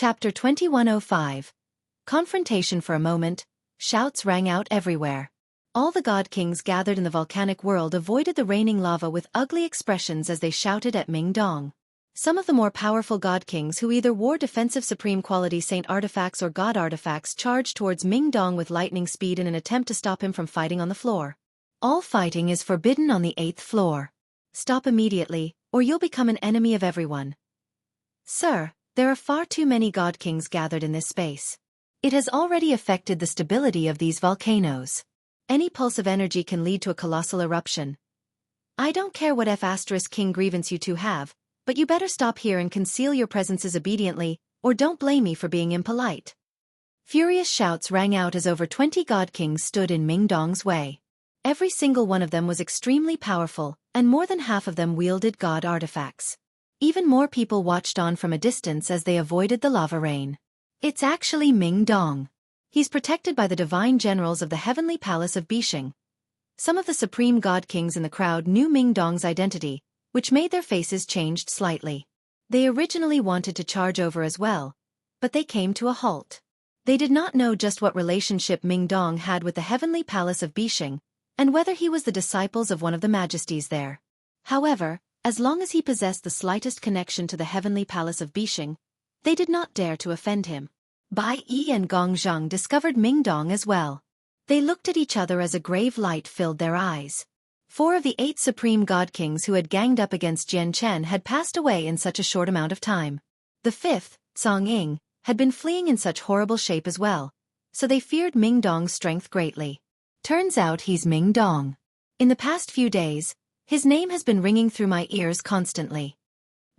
Chapter 2105. Confrontation. For a moment, shouts rang out everywhere. All the god kings gathered in the volcanic world avoided the raining lava with ugly expressions as they shouted at Ming Dong. Some of the more powerful god kings who either wore defensive supreme quality saint artifacts or god artifacts charged towards Ming Dong with lightning speed in an attempt to stop him from fighting on the floor. All fighting is forbidden on the 8th floor. Stop immediately, or you'll become an enemy of everyone. Sir, there are far too many god kings gathered in this space. It has already affected the stability of these volcanoes. Any pulse of energy can lead to a colossal eruption. I don't care what F*King grievance you two have, but you better stop here and conceal your presences obediently, or don't blame me for being impolite. Furious shouts rang out as over 20 god kings stood in Ming Dong's way. Every single one of them was extremely powerful, and more than half of them wielded god artifacts. Even more people watched on from a distance as they avoided the lava rain. It's actually Ming Dong. He's protected by the divine generals of the heavenly palace of Bishing. Some of the supreme god kings in the crowd knew Ming Dong's identity, which made their faces changed slightly. They originally wanted to charge over as well, but they came to a halt. They did not know just what relationship Ming Dong had with the heavenly palace of Bishing, and whether he was the disciples of one of the majesties there. However, as long as he possessed the slightest connection to the heavenly palace of Bishing, they did not dare to offend him. Bai Yi and Gong Zhang discovered Ming Dong as well. They looked at each other as a grave light filled their eyes. 4 of the 8 supreme god kings who had ganged up against Jian Chen had passed away in such a short amount of time. The 5th, Song Ying, had been fleeing in such horrible shape as well, so they feared Ming Dong's strength greatly. Turns out he's Ming Dong. In the past few days, his name has been ringing through my ears constantly.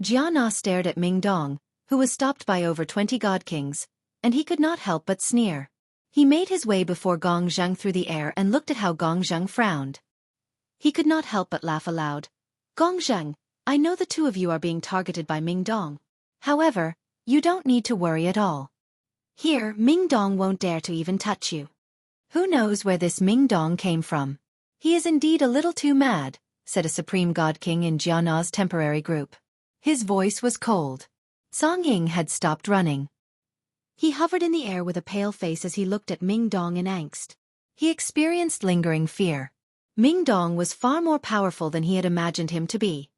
Jia Na stared at Ming Dong, who was stopped by over 20 god kings, and he could not help but sneer. He made his way before Gong Zhang through the air and looked at how Gong Zhang frowned. He could not help but laugh aloud. Gong Zhang, I know the two of you are being targeted by Ming Dong. However, you don't need to worry at all. Here, Ming Dong won't dare to even touch you. Who knows where this Ming Dong came from? He is indeed a little too mad, said a supreme god king in Jia Na's temporary group. His voice was cold. Song Ying had stopped running. He hovered in the air with a pale face as he looked at Ming Dong in angst. He experienced lingering fear. Ming Dong was far more powerful than he had imagined him to be.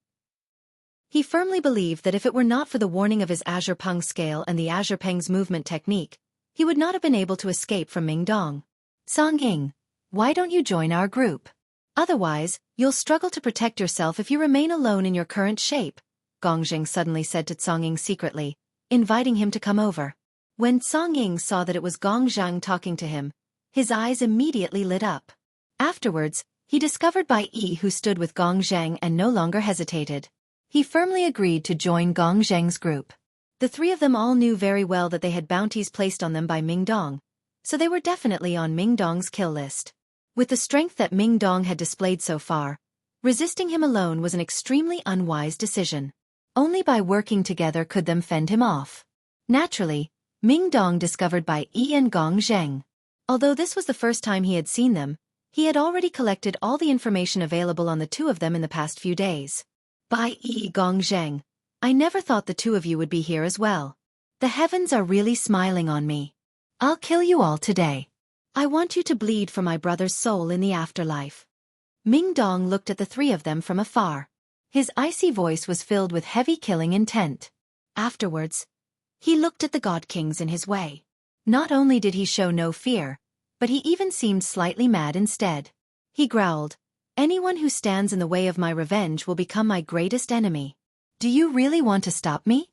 He firmly believed that if it were not for the warning of his Azure Peng scale and the Azure Peng's movement technique, he would not have been able to escape from Ming Dong. Song Ying, why don't you join our group? Otherwise, you'll struggle to protect yourself if you remain alone in your current shape, Gong Zhang suddenly said to Song Ying secretly, inviting him to come over. When Song Ying saw that it was Gong Zhang talking to him, his eyes immediately lit up. Afterwards, he discovered Bai Yi who stood with Gong Zhang and no longer hesitated. He firmly agreed to join Gong Zhang's group. The 3 of them all knew very well that they had bounties placed on them by Ming Dong, so they were definitely on Ming Dong's kill list. With the strength that Ming Dong had displayed so far, resisting him alone was an extremely unwise decision. Only by working together could them fend him off. Naturally, Ming Dong discovered Bai Yi and Gong Zhang. Although this was the first time he had seen them, he had already collected all the information available on the 2 of them in the past few days. Bai Yi, Gong Zhang, I never thought the 2 of you would be here as well. The heavens are really smiling on me. I'll kill you all today. I want you to bleed for my brother's soul in the afterlife. Ming Dong looked at the 3 of them from afar. His icy voice was filled with heavy killing intent. Afterwards, he looked at the god kings in his way. Not only did he show no fear, but he even seemed slightly mad instead. He growled, anyone who stands in the way of my revenge will become my greatest enemy. Do you really want to stop me?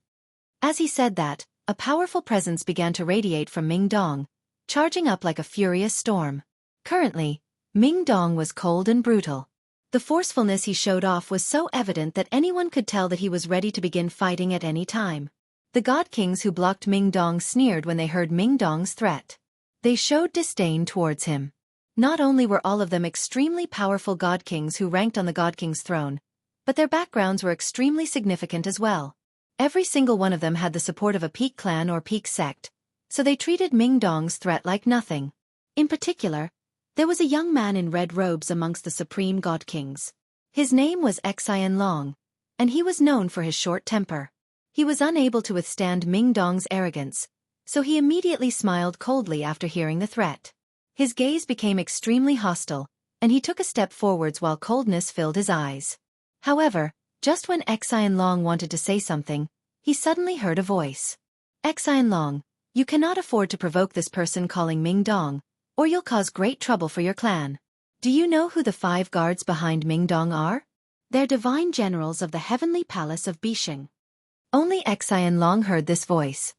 As he said that, a powerful presence began to radiate from Ming Dong, charging up like a furious storm. Currently, Ming Dong was cold and brutal. The forcefulness he showed off was so evident that anyone could tell that he was ready to begin fighting at any time. The god kings who blocked Ming Dong sneered when they heard Ming Dong's threat. They showed disdain towards him. Not only were all of them extremely powerful god kings who ranked on the god king's throne, but their backgrounds were extremely significant as well. Every single one of them had the support of a peak clan or peak sect, so they treated Ming Dong's threat like nothing. In particular, there was a young man in red robes amongst the supreme god kings. His name was Xian Long, and he was known for his short temper. He was unable to withstand Ming Dong's arrogance, so he immediately smiled coldly after hearing the threat. His gaze became extremely hostile, and he took a step forwards while coldness filled his eyes. However, just when Xueqi wanted to say something, he suddenly heard a voice. Xueqi, you cannot afford to provoke this person calling Ming Dong, or you'll cause great trouble for your clan. Do you know who the 5 guards behind Ming Dong are? They're divine generals of the heavenly palace of Bisheng. Only Xueqi heard this voice.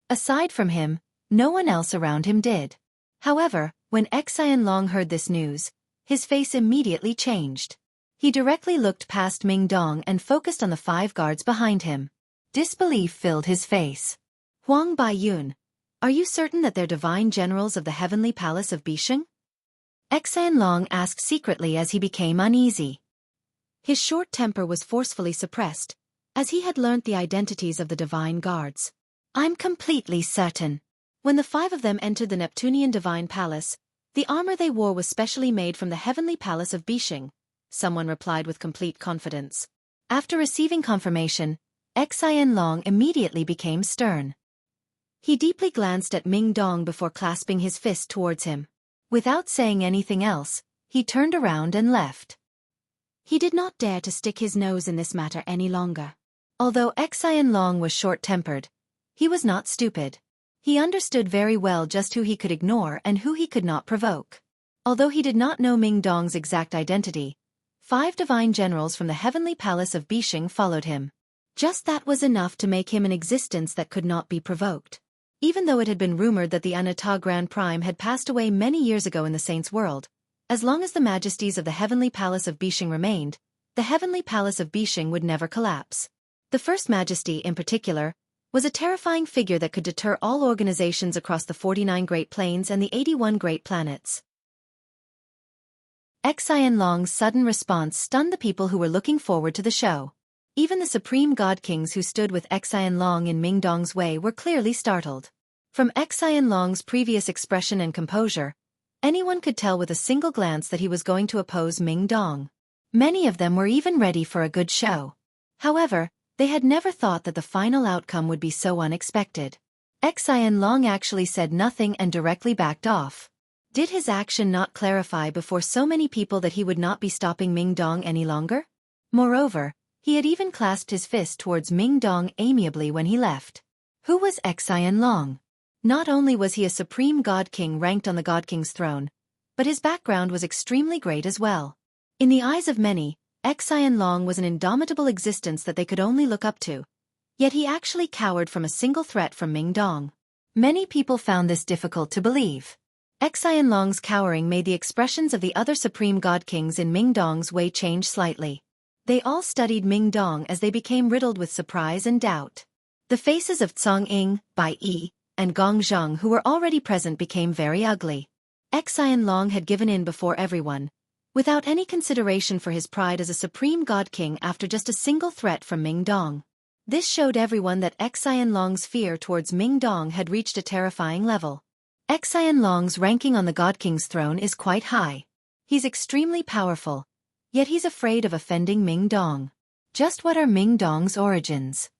Aside from him, no one else around him did. However, when Xueqi heard this news, his face immediately changed. He directly looked past Ming Dong and focused on the 5 guards behind him. Disbelief filled his face. Huang Baiyun, are you certain that they're divine generals of the heavenly palace of Bisheng? Xueqi asked secretly as he became uneasy. His short temper was forcefully suppressed, as he had learnt the identities of the divine guards. I'm completely certain. When the 5 of them entered the Neptunian divine palace, the armor they wore was specially made from the heavenly palace of Bisheng, someone replied with complete confidence. After receiving confirmation, Xueqi immediately became stern. He deeply glanced at Ming Dong before clasping his fist towards him. Without saying anything else, he turned around and left. He did not dare to stick his nose in this matter any longer. Although Xueqi was short-tempered, he was not stupid. He understood very well just who he could ignore and who he could not provoke. Although he did not know Ming Dong's exact identity, 5 divine generals from the heavenly palace of Bisheng followed him. Just that was enough to make him an existence that could not be provoked. Even though it had been rumored that the Anata Grand Prime had passed away many years ago in the Saints' world, as long as the majesties of the heavenly palace of Bisheng remained, the heavenly palace of Bisheng would never collapse. The first majesty, in particular, was a terrifying figure that could deter all organizations across the 49 Great Plains and the 81 Great Planets. Xueqi's sudden response stunned the people who were looking forward to the show. Even the supreme god kings who stood with Xueqi in Ming Dong's way were clearly startled. From Xueqi's previous expression and composure, anyone could tell with a single glance that he was going to oppose Ming Dong. Many of them were even ready for a good show. However, they had never thought that the final outcome would be so unexpected. Xueqi actually said nothing and directly backed off. Did his action not clarify before so many people that he would not be stopping Ming Dong any longer? Moreover, he had even clasped his fist towards Ming Dong amiably when he left. Who was Xueqi? Not only was he a supreme god king ranked on the god king's throne, but his background was extremely great as well. In the eyes of many, Xueqi was an indomitable existence that they could only look up to. Yet he actually cowered from a single threat from Ming Dong. Many people found this difficult to believe. Xueqi's cowering made the expressions of the other supreme god kings in Ming Dong's way change slightly. They all studied Ming Dong as they became riddled with surprise and doubt. The faces of Cong Ying, Bai Yi, and Gong Zhang who were already present became very ugly. Xueqi had given in before everyone, without any consideration for his pride as a supreme god king after just a single threat from Ming Dong. This showed everyone that Xueqi's fear towards Ming Dong had reached a terrifying level. Xueqi's ranking on the god king's throne is quite high. He's extremely powerful, yet he's afraid of offending Ming Dong. Just what are Ming Dong's origins?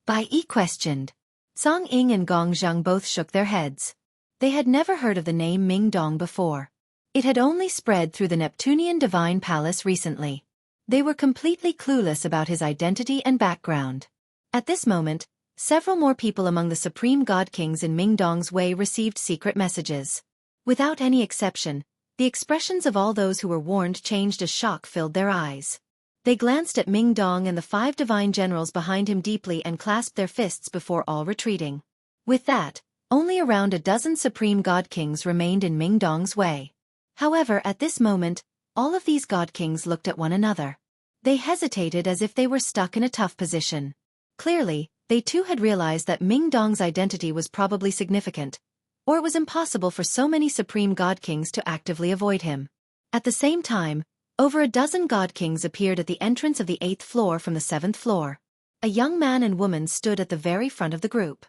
Bai Yi questioned. Cong Ying and Gong Zhang both shook their heads. They had never heard of the name Ming Dong before. It had only spread through the Neptunian Divine Palace recently. They were completely clueless about his identity and background. At this moment, several more people among the supreme god kings in Ming Dong's way received secret messages. Without any exception, the expressions of all those who were warned changed as shock filled their eyes. They glanced at Ming Dong and the 5 divine generals behind him deeply and clasped their fists before all retreating. With that, only around a dozen supreme god kings remained in Ming Dong's way. However, at this moment, all of these god kings looked at one another. They hesitated as if they were stuck in a tough position. Clearly, they too had realized that Ming Dong's identity was probably significant, or it was impossible for so many supreme god kings to actively avoid him. At the same time, over a dozen god kings appeared at the entrance of the 8th floor from the 7th floor. A young man and woman stood at the very front of the group.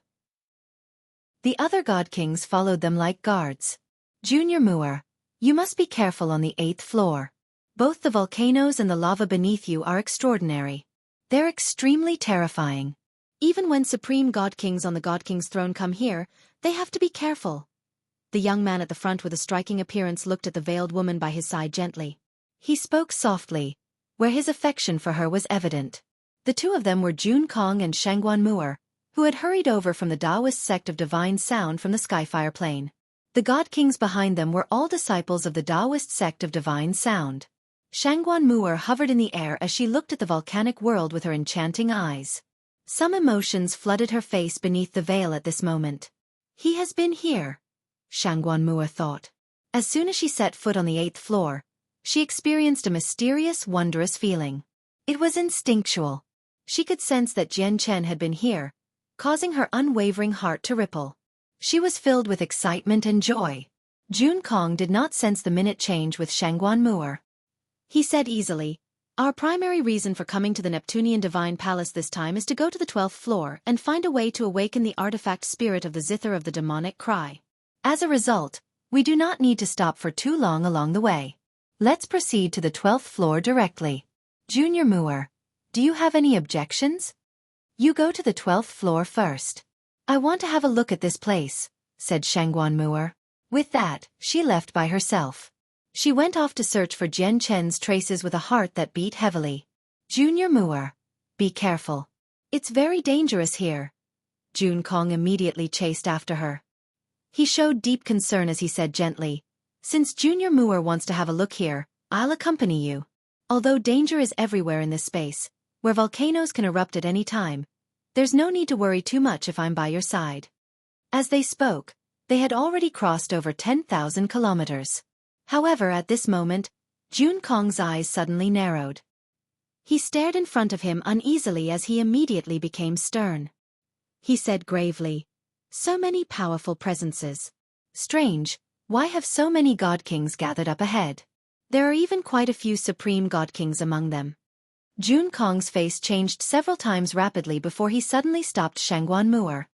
The other god kings followed them like guards. Junior Muir, you must be careful on the 8th floor. Both the volcanoes and the lava beneath you are extraordinary. They're extremely terrifying. Even when supreme god kings on the god king's throne come here, they have to be careful. The young man at the front with a striking appearance looked at the veiled woman by his side gently. He spoke softly, where his affection for her was evident. The two of them were Jun Kong and Shangguan Mu'er, who had hurried over from the Taoist sect of divine sound from the Skyfire Plain. The god kings behind them were all disciples of the Taoist sect of divine sound. Shangguan Mu'er hovered in the air as she looked at the volcanic world with her enchanting eyes. Some emotions flooded her face beneath the veil at this moment. He has been here, Shangguan Mu'er thought. As soon as she set foot on the 8th floor, she experienced a mysterious, wondrous feeling. It was instinctual. She could sense that Jian Chen had been here, causing her unwavering heart to ripple. She was filled with excitement and joy. Jun Kong did not sense the minute change with Shangguan Mu'er. He said easily, "Our primary reason for coming to the Neptunian Divine Palace this time is to go to the 12th floor and find a way to awaken the artifact spirit of the zither of the demonic cry. As a result, we do not need to stop for too long along the way. Let's proceed to the 12th floor directly. Junior Mu'er, do you have any objections? You go to the 12th floor first. I want to have a look at this place," said Shangguan Mu'er. With that, she left by herself. She went off to search for Jian Chen's traces with a heart that beat heavily. "Junior Mu'er, be careful. It's very dangerous here." Jun Kong immediately chased after her. He showed deep concern as he said gently, "Since Junior Mu'er wants to have a look here, I'll accompany you. Although danger is everywhere in this space, where volcanoes can erupt at any time, there's no need to worry too much if I'm by your side." As they spoke, they had already crossed over 10,000 kilometers. However, at this moment, Jun Kong's eyes suddenly narrowed. He stared in front of him uneasily as he immediately became stern. He said gravely, "So many powerful presences. Strange, why have so many god kings gathered up ahead? There are even quite a few supreme god kings among them." Jun Kong's face changed several times rapidly before he suddenly stopped Shangguan Mu'er.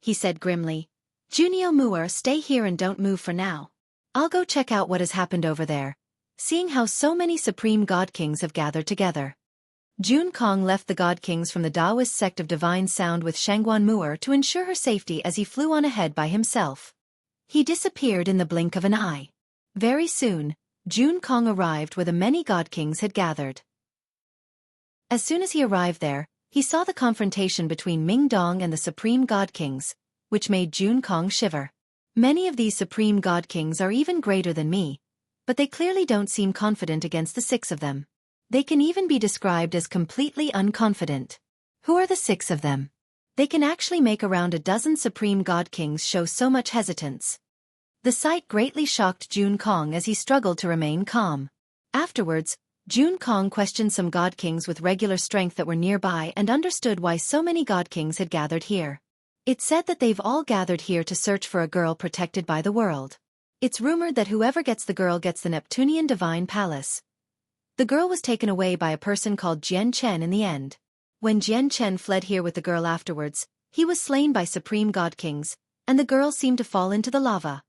He said grimly, "Junio Mu'er, stay here and don't move for now. I'll go check out what has happened over there, seeing how so many supreme god kings have gathered together." Jun Kong left the god kings from the Taoist sect of divine sound with Shangguan Mu'er to ensure her safety as he flew on ahead by himself. He disappeared in the blink of an eye. Very soon, Jun Kong arrived where the many god kings had gathered. As soon as he arrived there, he saw the confrontation between Ming Dong and the supreme god kings, which made Jun Kong shiver. Many of these supreme god kings are even greater than me, but they clearly don't seem confident against the 6 of them. They can even be described as completely unconfident. Who are the 6 of them? They can actually make around a dozen supreme god kings show so much hesitance. The sight greatly shocked Jun Kong as he struggled to remain calm. Afterwards, Jun Kong questioned some god kings with regular strength that were nearby and understood why so many god kings had gathered here. It's said that they've all gathered here to search for a girl protected by the world. It's rumored that whoever gets the girl gets the Neptunian Divine Palace. The girl was taken away by a person called Jian Chen in the end. When Jian Chen fled here with the girl afterwards, he was slain by supreme god kings, and the girl seemed to fall into the lava.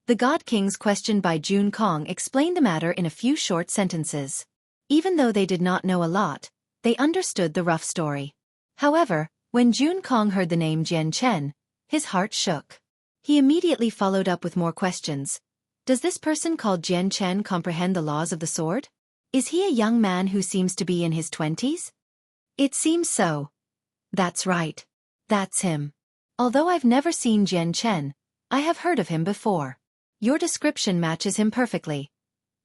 The god kings questioned by Jun Kong explained the matter in a few short sentences. Even though they did not know a lot, they understood the rough story. However, when Jun Kong heard the name Jian Chen, his heart shook. He immediately followed up with more questions. Does this person called Jian Chen comprehend the laws of the sword? Is he a young man who seems to be in his 20s? It seems so. That's right. That's him. Although I've never seen Jian Chen, I have heard of him before. Your description matches him perfectly.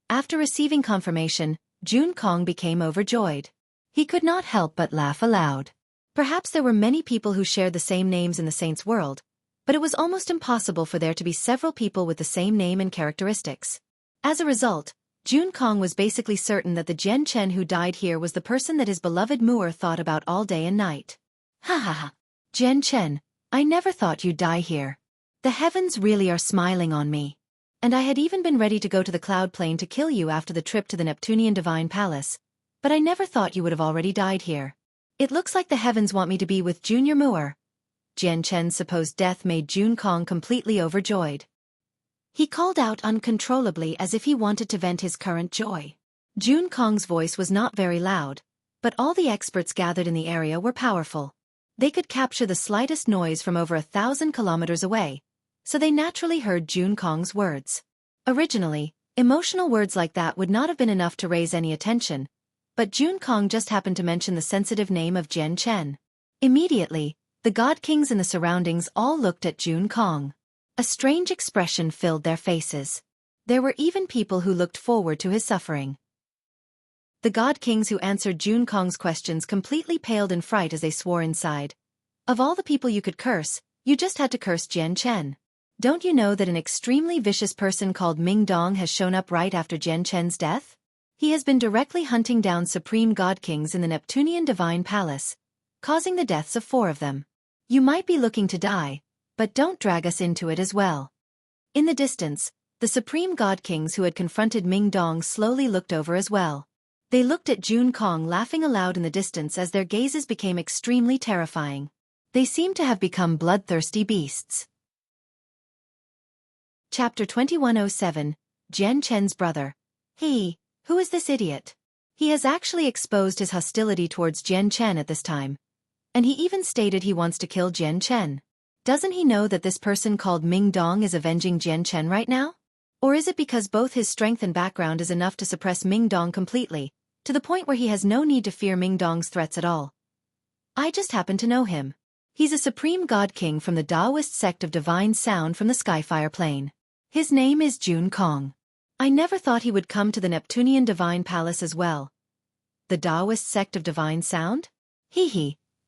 After receiving confirmation, Jun Kong became overjoyed. He could not help but laugh aloud. Perhaps there were many people who shared the same names in the saints' world, but it was almost impossible for there to be several people with the same name and characteristics. As a result, Jun Kong was basically certain that the Jian Chen who died here was the person that his beloved Mu'er thought about all day and night. Ha ha ha. Jian Chen, I never thought you'd die here. The heavens really are smiling on me. And I had even been ready to go to the cloud plane to kill you after the trip to the Neptunian Divine Palace, but I never thought you would have already died here. It looks like the heavens want me to be with Junior Mu'er. Jian Chen's supposed death made Jun Kong completely overjoyed. He called out uncontrollably as if he wanted to vent his current joy. Jun Kong's voice was not very loud, but all the experts gathered in the area were powerful. They could capture the slightest noise from over 1,000 kilometers away, so they naturally heard Xueqi's words. Originally, emotional words like that would not have been enough to raise any attention, but Xueqi just happened to mention the sensitive name of Jian Chen. Immediately, the god kings in the surroundings all looked at Xueqi. A strange expression filled their faces. There were even people who looked forward to his suffering. The god kings who answered Xueqi's questions completely paled in fright as they swore inside. Of all the people you could curse, you just had to curse Jian Chen. Don't you know that an extremely vicious person called Ming Dong has shown up right after Jian Chen's death? He has been directly hunting down supreme god kings in the Neptunian Divine Palace, causing the deaths of 4 of them. You might be looking to die, but don't drag us into it as well. In the distance, the supreme god kings who had confronted Ming Dong slowly looked over as well. They looked at Xueqi laughing aloud in the distance as their gazes became extremely terrifying. They seemed to have become bloodthirsty beasts. Chapter 2107, Jian Chen's brother. Who is this idiot? He has actually exposed his hostility towards Jian Chen at this time. And he even stated he wants to kill Jian Chen. Doesn't he know that this person called Ming Dong is avenging Jian Chen right now? Or is it because both his strength and background is enough to suppress Ming Dong completely, to the point where he has no need to fear Ming Dong's threats at all? I just happen to know him. He's a supreme god king from the Taoist sect of divine sound from the Skyfire plane. His name is Xueqi. I never thought he would come to the Neptunian Divine Palace as well. The Taoist sect of divine sound?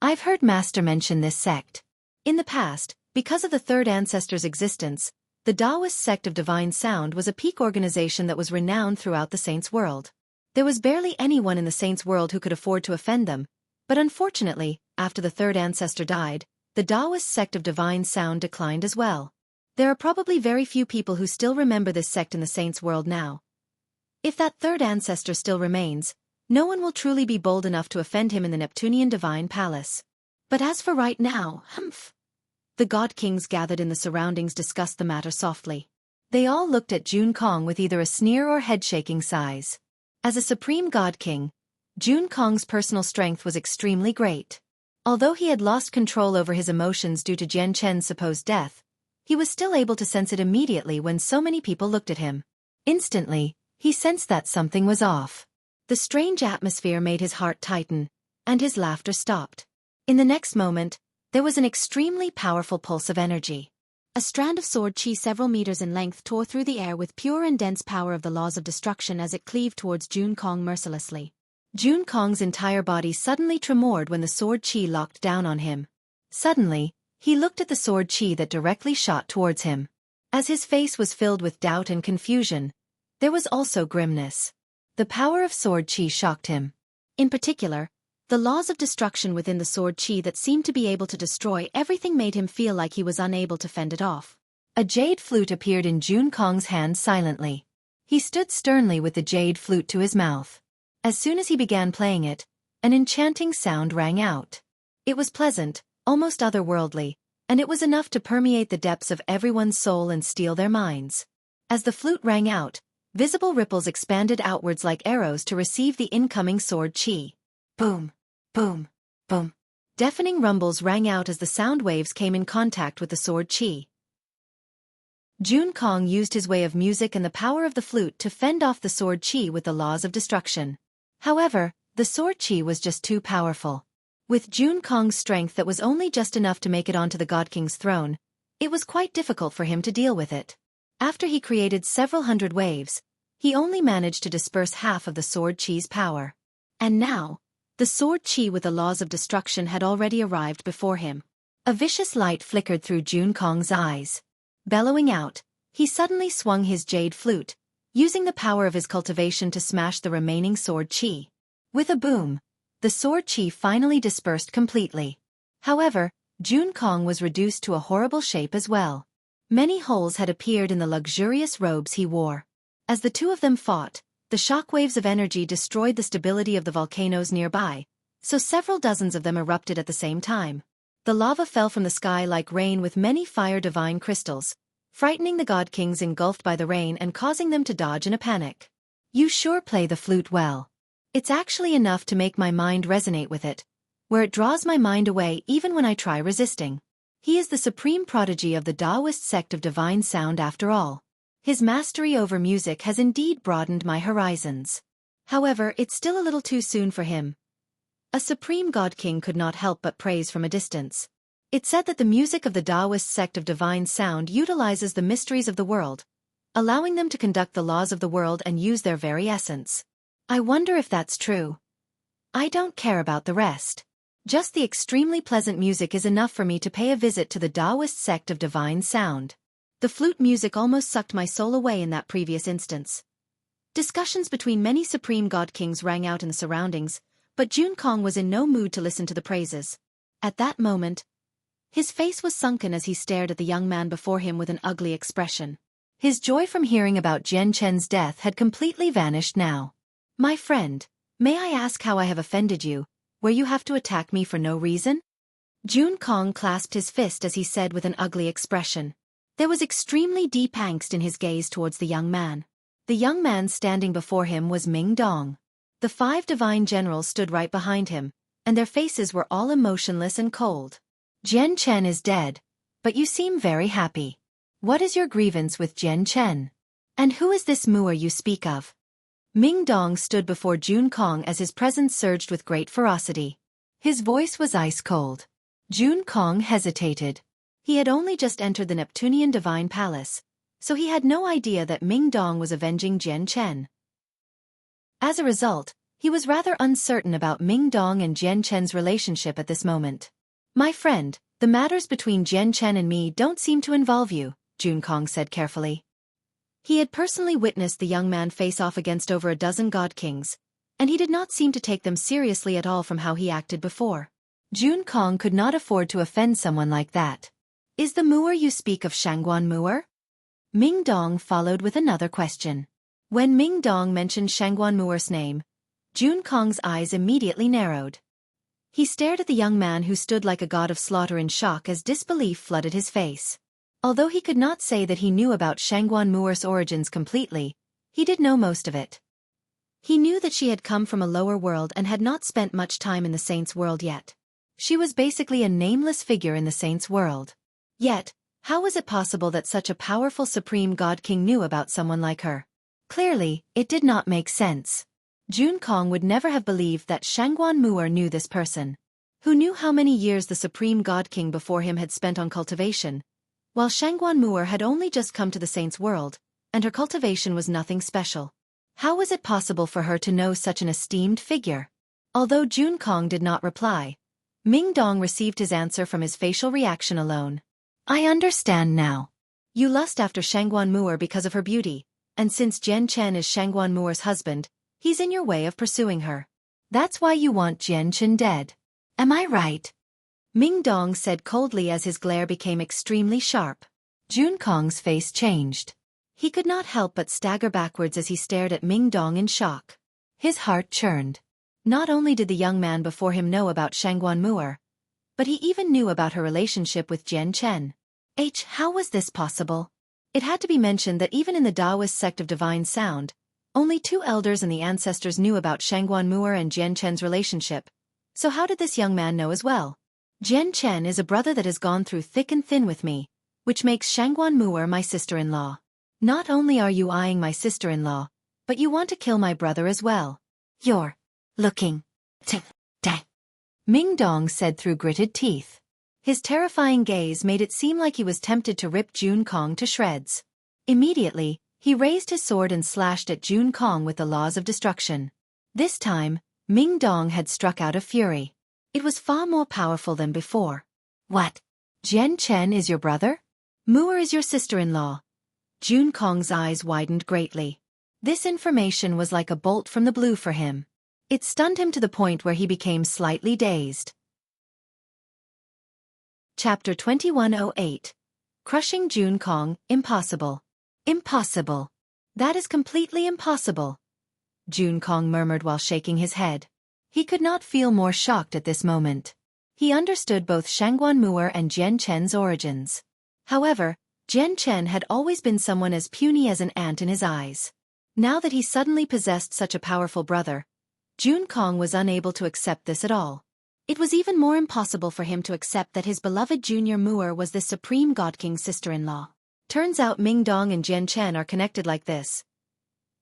I've heard Master mention this sect. In the past, because of the third ancestor's existence, the Taoist sect of divine sound was a peak organization that was renowned throughout the saints' world. There was barely anyone in the saints' world who could afford to offend them, but unfortunately, after the third ancestor died, the Taoist sect of divine sound declined as well. There are probably very few people who still remember this sect in the saints' world now. If that third ancestor still remains, no one will truly be bold enough to offend him in the Neptunian Divine Palace. But as for right now, The god kings gathered in the surroundings discussed the matter softly. They all looked at Xueqi with either a sneer or head-shaking sighs. As a supreme god king, Xueqi's personal strength was extremely great. Although he had lost control over his emotions due to Jian Chen's supposed death, he was still able to sense it immediately when so many people looked at him. Instantly, he sensed that something was off. The strange atmosphere made his heart tighten, and his laughter stopped. In the next moment, there was an extremely powerful pulse of energy. A strand of sword qi several meters in length tore through the air with pure and dense power of the laws of destruction as it cleaved towards Xueqi mercilessly. Xueqi's entire body suddenly tremored when the sword qi locked down on him. Suddenly, he looked at the sword qi that directly shot towards him. As his face was filled with doubt and confusion, there was also grimness. The power of sword qi shocked him. In particular, the laws of destruction within the sword qi that seemed to be able to destroy everything made him feel like he was unable to fend it off. A jade flute appeared in Xueqi's hand silently. He stood sternly with the jade flute to his mouth. As soon as he began playing it, an enchanting sound rang out. It was pleasant, almost otherworldly, and it was enough to permeate the depths of everyone's soul and steal their minds. As the flute rang out, visible ripples expanded outwards like arrows to receive the incoming sword qi. Boom, boom, boom. Deafening rumbles rang out as the sound waves came in contact with the sword qi. Xueqi used his way of music and the power of the flute to fend off the sword qi with the laws of destruction. However, the sword qi was just too powerful. With Xueqi's strength that was only just enough to make it onto the God King's throne, it was quite difficult for him to deal with it. After he created several hundred waves, he only managed to disperse half of the sword qi's power. And now, the sword qi with the laws of destruction had already arrived before him. A vicious light flickered through Xueqi's eyes. Bellowing out, he suddenly swung his jade flute, using the power of his cultivation to smash the remaining sword qi. With a boom, the sword qi finally dispersed completely. However, Xueqi was reduced to a horrible shape as well. Many holes had appeared in the luxurious robes he wore. As the two of them fought, the shockwaves of energy destroyed the stability of the volcanoes nearby, so several dozens of them erupted at the same time. The lava fell from the sky like rain with many fire divine crystals, frightening the god kings engulfed by the rain and causing them to dodge in a panic. "You sure play the flute well. It's actually enough to make my mind resonate with it," where it draws my mind away even when I try resisting. He is the supreme prodigy of the Taoist sect of divine sound after all. His mastery over music has indeed broadened my horizons. However, it's still a little too soon for him. A supreme god king could not help but praise from a distance. It's said that the music of the Taoist sect of divine sound utilizes the mysteries of the world, allowing them to conduct the laws of the world and use their very essence. I wonder if that's true. I don't care about the rest. Just the extremely pleasant music is enough for me to pay a visit to the Taoist sect of divine sound. The flute music almost sucked my soul away in that previous instance. Discussions between many supreme god kings rang out in the surroundings, but Xueqi was in no mood to listen to the praises. At that moment, his face was sunken as he stared at the young man before him with an ugly expression. His joy from hearing about Jian Chen's death had completely vanished now. "My friend, may I ask how I have offended you, where you have to attack me for no reason?" Xueqi clasped his fist as he said with an ugly expression. There was extremely deep angst in his gaze towards the young man. The young man standing before him was Ming Dong. The 5 divine generals stood right behind him, and their faces were all emotionless and cold. "Jian Chen is dead, but you seem very happy. What is your grievance with Jian Chen? And who is this Mu'er you speak of?" Ming Dong stood before Xueqi as his presence surged with great ferocity. His voice was ice-cold. Xueqi hesitated. He had only just entered the Neptunian Divine Palace, so he had no idea that Ming Dong was avenging Jian Chen. As a result, he was rather uncertain about Ming Dong and Jian Chen's relationship at this moment. "My friend, the matters between Jian Chen and me don't seem to involve you," Xueqi said carefully. He had personally witnessed the young man face off against over a dozen god kings, and he did not seem to take them seriously at all from how he acted before. Xueqi could not afford to offend someone like that. "Is the Mu'er you speak of Shangguan Mu'er?" Ming Dong followed with another question. When Ming Dong mentioned Shangguan Mu'er's name, Xueqi's eyes immediately narrowed. He stared at the young man who stood like a god of slaughter in shock as disbelief flooded his face. Although he could not say that he knew about Shangguan Mu'er's origins completely, he did know most of it. He knew that she had come from a lower world and had not spent much time in the saints' world yet. She was basically a nameless figure in the saints' world. Yet, how was it possible that such a powerful supreme god king knew about someone like her? Clearly, it did not make sense. Xueqi would never have believed that Shangguan Mu'er knew this person. Who knew how many years the supreme god king before him had spent on cultivation, while Shangguan Mu'er had only just come to the saints' world, and her cultivation was nothing special. How was it possible for her to know such an esteemed figure? Although Xueqi did not reply, Ming Dong received his answer from his facial reaction alone. "I understand now. You lust after Shangguan Mu'er because of her beauty, and since Jian Chen is Shangguan Mu'er's husband, he's in your way of pursuing her. That's why you want Jian Chen dead. Am I right?" Ming Dong said coldly as his glare became extremely sharp. Xueqi's face changed. He could not help but stagger backwards as he stared at Ming Dong in shock. His heart churned. Not only did the young man before him know about Shangguan Mu'er, but he even knew about her relationship with Jian Chen. How was this possible? It had to be mentioned that even in the Taoist sect of divine sound, only 2 elders and the ancestors knew about Shangguan Mu'er and Jian Chen's relationship. So how did this young man know as well? "Jian Chen is a brother that has gone through thick and thin with me, which makes Shangguan Mu'er my sister-in-law. Not only are you eyeing my sister-in-law, but you want to kill my brother as well. You're looking to die," Ming Dong said through gritted teeth. His terrifying gaze made it seem like he was tempted to rip Xueqi to shreds. Immediately, he raised his sword and slashed at Xueqi with the laws of destruction. This time, Ming Dong had struck out of fury. It was far more powerful than before. "What? Jian Chen is your brother? Mu'er is your sister-in-law?" Xueqi's eyes widened greatly. This information was like a bolt from the blue for him. It stunned him to the point where he became slightly dazed. Chapter 2108. Crushing Xueqi, Impossible. Impossible. That is completely impossible, Xueqi murmured while shaking his head. He could not feel more shocked at this moment. He understood both Shangguan Mu'er and Jian Chen's origins. However, Jian Chen had always been someone as puny as an ant in his eyes. Now that he suddenly possessed such a powerful brother, Xueqi was unable to accept this at all. It was even more impossible for him to accept that his beloved junior Mu'er was the supreme God King's sister-in-law. Turns out Ming Dong and Jian Chen are connected like this.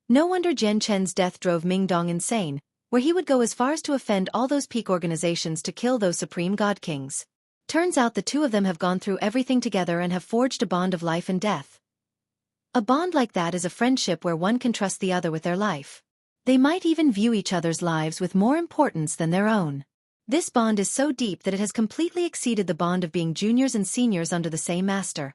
No wonder Jian Chen's death drove Ming Dong insane, where he would go as far as to offend all those peak organizations to kill those supreme God Kings. Turns out the two of them have gone through everything together and have forged a bond of life and death. A bond like that is a friendship where one can trust the other with their life. They might even view each other's lives with more importance than their own. This bond is so deep that it has completely exceeded the bond of being juniors and seniors under the same master.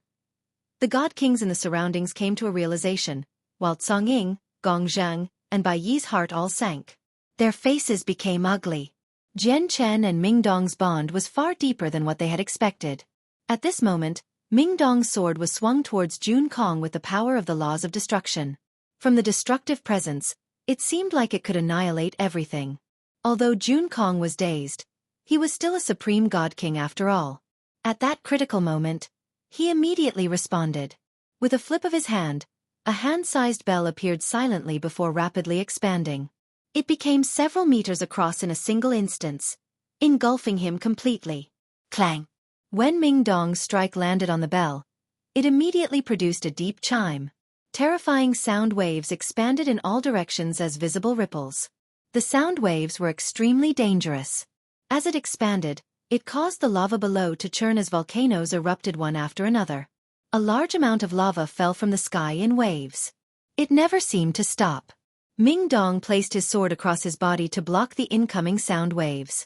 The God Kings in the surroundings came to a realization, while Cong, Gong Zhang, and Bai Yi's heart all sank. Their faces became ugly. Jian Chen and Ming Dong's bond was far deeper than what they had expected. At this moment, Ming Dong's sword was swung towards Jun Kong with the power of the laws of destruction. From the destructive presence, it seemed like it could annihilate everything. Although Jun Kong was dazed, he was still a supreme God King after all. At that critical moment, he immediately responded. With a flip of his hand, a hand-sized bell appeared silently before rapidly expanding. It became several meters across in a single instance, engulfing him completely. Clang! When Ming Dong's strike landed on the bell, it immediately produced a deep chime. Terrifying sound waves expanded in all directions as visible ripples. The sound waves were extremely dangerous. As it expanded, it caused the lava below to churn as volcanoes erupted one after another. A large amount of lava fell from the sky in waves. It never seemed to stop. Ming Dong placed his sword across his body to block the incoming sound waves.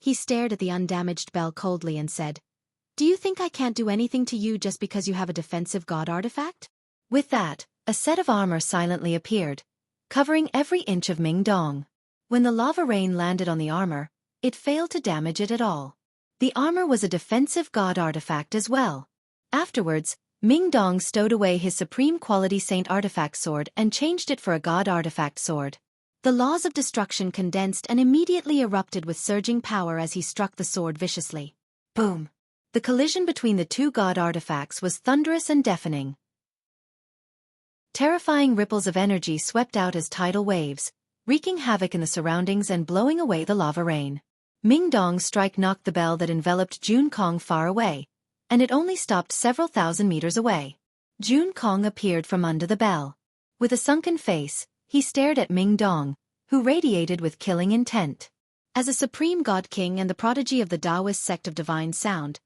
He stared at the undamaged bell coldly and said, "Do you think I can't do anything to you just because you have a defensive god artifact?" With that, a set of armor silently appeared, covering every inch of Ming Dong. When the lava rain landed on the armor, it failed to damage it at all. The armor was a defensive god artifact as well. Afterwards, Ming Dong stowed away his supreme quality saint artifact sword and changed it for a god artifact sword. The laws of destruction condensed and immediately erupted with surging power as he struck the sword viciously. Boom! The collision between the two god artifacts was thunderous and deafening. Terrifying ripples of energy swept out as tidal waves, wreaking havoc in the surroundings and blowing away the lava rain. Ming Dong's strike knocked the bell that enveloped Jun Kong far away, and it only stopped several thousand meters away. Jun Kong appeared from under the bell. With a sunken face, he stared at Ming Dong, who radiated with killing intent. As a supreme God King and the prodigy of the Taoist sect of divine sound,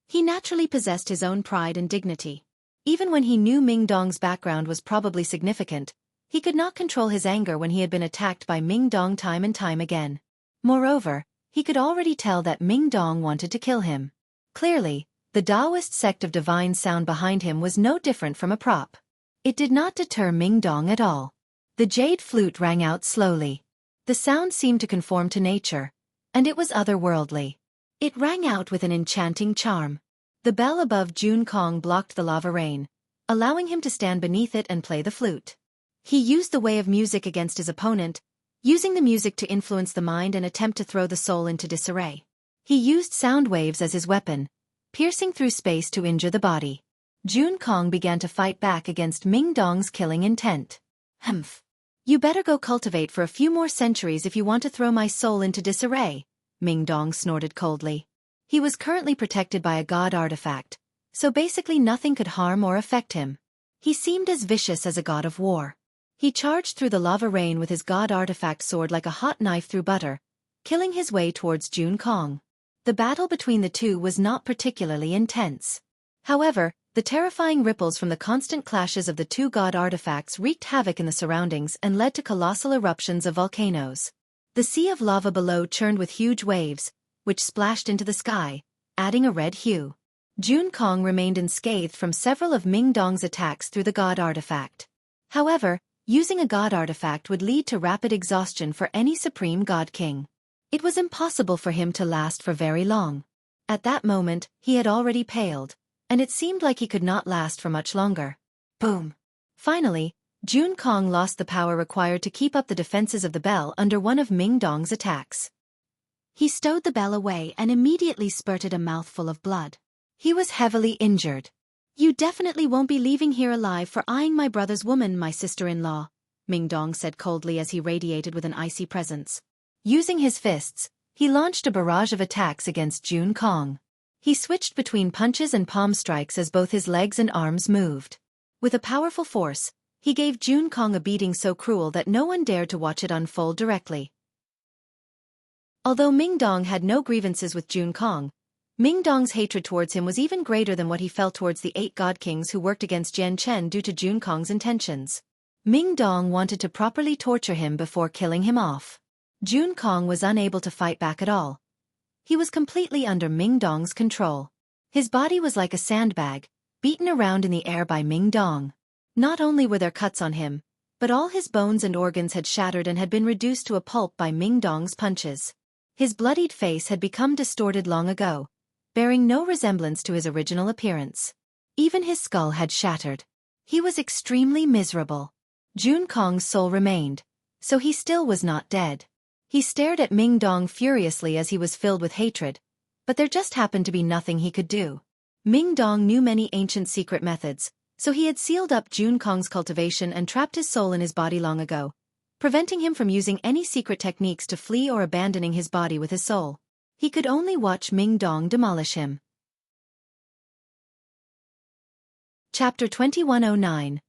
he naturally possessed his own pride and dignity. Even when he knew Ming Dong's background was probably significant, he could not control his anger when he had been attacked by Ming Dong time and time again. Moreover, he could already tell that Ming Dong wanted to kill him. Clearly, the Taoist sect of divine sound behind him was no different from a prop. It did not deter Ming Dong at all. The jade flute rang out slowly. The sound seemed to conform to nature, and it was otherworldly. It rang out with an enchanting charm. The bell above Jun Kong blocked the lava rain, allowing him to stand beneath it and play the flute. He used the way of music against his opponent, using the music to influence the mind and attempt to throw the soul into disarray. He used sound waves as his weapon, piercing through space to injure the body. Jun Kong began to fight back against Ming Dong's killing intent. "Humph. You better go cultivate for a few more centuries if you want to throw my soul into disarray," Ming Dong snorted coldly. He was currently protected by a god artifact, so basically nothing could harm or affect him. He seemed as vicious as a god of war. He charged through the lava rain with his god artifact sword like a hot knife through butter, killing his way towards Jun Kong. The battle between the two was not particularly intense. However, the terrifying ripples from the constant clashes of the two god artifacts wreaked havoc in the surroundings and led to colossal eruptions of volcanoes. The sea of lava below churned with huge waves, which splashed into the sky, adding a red hue. Jun Kong remained unscathed from several of Ming Dong's attacks through the god artifact. However, using a god artifact would lead to rapid exhaustion for any supreme god king. It was impossible for him to last for very long. At that moment, he had already paled, and it seemed like he could not last for much longer. Boom! Finally, Jun Kong lost the power required to keep up the defenses of the bell under one of Ming Dong's attacks. He stowed the bell away and immediately spurted a mouthful of blood. He was heavily injured. "You definitely won't be leaving here alive for eyeing my brother's woman, my sister-in-law," Ming Dong said coldly as he radiated with an icy presence. Using his fists, He launched a barrage of attacks against Jun Kong. He switched between punches and palm strikes as both his legs and arms moved. With a powerful force, he gave Jun Kong a beating so cruel that no one dared to watch it unfold directly. Although Ming Dong had no grievances with Jun Kong, Ming Dong's hatred towards him was even greater than what he felt towards the 8 god kings who worked against Jian Chen due to Jun Kong's intentions. Ming Dong wanted to properly torture him before killing him off. Jun Kong was unable to fight back at all. He was completely under Ming Dong's control. His body was like a sandbag, beaten around in the air by Ming Dong. Not only were there cuts on him, but all his bones and organs had shattered and had been reduced to a pulp by Ming Dong's punches. His bloodied face had become distorted long ago, bearing no resemblance to his original appearance. Even his skull had shattered. He was extremely miserable. Jun Kong's soul remained, so he still was not dead. He stared at Ming Dong furiously as he was filled with hatred, but there just happened to be nothing he could do. Ming Dong knew many ancient secret methods, so he had sealed up Jun Kong's cultivation and trapped his soul in his body long ago, preventing him from using any secret techniques to flee or abandoning his body with his soul. He could only watch Ming Dong demolish him. Chapter 2109.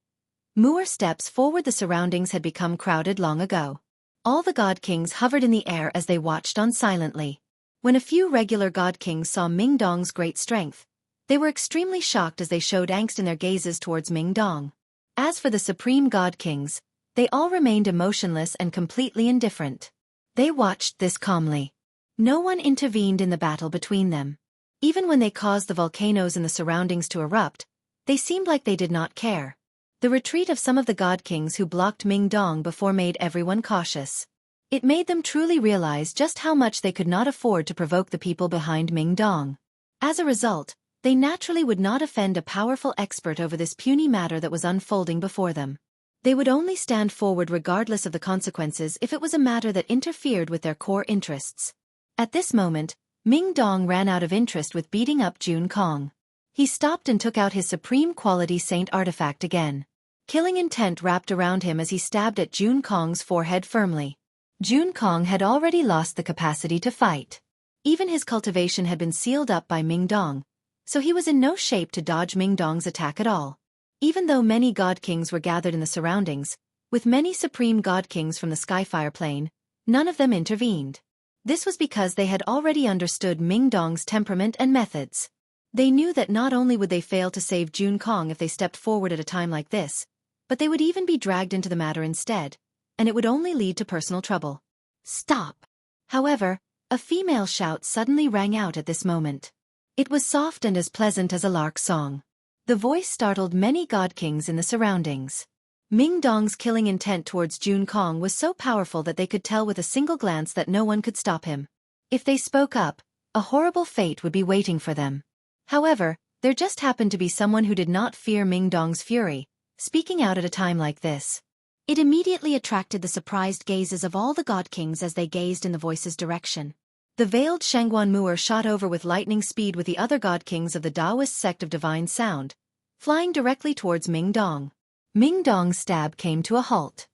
Muir steps forward. The surroundings had become crowded long ago. All the god kings hovered in the air as they watched on silently. When a few regular god kings saw Ming Dong's great strength, they were extremely shocked as they showed angst in their gazes towards Ming Dong. As for the supreme god kings, they all remained emotionless and completely indifferent. They watched this calmly. No one intervened in the battle between them. Even when they caused the volcanoes in the surroundings to erupt, they seemed like they did not care. The retreat of some of the god kings who blocked Ming Dong before made everyone cautious. It made them truly realize just how much they could not afford to provoke the people behind Ming Dong. As a result, they naturally would not offend a powerful expert over this puny matter that was unfolding before them. They would only stand forward regardless of the consequences if it was a matter that interfered with their core interests. At this moment, Ming Dong ran out of interest with beating up Jun Kong. He stopped and took out his supreme quality saint artifact again. Killing intent wrapped around him as he stabbed at Jun Kong's forehead firmly. Jun Kong had already lost the capacity to fight. Even his cultivation had been sealed up by Ming Dong, so he was in no shape to dodge Ming Dong's attack at all. Even though many god kings were gathered in the surroundings, with many supreme god kings from the Skyfire plane, none of them intervened. This was because they had already understood Ming Dong's temperament and methods. They knew that not only would they fail to save Jun Kong if they stepped forward at a time like this, but they would even be dragged into the matter instead, and it would only lead to personal trouble. Stop! However, a female shout suddenly rang out at this moment. It was soft and as pleasant as a lark's song. The voice startled many god kings in the surroundings. Ming Dong's killing intent towards Jun Kong was so powerful that they could tell with a single glance that no one could stop him. If they spoke up, a horrible fate would be waiting for them. However, there just happened to be someone who did not fear Ming Dong's fury, speaking out at a time like this. It immediately attracted the surprised gazes of all the god kings as they gazed in the voice's direction. The veiled Shangguan Muir shot over with lightning speed with the other god kings of the Taoist sect of divine sound, flying directly towards Ming Dong. Ming Dong's stab came to a halt.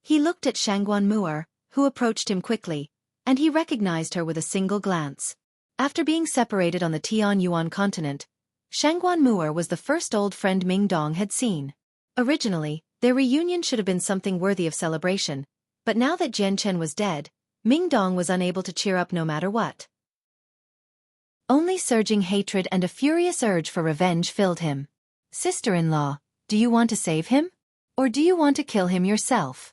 He looked at Shangguan Muir, who approached him quickly, and he recognized her with a single glance. After being separated on the Tianyuan continent, Shangguan Muir was the first old friend Ming Dong had seen. Originally, their reunion should have been something worthy of celebration, but now that Jian Chen was dead, Ming Dong was unable to cheer up no matter what. Only surging hatred and a furious urge for revenge filled him. Sister-in-law, do you want to save him? Or do you want to kill him yourself?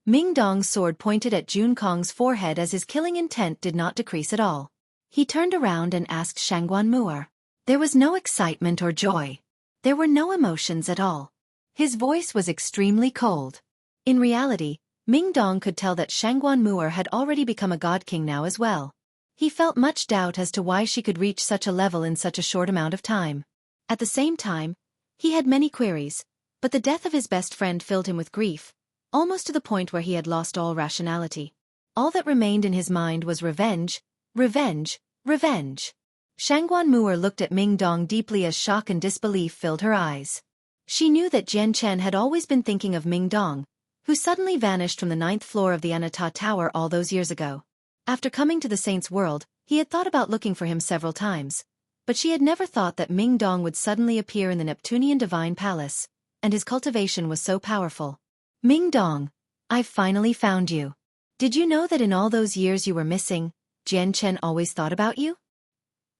Ming Dong's sword pointed at Jun Kong's forehead as his killing intent did not decrease at all. He turned around and asked Shangguan Muir. There was no excitement or joy. There were no emotions at all. His voice was extremely cold. In reality, Ming Dong could tell that Shangguan Muir had already become a god king now as well. He felt much doubt as to why she could reach such a level in such a short amount of time. At the same time, he had many queries, but the death of his best friend filled him with grief, almost to the point where he had lost all rationality. All that remained in his mind was revenge, revenge, revenge. Shangguan Muir looked at Ming Dong deeply as shock and disbelief filled her eyes. She knew that Jian Chen had always been thinking of Ming Dong, who suddenly vanished from the 9th floor of the Anata Tower all those years ago. After coming to the saint's world, he had thought about looking for him several times, but she had never thought that Ming Dong would suddenly appear in the Neptunian divine palace, and his cultivation was so powerful. Ming Dong, I've finally found you. Did you know that in all those years you were missing, Jian Chen always thought about you?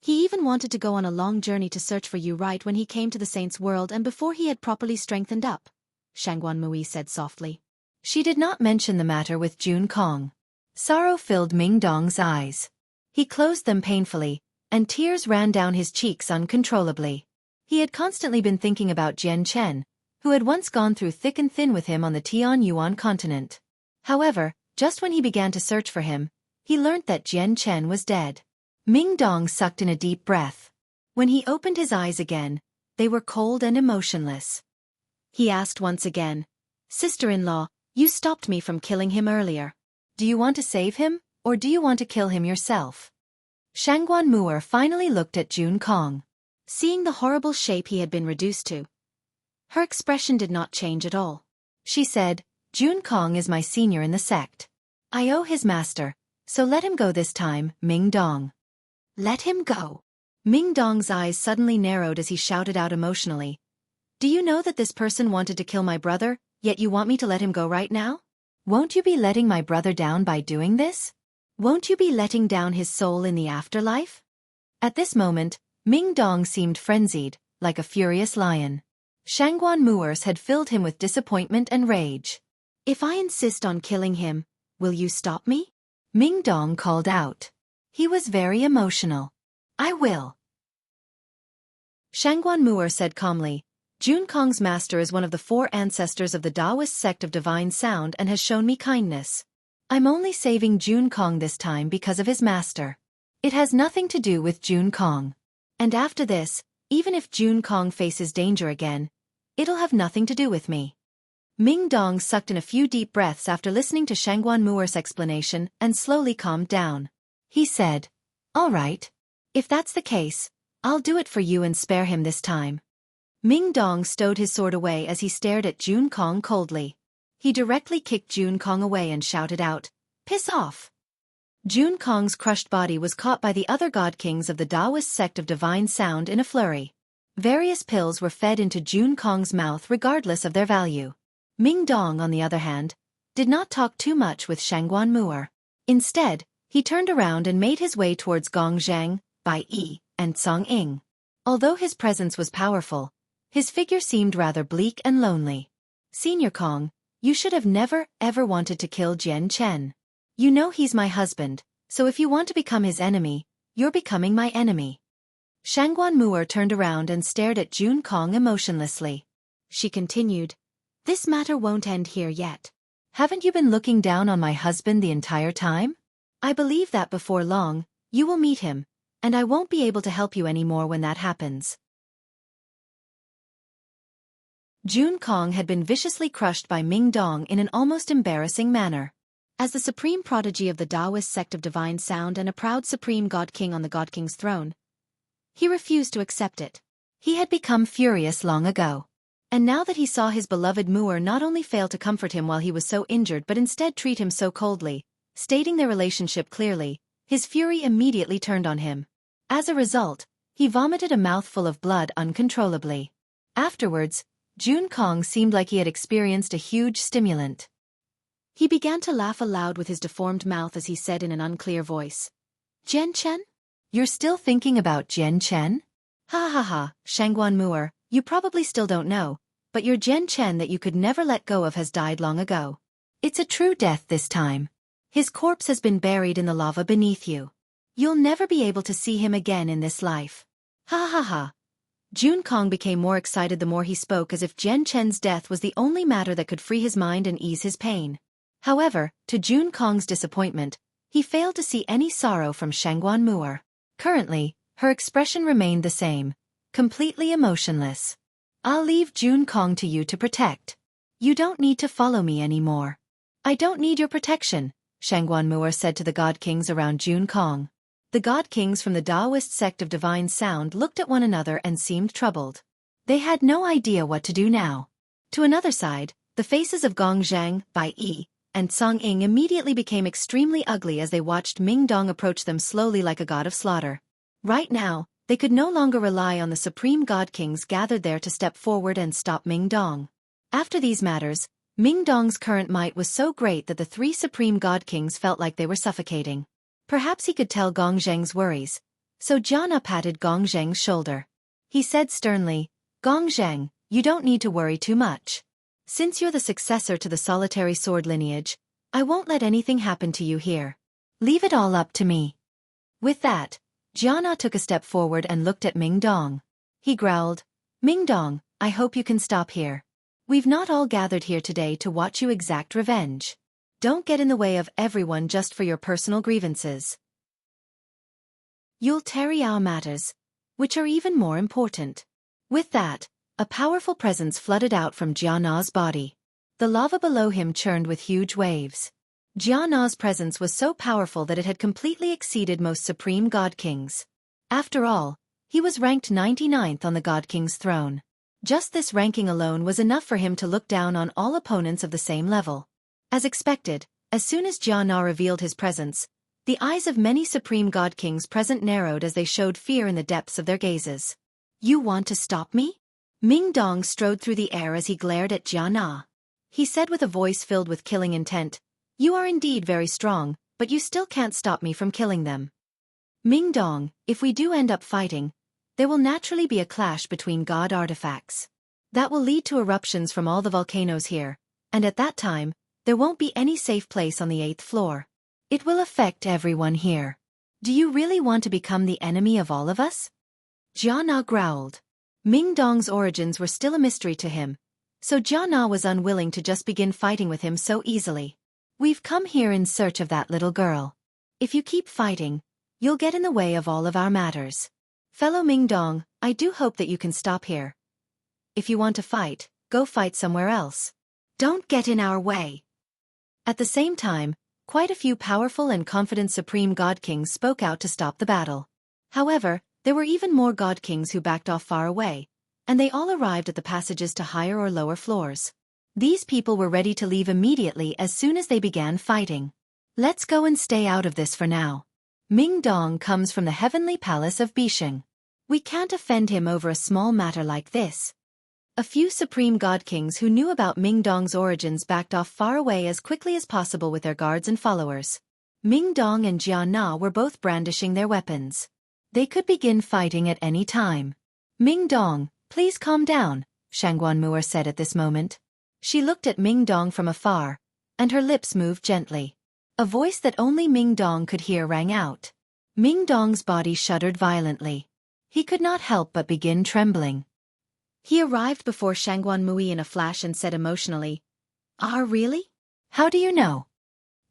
He even wanted to go on a long journey to search for you right when he came to the saint's world and before he had properly strengthened up, Shangguan Mui said softly. She did not mention the matter with Jun Kong. Sorrow filled Ming Dong's eyes. He closed them painfully, and tears ran down his cheeks uncontrollably. He had constantly been thinking about Jian Chen, who had once gone through thick and thin with him on the Tianyuan continent. However, just when he began to search for him, he learnt that Jian Chen was dead. Ming Dong sucked in a deep breath. When he opened his eyes again, they were cold and emotionless. He asked once again, "Sister-in-law, you stopped me from killing him earlier. Do you want to save him, or do you want to kill him yourself?" Shangguan Mu'er finally looked at Jun Kong. Seeing the horrible shape he had been reduced to, her expression did not change at all. She said, "Jun Kong is my senior in the sect. I owe his master, so let him go this time, Ming Dong." "Let him go?" Ming Dong's eyes suddenly narrowed as he shouted out emotionally. "Do you know that this person wanted to kill my brother, yet you want me to let him go right now? Won't you be letting my brother down by doing this? Won't you be letting down his soul in the afterlife?" At this moment, Ming Dong seemed frenzied, like a furious lion. Shangguan Mu'ers had filled him with disappointment and rage. "If I insist on killing him, will you stop me?" Ming Dong called out. He was very emotional. "I will." Shangguan Mu'er said calmly, "Jun Kong's master is one of the 4 ancestors of the Taoist sect of divine sound and has shown me kindness. I'm only saving Jun Kong this time because of his master. It has nothing to do with Jun Kong. And after this, even if Jun Kong faces danger again, it'll have nothing to do with me." Ming Dong sucked in a few deep breaths after listening to Shangguan Mu'er's explanation and slowly calmed down. He said, "All right. If that's the case, I'll do it for you and spare him this time." Ming Dong stowed his sword away as he stared at Jun Kong coldly. He directly kicked Jun Kong away and shouted out, "Piss off!" Jun Kong's crushed body was caught by the other god kings of the Taoist sect of divine sound in a flurry. Various pills were fed into Jun Kong's mouth regardless of their value. Ming Dong, on the other hand, did not talk too much with Shangguan Mu'er. Instead, he turned around and made his way towards Gongzhang, Bai Yi, and Song Ying. Although his presence was powerful, his figure seemed rather bleak and lonely. "Senior Kong, you should have never, ever wanted to kill Jian Chen. You know he's my husband, so if you want to become his enemy, you're becoming my enemy." Shangguan Mu'er turned around and stared at Jun Kong emotionlessly. She continued, "This matter won't end here yet. Haven't you been looking down on my husband the entire time? I believe that before long, you will meet him, and I won't be able to help you anymore when that happens." Jun Kong had been viciously crushed by Ming Dong in an almost embarrassing manner. As the supreme prodigy of the Taoist sect of divine sound and a proud supreme god king on the god king's throne, he refused to accept it. He had become furious long ago. And now that he saw his beloved Mu'er not only fail to comfort him while he was so injured but instead treat him so coldly, stating their relationship clearly, his fury immediately turned on him. As a result, he vomited a mouthful of blood uncontrollably. Afterwards, Jun Kong seemed like he had experienced a huge stimulant. He began to laugh aloud with his deformed mouth as he said in an unclear voice, "Jian Chen? You're still thinking about Jian Chen? Ha ha ha, Shangguan Mu'er, you probably still don't know, but your Jian Chen that you could never let go of has died long ago. It's a true death this time. His corpse has been buried in the lava beneath you. You'll never be able to see him again in this life. Ha ha ha." Jun Kong became more excited the more he spoke as if Jian Chen's death was the only matter that could free his mind and ease his pain. However, to Jun Kong's disappointment, he failed to see any sorrow from Shangguan Mu'er. Currently, her expression remained the same, completely emotionless. "I'll leave Jun Kong to you to protect. You don't need to follow me anymore." "I don't need your protection," Shangguan Mu'er said to the god kings around Jun Kong. The god kings from the Taoist sect of divine sound looked at one another and seemed troubled. They had no idea what to do now. To another side, the faces of Gongzhang, Bai Yi, and Song Ying immediately became extremely ugly as they watched Ming Dong approach them slowly like a god of slaughter. Right now, they could no longer rely on the supreme god kings gathered there to step forward and stop Ming Dong. After these matters, Ming Dong's current might was so great that the three supreme god kings felt like they were suffocating. Perhaps he could tell Gong Zheng's worries, so Jiana patted Gong Zheng's shoulder. He said sternly, "Gong Zheng, you don't need to worry too much. Since you're the successor to the solitary sword lineage, I won't let anything happen to you here. Leave it all up to me." With that, Jiana took a step forward and looked at Ming Dong. He growled, "Ming Dong, I hope you can stop here. We've not all gathered here today to watch you exact revenge. Don't get in the way of everyone just for your personal grievances. You'll tarry our matters, which are even more important." With that, a powerful presence flooded out from Jiana's body. The lava below him churned with huge waves. Jiana's presence was so powerful that it had completely exceeded most supreme god kings. After all, he was ranked 99th on the god king's throne. Just this ranking alone was enough for him to look down on all opponents of the same level. As expected, as soon as Jiana revealed his presence, the eyes of many supreme god kings present narrowed as they showed fear in the depths of their gazes. "You want to stop me?" Ming Dong strode through the air as he glared at Jiana. He said with a voice filled with killing intent, "You are indeed very strong, but you still can't stop me from killing them. Ming Dong, if we do end up fighting, there will naturally be a clash between god artifacts. That will lead to eruptions from all the volcanoes here, and at that time, there won't be any safe place on the 8th floor. It will affect everyone here. Do you really want to become the enemy of all of us?" Jiana growled. Ming Dong's origins were still a mystery to him, so Jiana was unwilling to just begin fighting with him so easily. "We've come here in search of that little girl. If you keep fighting, you'll get in the way of all of our matters. Fellow Ming Dong, I do hope that you can stop here. If you want to fight, go fight somewhere else. Don't get in our way." At the same time, quite a few powerful and confident supreme god kings spoke out to stop the battle. However, there were even more god kings who backed off far away, and they all arrived at the passages to higher or lower floors. These people were ready to leave immediately as soon as they began fighting. "Let's go and stay out of this for now. Ming Dong comes from the heavenly palace of Bisheng. We can't offend him over a small matter like this." A few supreme god kings who knew about Ming Dong's origins backed off far away as quickly as possible with their guards and followers. Ming Dong and Jiana were both brandishing their weapons. They could begin fighting at any time. "Ming Dong, please calm down," Shangguan said at this moment. She looked at Ming Dong from afar, and her lips moved gently. A voice that only Ming Dong could hear rang out. Ming Dong's body shuddered violently. He could not help but begin trembling. He arrived before Shangguan in a flash and said emotionally, "Ah, really? How do you know?"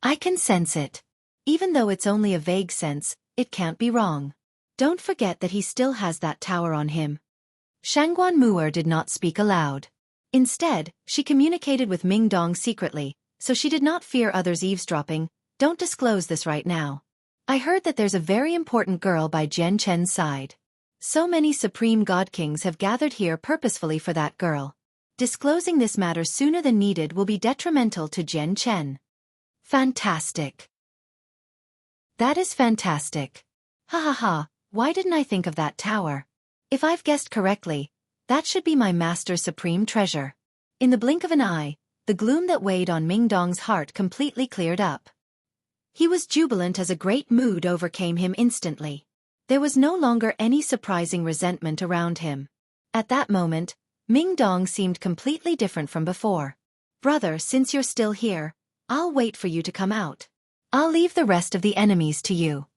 "I can sense it. Even though it's only a vague sense, it can't be wrong. Don't forget that he still has that tower on him." Shangguan did not speak aloud. Instead, she communicated with Ming Dong secretly, so she did not fear others eavesdropping. "Don't disclose this right now. I heard that there's a very important girl by Jian Chen's side. So many supreme god kings have gathered here purposefully for that girl. Disclosing this matter sooner than needed will be detrimental to Jian Chen." "Fantastic. That is fantastic. Ha ha ha, why didn't I think of that tower? If I've guessed correctly, that should be my master's supreme treasure." In the blink of an eye, the gloom that weighed on Ming Dong's heart completely cleared up. He was jubilant as a great mood overcame him instantly. There was no longer any surprising resentment around him. At that moment, Ming Dong seemed completely different from before. "Brother, since you're still here, I'll wait for you to come out. I'll leave the rest of the enemies to you."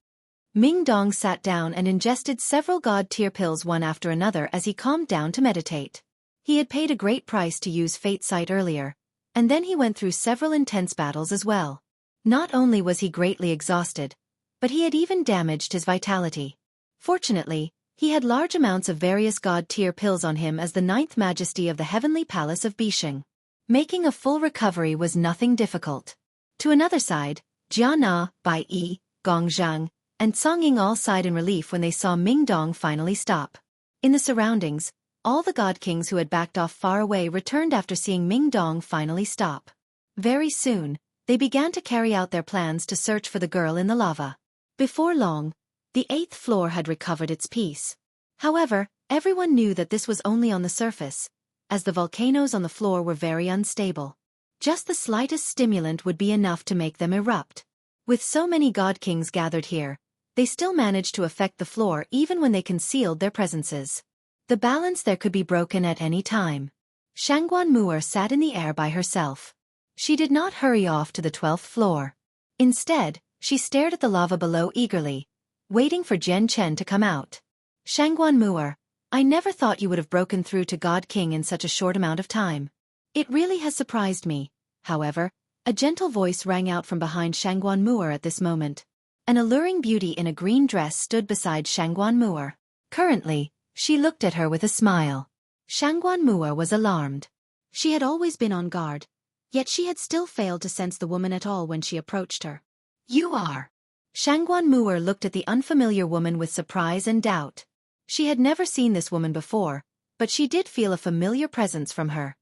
Ming Dong sat down and ingested several god-tier pills one after another as he calmed down to meditate. He had paid a great price to use Fate Sight earlier, and then he went through several intense battles as well. Not only was he greatly exhausted, but he had even damaged his vitality. Fortunately, he had large amounts of various god-tier pills on him as the 9th Majesty of the Heavenly Palace of Bisheng. Making a full recovery was nothing difficult. To another side, Jiana, Bai Yi, Gong Zhang, and Song Ying all sighed in relief when they saw Ming Dong finally stop. In the surroundings, all the god kings who had backed off far away returned after seeing Ming Dong finally stop. Very soon, they began to carry out their plans to search for the girl in the lava. Before long, the 8th floor had recovered its peace. However, everyone knew that this was only on the surface, as the volcanoes on the floor were very unstable. Just the slightest stimulant would be enough to make them erupt. With so many god kings gathered here, they still managed to affect the floor even when they concealed their presences. The balance there could be broken at any time. Shangguan Mu'er sat in the air by herself. She did not hurry off to the 12th floor. Instead, she stared at the lava below eagerly, waiting for Jian Chen to come out. Shangguan Mu'er, I never thought you would have broken through to God King in such a short amount of time. It really has surprised me. However, a gentle voice rang out from behind Shangguan Mu'er at this moment. An alluring beauty in a green dress stood beside Shangguan Mu'er. Currently, she looked at her with a smile. Shangguan Mu'er was alarmed. She had always been on guard, yet she had still failed to sense the woman at all when she approached her. You are. Shangguan Mu'er looked at the unfamiliar woman with surprise and doubt. She had never seen this woman before, but she did feel a familiar presence from her.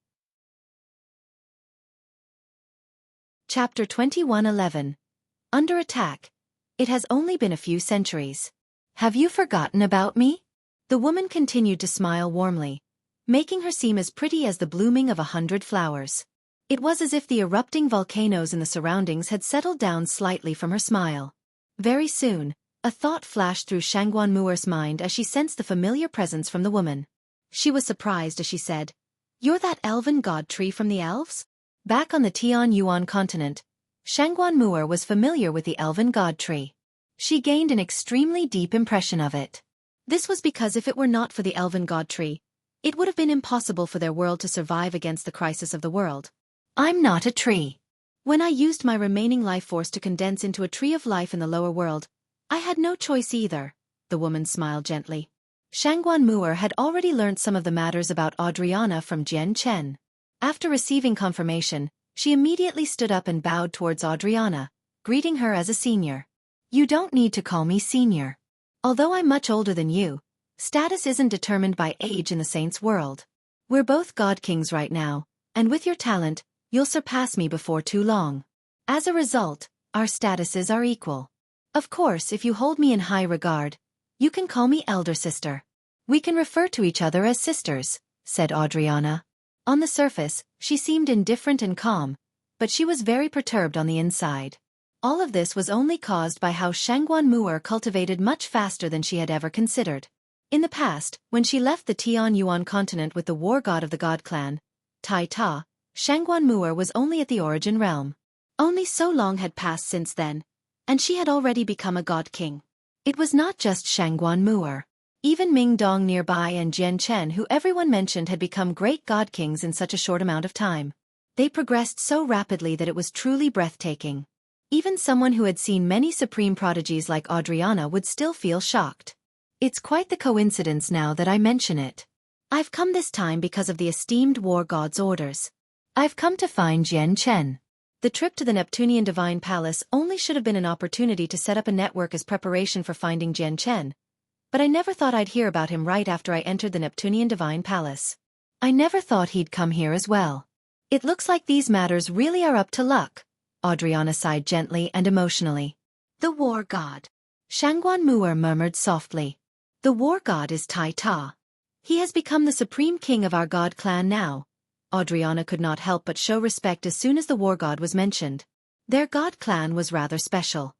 Chapter 21:11. Under attack. It has only been a few centuries. Have you forgotten about me? The woman continued to smile warmly, making her seem as pretty as the blooming of 100 flowers. It was as if the erupting volcanoes in the surroundings had settled down slightly from her smile. Very soon, a thought flashed through Shangguan Mu'er's mind as she sensed the familiar presence from the woman. She was surprised as she said, "You're that elven god tree from the elves?" Back on the Tianyuan continent, Shangguan Mu'er was familiar with the elven god tree. She gained an extremely deep impression of it. This was because if it were not for the elven god tree, it would have been impossible for their world to survive against the crisis of the world. I'm not a tree. When I used my remaining life force to condense into a tree of life in the lower world, I had no choice either, the woman smiled gently. Shangguan Mu'er had already learnt some of the matters about Adriana from Jian Chen. After receiving confirmation, she immediately stood up and bowed towards Adriana, greeting her as a senior. You don't need to call me senior. Although I'm much older than you, status isn't determined by age in the saints' world. We're both god kings right now, and with your talent, you'll surpass me before too long. As a result, our statuses are equal. Of course, if you hold me in high regard, you can call me elder sister. We can refer to each other as sisters, said Adriana. On the surface, she seemed indifferent and calm, but she was very perturbed on the inside. All of this was only caused by how Shangguan Mu'er cultivated much faster than she had ever considered. In the past, when she left the Tianyuan continent with the war god of the god clan, Tai Ta, Shangguan Mu'er was only at the origin realm. Only so long had passed since then, and she had already become a god king. It was not just Shangguan Mu'er. Even Ming Dong nearby and Jian Chen, who everyone mentioned had become great god kings in such a short amount of time. They progressed so rapidly that it was truly breathtaking. Even someone who had seen many supreme prodigies like Adriana would still feel shocked. It's quite the coincidence now that I mention it. I've come this time because of the esteemed war god's orders. I've come to find Jian Chen. The trip to the Neptunian Divine Palace only should have been an opportunity to set up a network as preparation for finding Jian Chen. But I never thought I'd hear about him right after I entered the Neptunian Divine Palace. I never thought he'd come here as well. It looks like these matters really are up to luck. Adriana sighed gently and emotionally. The war god. Shangguan Mu'er murmured softly. The war god is Tai Ta. He has become the supreme king of our god clan now. Adriana could not help but show respect as soon as the war god was mentioned. Their god clan was rather special.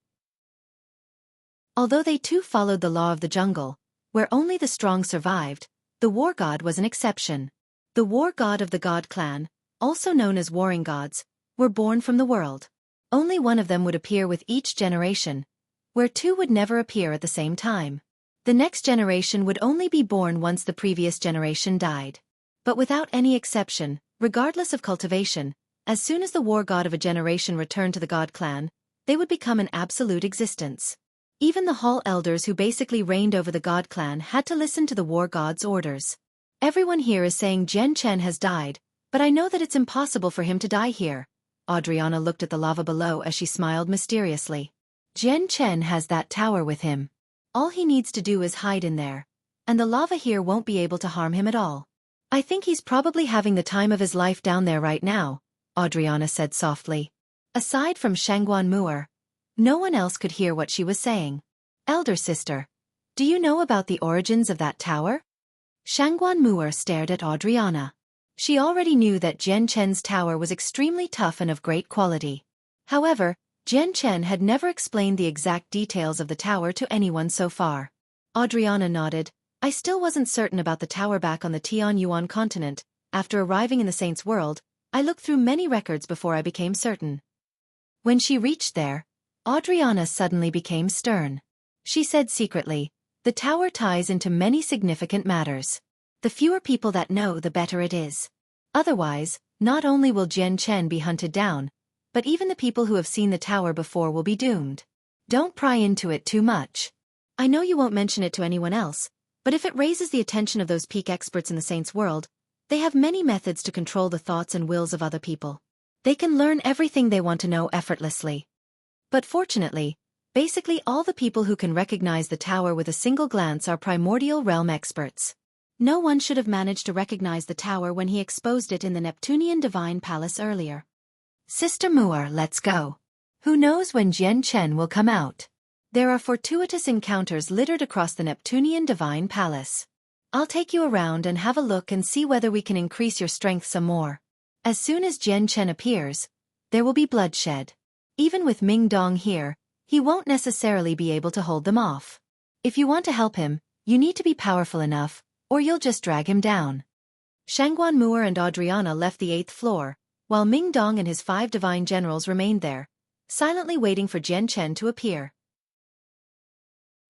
Although they too followed the law of the jungle, where only the strong survived, the war god was an exception. The war god of the god clan, also known as warring gods, were born from the world. Only one of them would appear with each generation, where two would never appear at the same time. The next generation would only be born once the previous generation died. But without any exception, regardless of cultivation, as soon as the war god of a generation returned to the god clan, they would become an absolute existence. Even the hall elders who basically reigned over the god clan had to listen to the war god's orders. Everyone here is saying Jian Chen has died, but I know that it's impossible for him to die here. Adriana looked at the lava below as she smiled mysteriously. Jian Chen has that tower with him. All he needs to do is hide in there, and the lava here won't be able to harm him at all. I think he's probably having the time of his life down there right now, Adriana said softly. Aside from Shangguan Mu'er, no one else could hear what she was saying. Elder sister, do you know about the origins of that tower? Shangguan Mu'er stared at Adriana. She already knew that Jian Chen's tower was extremely tough and of great quality. However, Jian Chen had never explained the exact details of the tower to anyone so far. Adriana nodded. I still wasn't certain about the tower back on the Tianyuan continent. After arriving in the Saints' world, I looked through many records before I became certain. When she reached there, Adriana suddenly became stern. She said secretly, the tower ties into many significant matters. The fewer people that know, the better it is. Otherwise, not only will Jian Chen be hunted down, but even the people who have seen the tower before will be doomed. Don't pry into it too much. I know you won't mention it to anyone else, but if it raises the attention of those peak experts in the Saints' world, they have many methods to control the thoughts and wills of other people. They can learn everything they want to know effortlessly. But fortunately, basically all the people who can recognize the tower with a single glance are primordial realm experts. No one should have managed to recognize the tower when he exposed it in the Neptunian Divine Palace earlier. Sister Mu'er, let's go. Who knows when Jian Chen will come out? There are fortuitous encounters littered across the Neptunian Divine Palace. I'll take you around and have a look and see whether we can increase your strength some more. As soon as Jian Chen appears, there will be bloodshed. Even with Ming Dong here, he won't necessarily be able to hold them off. If you want to help him, you need to be powerful enough, or you'll just drag him down. Shangguan Mu'er and Adriana left the 8th floor, while Ming Dong and his 5 divine generals remained there, silently waiting for Jian Chen to appear.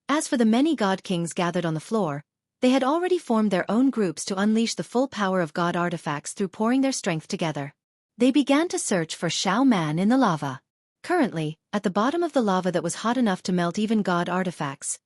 As for the many god kings gathered on the floor, they had already formed their own groups to unleash the full power of god artifacts through pouring their strength together. They began to search for Xiao Man in the lava. Currently, at the bottom of the lava that was hot enough to melt even god artifacts,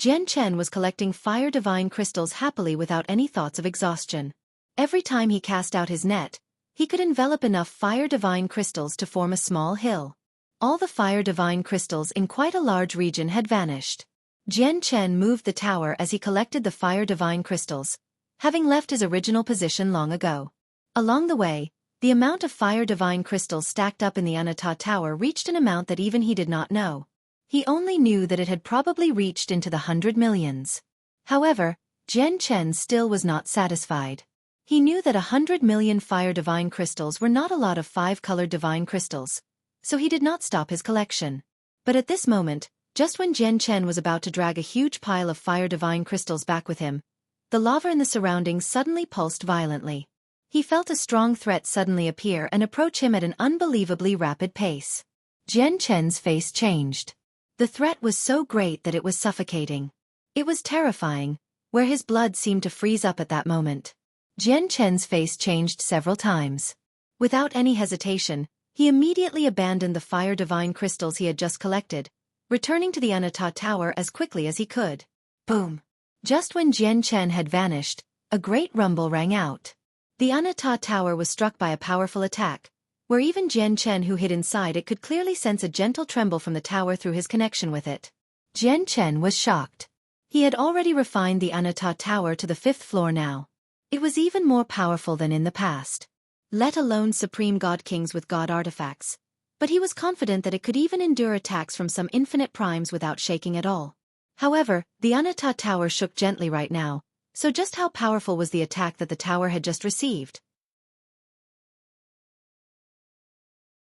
Jian Chen was collecting fire divine crystals happily without any thoughts of exhaustion. Every time he cast out his net, he could envelop enough fire divine crystals to form a small hill. All the fire divine crystals in quite a large region had vanished. Jian Chen moved the tower as he collected the fire divine crystals, having left his original position long ago. Along the way, the amount of fire divine crystals stacked up in the Anata Tower reached an amount that even he did not know. He only knew that it had probably reached into the 100 millions. However, Jian Chen still was not satisfied. He knew that 100 million fire divine crystals were not a lot of 5-colored divine crystals, so he did not stop his collection. But at this moment, just when Jian Chen was about to drag a huge pile of fire divine crystals back with him, the lava in the surroundings suddenly pulsed violently. He felt a strong threat suddenly appear and approach him at an unbelievably rapid pace. Jian Chen's face changed. The threat was so great that it was suffocating. It was terrifying, where his blood seemed to freeze up at that moment. Jian Chen's face changed several times. Without any hesitation, he immediately abandoned the fire divine crystals he had just collected, returning to the Anata Tower as quickly as he could. Boom! Just when Jian Chen had vanished, a great rumble rang out. The Anata Tower was struck by a powerful attack, where even Jian Chen who hid inside it could clearly sense a gentle tremble from the tower through his connection with it. Jian Chen was shocked. He had already refined the Anata Tower to the 5th floor now. It was even more powerful than in the past. Let alone supreme god kings with god artifacts. But he was confident that it could even endure attacks from some infinite primes without shaking at all. However, the Anata Tower shook gently right now, so just how powerful was the attack that the tower had just received?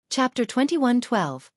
Chapter 21:12.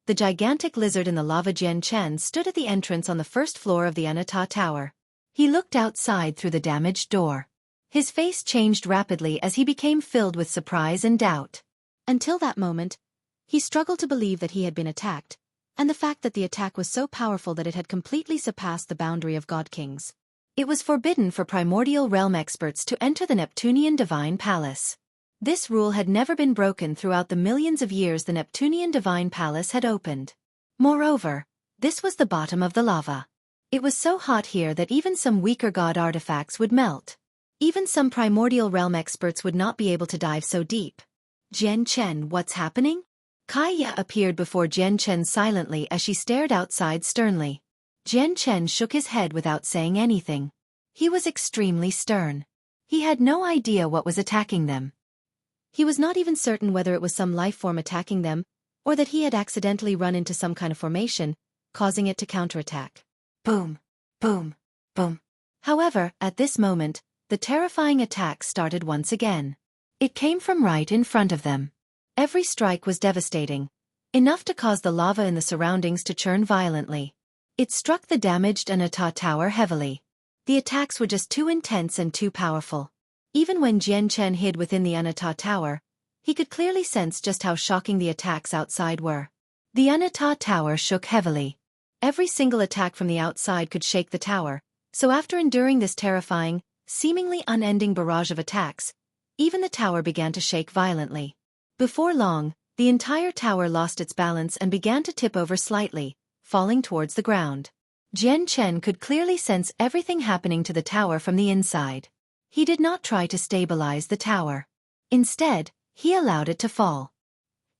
The gigantic lizard in the lava. Jian Chen stood at the entrance on the 1st floor of the Anata Tower. He looked outside through the damaged door. His face changed rapidly as he became filled with surprise and doubt. Until that moment, he struggled to believe that he had been attacked, and the fact that the attack was so powerful that it had completely surpassed the boundary of god kings. It was forbidden for primordial realm experts to enter the Neptunian Divine Palace. This rule had never been broken throughout the millions of years the Neptunian Divine Palace had opened. Moreover, this was the bottom of the lava. It was so hot here that even some weaker god artifacts would melt. Even some primordial realm experts would not be able to dive so deep. Jian Chen, what's happening? Kaya appeared before Jian Chen silently as she stared outside sternly. Jian Chen shook his head without saying anything. He was extremely stern. He had no idea what was attacking them. He was not even certain whether it was some life form attacking them, or that he had accidentally run into some kind of formation, causing it to counterattack. Boom! Boom! Boom! However, at this moment, the terrifying attack started once again. It came from right in front of them. Every strike was devastating, enough to cause the lava in the surroundings to churn violently. It struck the damaged Anata Tower heavily. The attacks were just too intense and too powerful. Even when Jian Chen hid within the Anata Tower, he could clearly sense just how shocking the attacks outside were. The Anata Tower shook heavily. Every single attack from the outside could shake the tower, so after enduring this terrifying, seemingly unending barrage of attacks, even the tower began to shake violently. Before long, the entire tower lost its balance and began to tip over slightly, falling towards the ground. Jian Chen could clearly sense everything happening to the tower from the inside. He did not try to stabilize the tower. Instead, he allowed it to fall.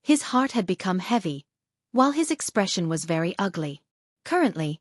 His heart had become heavy, while his expression was very ugly. Currently,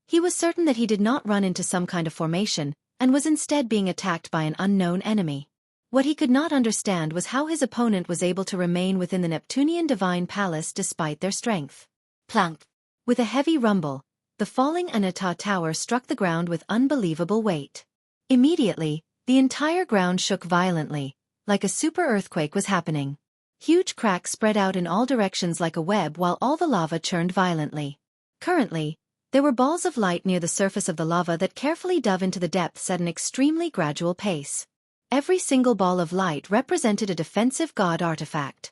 he was certain that he did not run into some kind of formation, and was instead being attacked by an unknown enemy. What he could not understand was how his opponent was able to remain within the Neptunian Divine Palace despite their strength. Plunk! With a heavy rumble, the falling Anata Tower struck the ground with unbelievable weight. Immediately, the entire ground shook violently, like a super earthquake was happening. Huge cracks spread out in all directions like a web while all the lava churned violently. Currently, there were balls of light near the surface of the lava that carefully dove into the depths at an extremely gradual pace. Every single ball of light represented a defensive god artifact.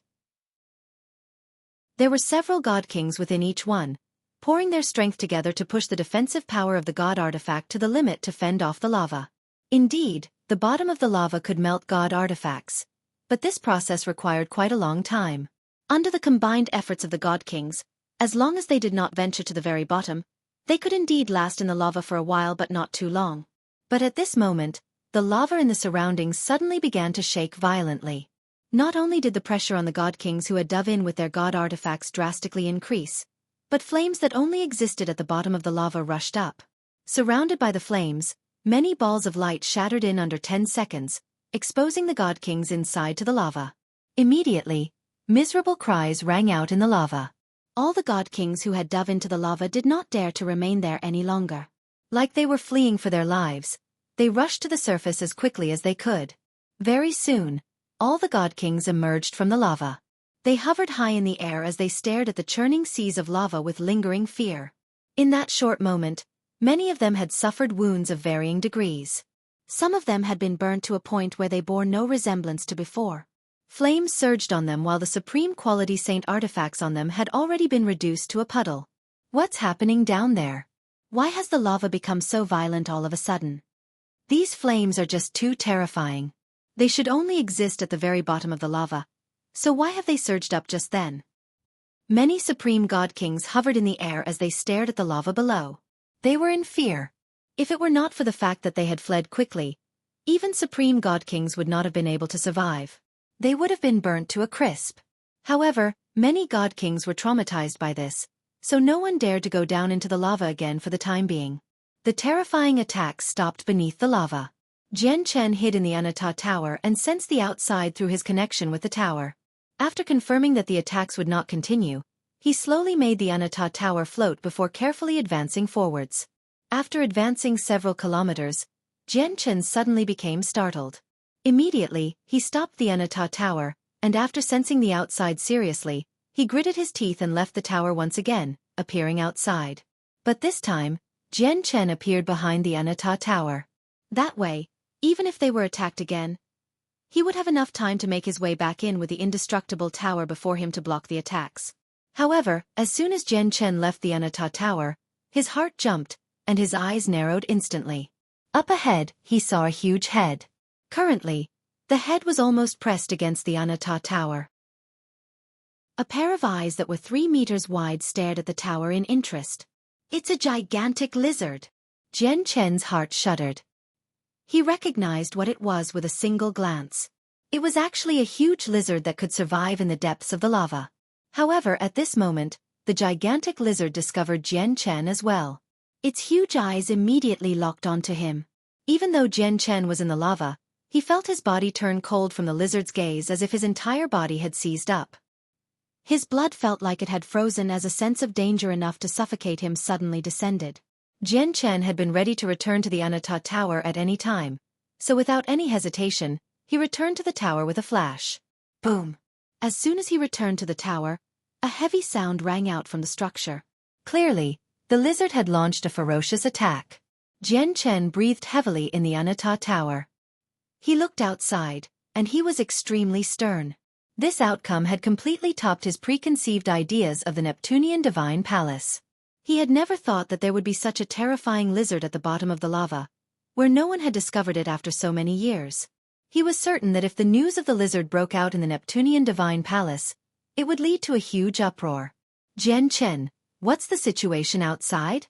There were several god kings within each one, pouring their strength together to push the defensive power of the god artifact to the limit to fend off the lava. Indeed, the bottom of the lava could melt god artifacts, but this process required quite a long time. Under the combined efforts of the god kings, as long as they did not venture to the very bottom, they could indeed last in the lava for a while but not too long. But at this moment, the lava in the surroundings suddenly began to shake violently. Not only did the pressure on the god kings who had dove in with their god artifacts drastically increase, but flames that only existed at the bottom of the lava rushed up. Surrounded by the flames, many balls of light shattered in under 10 seconds, exposing the god kings inside to the lava. Immediately, miserable cries rang out in the lava. All the god kings who had dove into the lava did not dare to remain there any longer. Like they were fleeing for their lives, they rushed to the surface as quickly as they could. Very soon, all the god kings emerged from the lava. They hovered high in the air as they stared at the churning seas of lava with lingering fear. In that short moment, many of them had suffered wounds of varying degrees. Some of them had been burnt to a point where they bore no resemblance to before. Flames surged on them while the supreme quality saint artifacts on them had already been reduced to a puddle. What's happening down there? Why has the lava become so violent all of a sudden? These flames are just too terrifying. They should only exist at the very bottom of the lava. So why have they surged up just then? Many supreme god kings hovered in the air as they stared at the lava below. They were in fear. If it were not for the fact that they had fled quickly, even supreme god kings would not have been able to survive. They would have been burnt to a crisp. However, many god kings were traumatized by this, so no one dared to go down into the lava again for the time being. The terrifying attacks stopped beneath the lava. Jian Chen hid in the Anata Tower and sensed the outside through his connection with the tower. After confirming that the attacks would not continue, he slowly made the Anata Tower float before carefully advancing forwards. After advancing several kilometers, Jian Chen suddenly became startled. Immediately, he stopped the Anata Tower, and after sensing the outside seriously, he gritted his teeth and left the tower once again, appearing outside. But this time, Jian Chen appeared behind the Anata Tower. That way, even if they were attacked again, he would have enough time to make his way back in with the indestructible tower before him to block the attacks. However, as soon as Jian Chen left the Anata Tower, his heart jumped, and his eyes narrowed instantly. Up ahead, he saw a huge head. Currently, the head was almost pressed against the Anata Tower. A pair of eyes that were 3 meters wide stared at the tower in interest. It's a gigantic lizard. Jian Chen's heart shuddered. He recognized what it was with a single glance. It was actually a huge lizard that could survive in the depths of the lava. However, at this moment, the gigantic lizard discovered Jian Chen as well. Its huge eyes immediately locked onto him. Even though Jian Chen was in the lava, he felt his body turn cold from the lizard's gaze as if his entire body had seized up. His blood felt like it had frozen as a sense of danger enough to suffocate him suddenly descended. Jian Chen had been ready to return to the Anata Tower at any time, so without any hesitation, he returned to the tower with a flash. Boom! As soon as he returned to the tower, a heavy sound rang out from the structure. Clearly, the lizard had launched a ferocious attack. Jian Chen breathed heavily in the Anata Tower. He looked outside, and he was extremely stern. This outcome had completely topped his preconceived ideas of the Neptunian Divine Palace. He had never thought that there would be such a terrifying lizard at the bottom of the lava, where no one had discovered it after so many years. He was certain that if the news of the lizard broke out in the Neptunian Divine Palace, it would lead to a huge uproar. Jian Chen, what's the situation outside?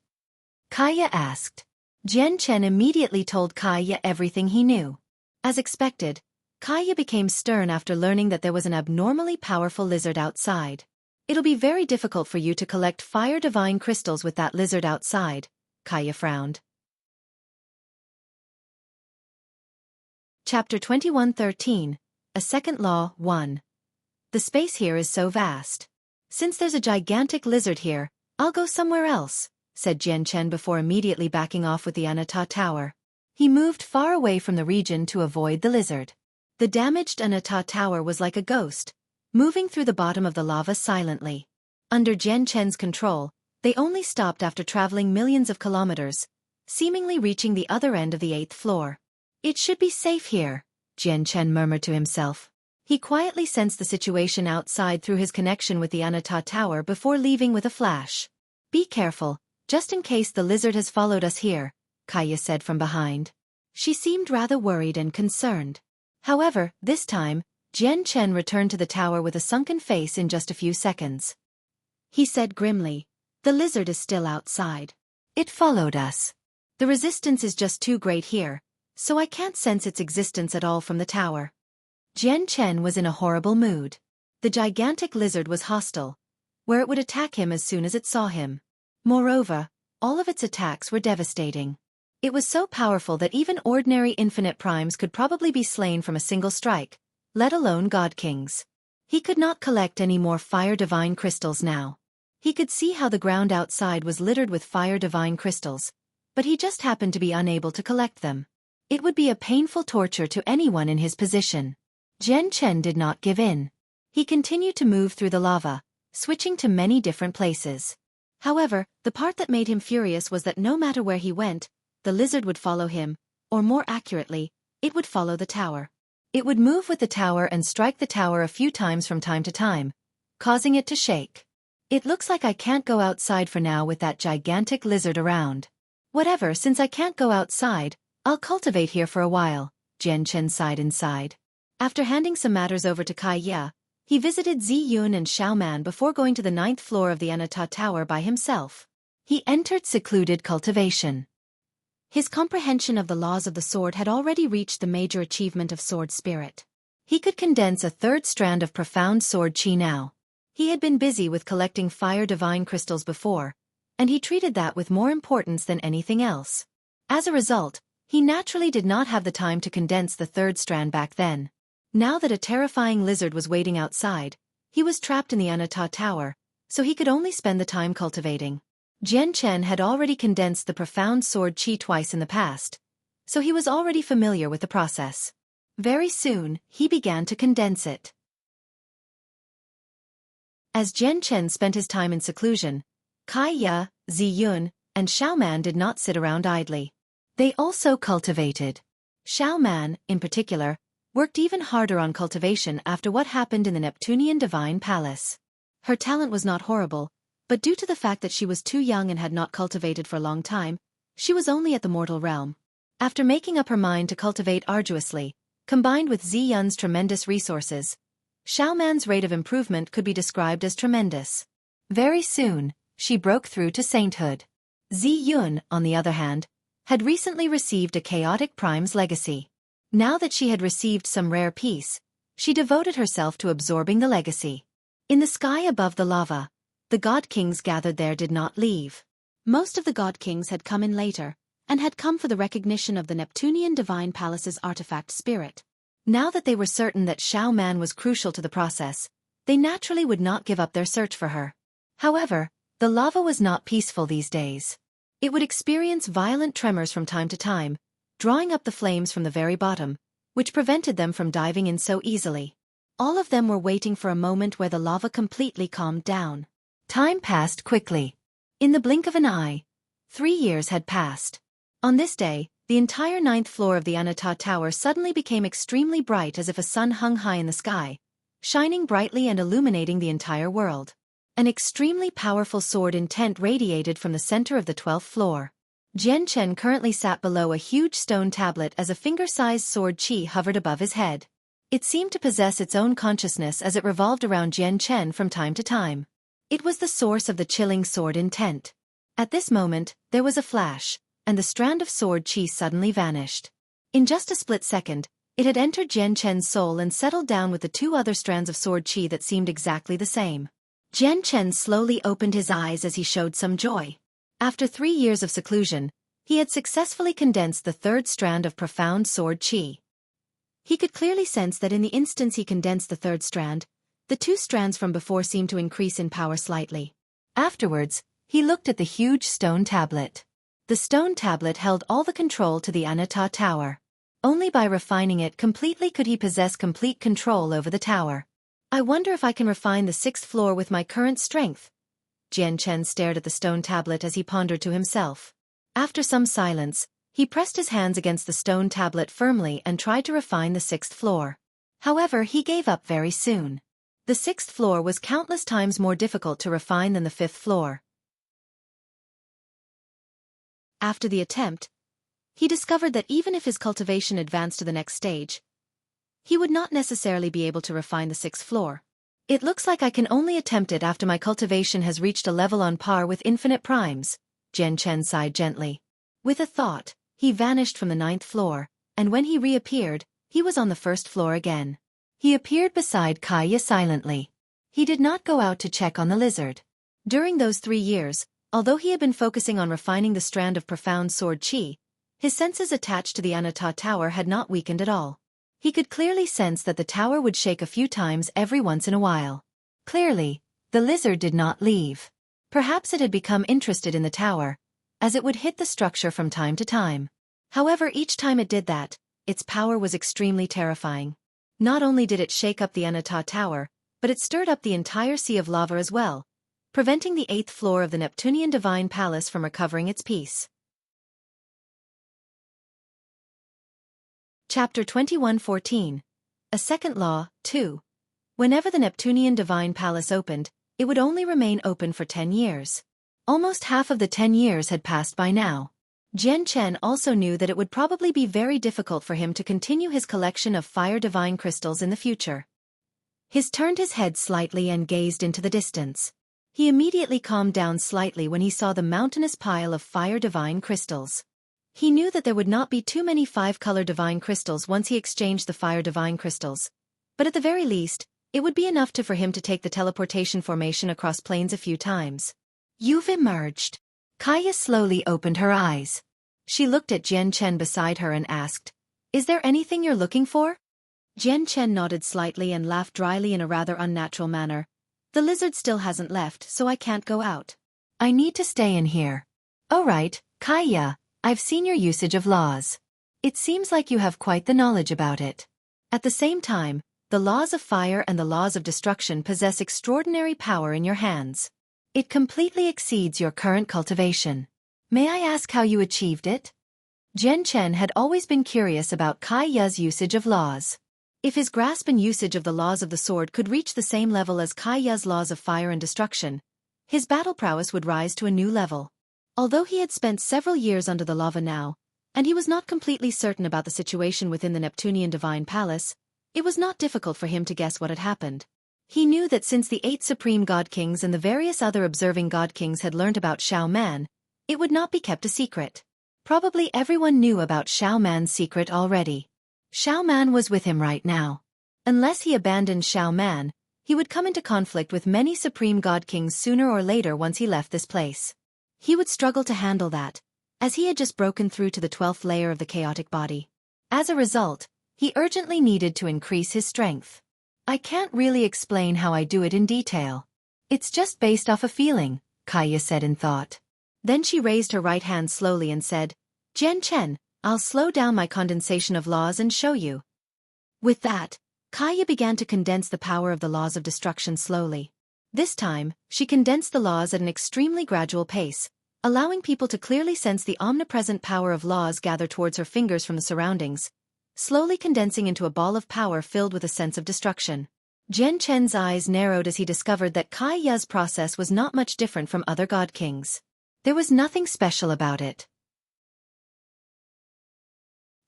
Kaya asked. Jian Chen immediately told Kaya everything he knew. As expected, Kaya became stern after learning that there was an abnormally powerful lizard outside. It'll be very difficult for you to collect fire divine crystals with that lizard outside, Kaya frowned. Chapter 21:13, A Second Law 1. The space here is so vast. Since there's a gigantic lizard here, I'll go somewhere else, said Jian Chen before immediately backing off with the Anata Tower. He moved far away from the region to avoid the lizard. The damaged Anata Tower was like a ghost, moving through the bottom of the lava silently. Under Jian Chen's control, they only stopped after traveling millions of kilometers, seemingly reaching the other end of the 8th floor. It should be safe here, Jian Chen murmured to himself. He quietly sensed the situation outside through his connection with the Anata Tower before leaving with a flash. Be careful, just in case the lizard has followed us here, Kaya said from behind. She seemed rather worried and concerned. However, this time, Jian Chen returned to the tower with a sunken face in just a few seconds. He said grimly, "The lizard is still outside. It followed us. The resistance is just too great here, so I can't sense its existence at all from the tower." Jian Chen was in a horrible mood. The gigantic lizard was hostile, where it would attack him as soon as it saw him. Moreover, all of its attacks were devastating. It was so powerful that even ordinary infinite primes could probably be slain from a single strike, let alone god kings. He could not collect any more fire divine crystals now. He could see how the ground outside was littered with fire divine crystals, but he just happened to be unable to collect them. It would be a painful torture to anyone in his position. Jian Chen did not give in. He continued to move through the lava, switching to many different places. However, the part that made him furious was that no matter where he went, the lizard would follow him, or more accurately, it would follow the tower. It would move with the tower and strike the tower a few times from time to time, causing it to shake. It looks like I can't go outside for now with that gigantic lizard around. Whatever, since I can't go outside, I'll cultivate here for a while, Jian Chen sighed inside. After handing some matters over to Kaya, he visited Ziyun and Xiaoman before going to the 9th floor of the Anata Tower by himself. He entered secluded cultivation. His comprehension of the laws of the sword had already reached the major achievement of sword spirit. He could condense a third strand of profound sword chi now. He had been busy with collecting fire divine crystals before, and he treated that with more importance than anything else. As a result, he naturally did not have the time to condense the third strand back then. Now that a terrifying lizard was waiting outside, he was trapped in the Anata Tower, so he could only spend the time cultivating. Jian Chen had already condensed the profound sword chi twice in the past, so he was already familiar with the process. Very soon, he began to condense it. As Jian Chen spent his time in seclusion, Kaya, Ziyun, and Xiaoman did not sit around idly. They also cultivated. Xiaoman, in particular, worked even harder on cultivation after what happened in the Neptunian Divine Palace. Her talent was not horrible, but due to the fact that she was too young and had not cultivated for a long time, she was only at the mortal realm. After making up her mind to cultivate arduously, combined with Ziyun's tremendous resources, Xiaoman's rate of improvement could be described as tremendous. Very soon, she broke through to sainthood. Ziyun, on the other hand, had recently received a chaotic prime's legacy. Now that she had received some rare piece, she devoted herself to absorbing the legacy. In the sky above the lava, the god kings gathered there did not leave. Most of the god kings had come in later, and had come for the recognition of the Neptunian Divine Palace's artifact spirit. Now that they were certain that Xiaoman was crucial to the process, they naturally would not give up their search for her. However, the lava was not peaceful these days. It would experience violent tremors from time to time, drawing up the flames from the very bottom, which prevented them from diving in so easily. All of them were waiting for a moment where the lava completely calmed down. Time passed quickly. In the blink of an eye, 3 years had passed. On this day, the entire 9th floor of the Anata Tower suddenly became extremely bright as if a sun hung high in the sky, shining brightly and illuminating the entire world. An extremely powerful sword intent radiated from the center of the 12th floor. Jian Chen currently sat below a huge stone tablet as a finger-sized sword chi hovered above his head. It seemed to possess its own consciousness as it revolved around Jian Chen from time to time. It was the source of the chilling sword intent. At this moment, there was a flash, and the strand of sword chi suddenly vanished. In just a split second, it had entered Jian Chen's soul and settled down with the 2 other strands of sword chi that seemed exactly the same. Jian Chen slowly opened his eyes as he showed some joy. After 3 years of seclusion, he had successfully condensed the 3rd strand of profound sword chi. He could clearly sense that in the instance he condensed the 3rd strand, the 2 strands from before seemed to increase in power slightly. Afterwards, he looked at the huge stone tablet. The stone tablet held all the control to the Anata Tower. Only by refining it completely could he possess complete control over the tower. I wonder if I can refine the 6th floor with my current strength. Jian Chen stared at the stone tablet as he pondered to himself. After some silence, he pressed his hands against the stone tablet firmly and tried to refine the 6th floor. However, he gave up very soon. The 6th floor was countless times more difficult to refine than the 5th floor. After the attempt, he discovered that even if his cultivation advanced to the next stage, he would not necessarily be able to refine the 6th floor. It looks like I can only attempt it after my cultivation has reached a level on par with infinite primes, Jian Chen sighed gently. With a thought, he vanished from the 9th floor, and when he reappeared, he was on the 1st floor again. He appeared beside Kaya silently. He did not go out to check on the lizard. During those 3 years, although he had been focusing on refining the strand of profound sword chi, his senses attached to the Anata Tower had not weakened at all. He could clearly sense that the tower would shake a few times every once in a while. Clearly, the lizard did not leave. Perhaps it had become interested in the tower, as it would hit the structure from time to time. However, each time it did that, its power was extremely terrifying. Not only did it shake up the Anata Tower, but it stirred up the entire sea of lava as well, preventing the 8th floor of the Neptunian Divine Palace from recovering its peace. Chapter 21:14. A Second Law, 2. Whenever the Neptunian Divine Palace opened, it would only remain open for 10 years. Almost half of the 10 years had passed by now. Jian Chen also knew that it would probably be very difficult for him to continue his collection of fire divine crystals in the future. He turned his head slightly and gazed into the distance. He immediately calmed down slightly when he saw the mountainous pile of fire divine crystals. He knew that there would not be too many 5-color divine crystals once he exchanged the fire divine crystals, but at the very least, it would be enough for him to take the teleportation formation across planes a few times. You've emerged. Kaya slowly opened her eyes. She looked at Jian Chen beside her and asked, "Is there anything you're looking for?" Jian Chen nodded slightly and laughed dryly in a rather unnatural manner. "The lizard still hasn't left, so I can't go out. I need to stay in here." "All right, Kaya. I've seen your usage of laws. It seems like you have quite the knowledge about it." At the same time, the laws of fire and the laws of destruction possess extraordinary power in your hands. It completely exceeds your current cultivation. May I ask how you achieved it? Jian Chen had always been curious about Kai Ya's usage of laws. If his grasp and usage of the laws of the sword could reach the same level as Kai Ya's laws of fire and destruction, his battle prowess would rise to a new level. Although he had spent several years under the lava now, and he was not completely certain about the situation within the Neptunian Divine Palace, it was not difficult for him to guess what had happened. He knew that since the 8 Supreme God Kings and the various other observing God Kings had learned about Xiao Man, it would not be kept a secret. Probably everyone knew about Xiao Man's secret already. Xiao Man was with him right now. Unless he abandoned Xiao Man, he would come into conflict with many Supreme God Kings sooner or later once he left this place. He would struggle to handle that, as he had just broken through to the 12th layer of the chaotic body. As a result, he urgently needed to increase his strength. I can't really explain how I do it in detail. It's just based off a feeling, Kaya said in thought. Then she raised her right hand slowly and said, Jian Chen, I'll slow down my condensation of laws and show you. With that, Kaya began to condense the power of the laws of destruction slowly. This time, she condensed the laws at an extremely gradual pace, allowing people to clearly sense the omnipresent power of laws gather towards her fingers from the surroundings, slowly condensing into a ball of power filled with a sense of destruction. Jian Chen's eyes narrowed as he discovered that Kaya's process was not much different from other god kings. There was nothing special about it.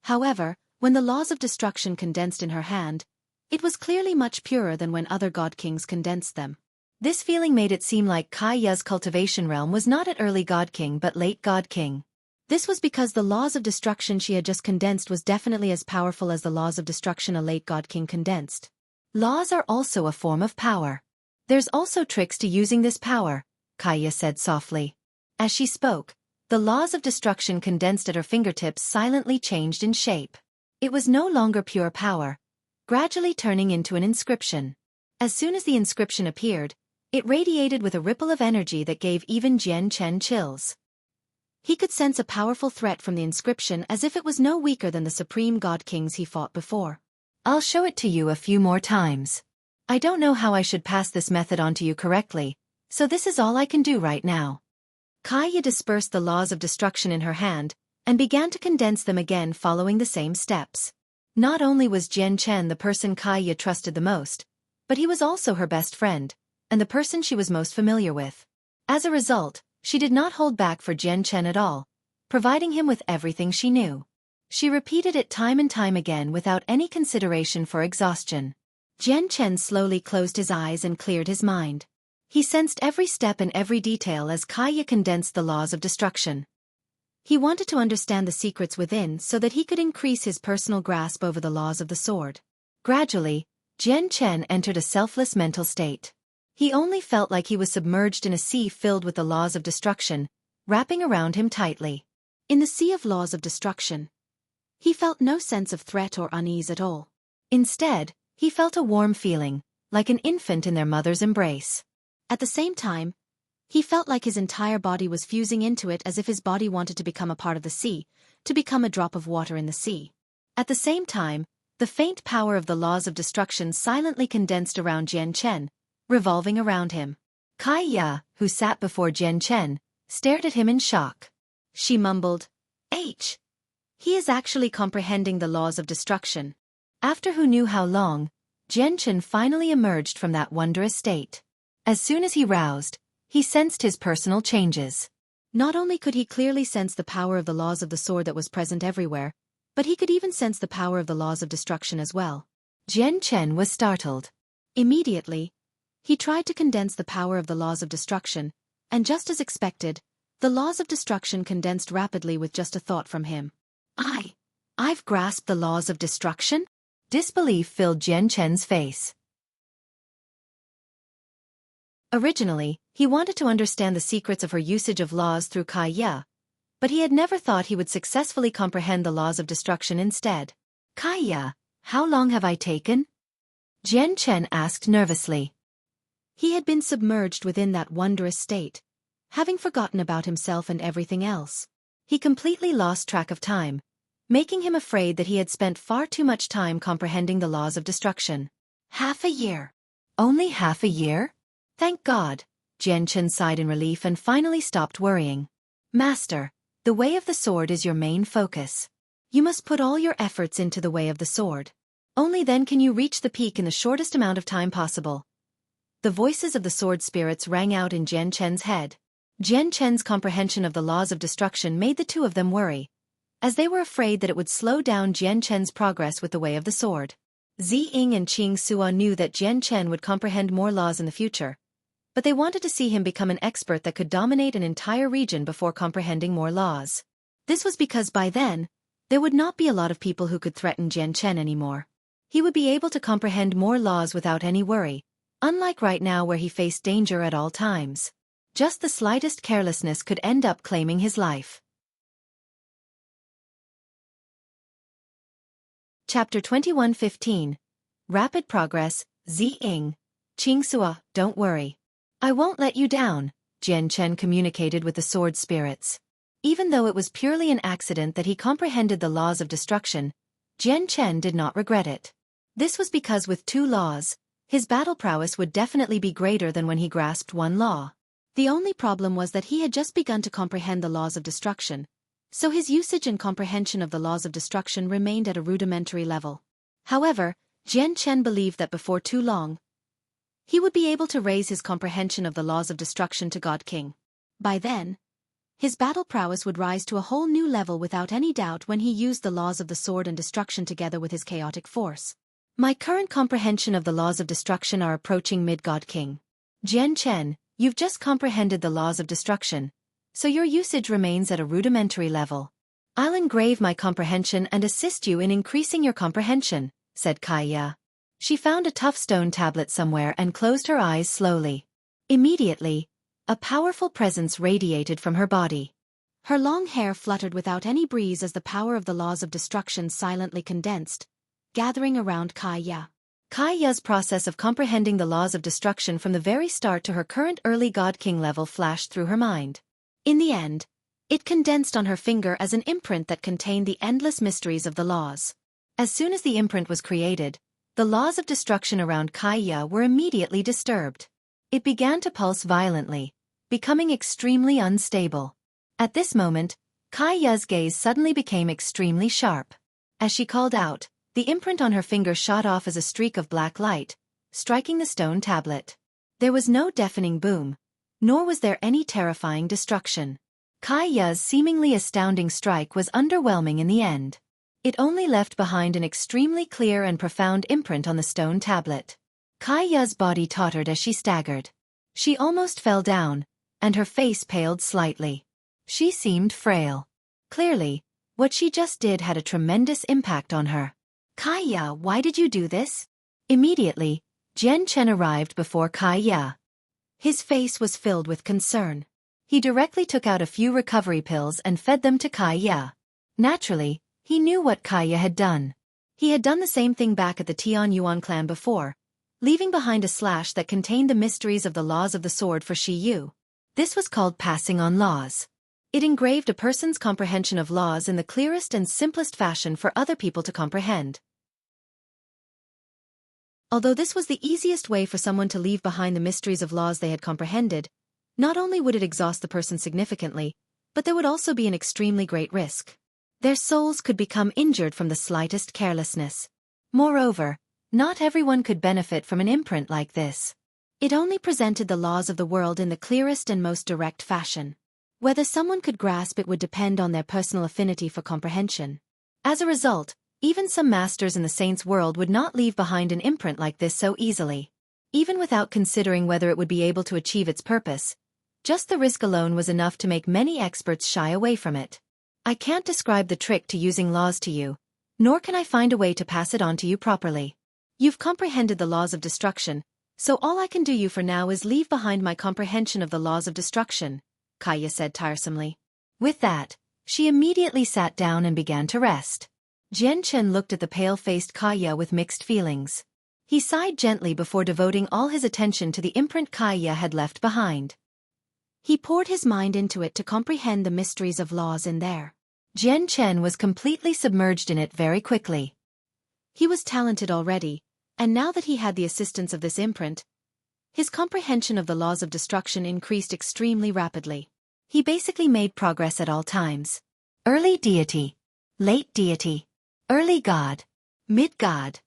However, when the laws of destruction condensed in her hand, it was clearly much purer than when other god kings condensed them. This feeling made it seem like Kaya's cultivation realm was not at early god king but late god king. This was because the laws of destruction she had just condensed was definitely as powerful as the laws of destruction a late god king condensed. Laws are also a form of power. There's also tricks to using this power, Kaya said softly. As she spoke, the laws of destruction condensed at her fingertips silently changed in shape. It was no longer pure power, gradually turning into an inscription. As soon as the inscription appeared, it radiated with a ripple of energy that gave even Jian Chen chills. He could sense a powerful threat from the inscription as if it was no weaker than the supreme god kings he fought before. I'll show it to you a few more times. I don't know how I should pass this method on to you correctly, so this is all I can do right now. Kaya dispersed the laws of destruction in her hand, and began to condense them again following the same steps. Not only was Jian Chen the person Kaya trusted the most, but he was also her best friend, and the person she was most familiar with. As a result, she did not hold back for Jian Chen at all, providing him with everything she knew. She repeated it time and time again without any consideration for exhaustion. Jian Chen slowly closed his eyes and cleared his mind. He sensed every step and every detail as Kaya condensed the laws of destruction. He wanted to understand the secrets within so that he could increase his personal grasp over the laws of the sword. Gradually, Jian Chen entered a selfless mental state. He only felt like he was submerged in a sea filled with the laws of destruction, wrapping around him tightly. In the sea of laws of destruction, he felt no sense of threat or unease at all. Instead, he felt a warm feeling, like an infant in their mother's embrace. At the same time, he felt like his entire body was fusing into it as if his body wanted to become a part of the sea, to become a drop of water in the sea. At the same time, the faint power of the laws of destruction silently condensed around Jian Chen, revolving around him. Kaya, who sat before Jian Chen, stared at him in shock. She mumbled, "H. He is actually comprehending the laws of destruction." After who knew how long, Jian Chen finally emerged from that wondrous state. As soon as he roused, he sensed his personal changes. Not only could he clearly sense the power of the laws of the sword that was present everywhere, but he could even sense the power of the laws of destruction as well. Jian Chen was startled. Immediately, he tried to condense the power of the laws of destruction, and just as expected, the laws of destruction condensed rapidly with just a thought from him. I've grasped the laws of destruction? Disbelief filled Jian Chen's face. Originally, he wanted to understand the secrets of her usage of laws through Kaya, but he had never thought he would successfully comprehend the laws of destruction instead. Kaya, how long have I taken? Jian Chen asked nervously. He had been submerged within that wondrous state, having forgotten about himself and everything else. He completely lost track of time, making him afraid that he had spent far too much time comprehending the laws of destruction. Half a year. Only half a year? Thank God, Jian Chen sighed in relief and finally stopped worrying. Master, the way of the sword is your main focus. You must put all your efforts into the way of the sword. Only then can you reach the peak in the shortest amount of time possible. The voices of the sword spirits rang out in Jian Chen's head. Jian Chen's comprehension of the laws of destruction made the two of them worry, as they were afraid that it would slow down Jian Chen's progress with the way of the sword. Zi Ying and Qing Sua knew that Jian Chen would comprehend more laws in the future, but they wanted to see him become an expert that could dominate an entire region before comprehending more laws. This was because by then, there would not be a lot of people who could threaten Jian Chen anymore. He would be able to comprehend more laws without any worry, unlike right now where he faced danger at all times. Just the slightest carelessness could end up claiming his life. Chapter 21:15. Rapid Progress, Ziying. Qingsua, don't worry. I won't let you down, Jian Chen communicated with the sword spirits. Even though it was purely an accident that he comprehended the laws of destruction, Jian Chen did not regret it. This was because with 2 laws, his battle prowess would definitely be greater than when he grasped 1 law. The only problem was that he had just begun to comprehend the laws of destruction, so his usage and comprehension of the laws of destruction remained at a rudimentary level. However, Jian Chen believed that before too long, he would be able to raise his comprehension of the laws of destruction to God King. By then, his battle prowess would rise to a whole new level without any doubt when he used the laws of the sword and destruction together with his chaotic force. My current comprehension of the laws of destruction are approaching mid-God King. Jian Chen, you've just comprehended the laws of destruction, so your usage remains at a rudimentary level. I'll engrave my comprehension and assist you in increasing your comprehension, said Kaiya. She found a tough stone tablet somewhere and closed her eyes slowly. Immediately, a powerful presence radiated from her body. Her long hair fluttered without any breeze as the power of the laws of destruction silently condensed, gathering around Kaiya. Kaiya's process of comprehending the laws of destruction from the very start to her current early God King level flashed through her mind. In the end, it condensed on her finger as an imprint that contained the endless mysteries of the laws. As soon as the imprint was created, the laws of destruction around Kaiya were immediately disturbed. It began to pulse violently, becoming extremely unstable. At this moment, Kaiya's gaze suddenly became extremely sharp. As she called out, the imprint on her finger shot off as a streak of black light, striking the stone tablet. There was no deafening boom, nor was there any terrifying destruction. Kaiya's seemingly astounding strike was underwhelming in the end. It only left behind an extremely clear and profound imprint on the stone tablet. Kaiya's body tottered as she staggered. She almost fell down, and her face paled slightly. She seemed frail. Clearly, what she just did had a tremendous impact on her. Kaiya, why did you do this? Immediately, Jian Chen arrived before Kaiya. His face was filled with concern. He directly took out a few recovery pills and fed them to Kaiya. Naturally, he knew what Kaiya had done. He had done the same thing back at the Tianyuan clan before, leaving behind a slash that contained the mysteries of the laws of the sword for Shi Yu. This was called passing on laws. It engraved a person's comprehension of laws in the clearest and simplest fashion for other people to comprehend. Although this was the easiest way for someone to leave behind the mysteries of laws they had comprehended, not only would it exhaust the person significantly, but there would also be an extremely great risk. Their souls could become injured from the slightest carelessness. Moreover, not everyone could benefit from an imprint like this. It only presented the laws of the world in the clearest and most direct fashion. Whether someone could grasp it would depend on their personal affinity for comprehension. As a result, even some masters in the saints' world would not leave behind an imprint like this so easily. Even without considering whether it would be able to achieve its purpose, just the risk alone was enough to make many experts shy away from it. I can't describe the trick to using laws to you, nor can I find a way to pass it on to you properly. You've comprehended the laws of destruction, so all I can do you for now is leave behind my comprehension of the laws of destruction, Kaiya said tiresomely. With that, she immediately sat down and began to rest. Jian Chen looked at the pale-faced Kaiya with mixed feelings. He sighed gently before devoting all his attention to the imprint Kaiya had left behind. He poured his mind into it to comprehend the mysteries of laws in there. Jian Chen was completely submerged in it very quickly. He was talented already, and now that he had the assistance of this imprint, his comprehension of the laws of destruction increased extremely rapidly. He basically made progress at all times. Early deity, late deity, early god, mid-god.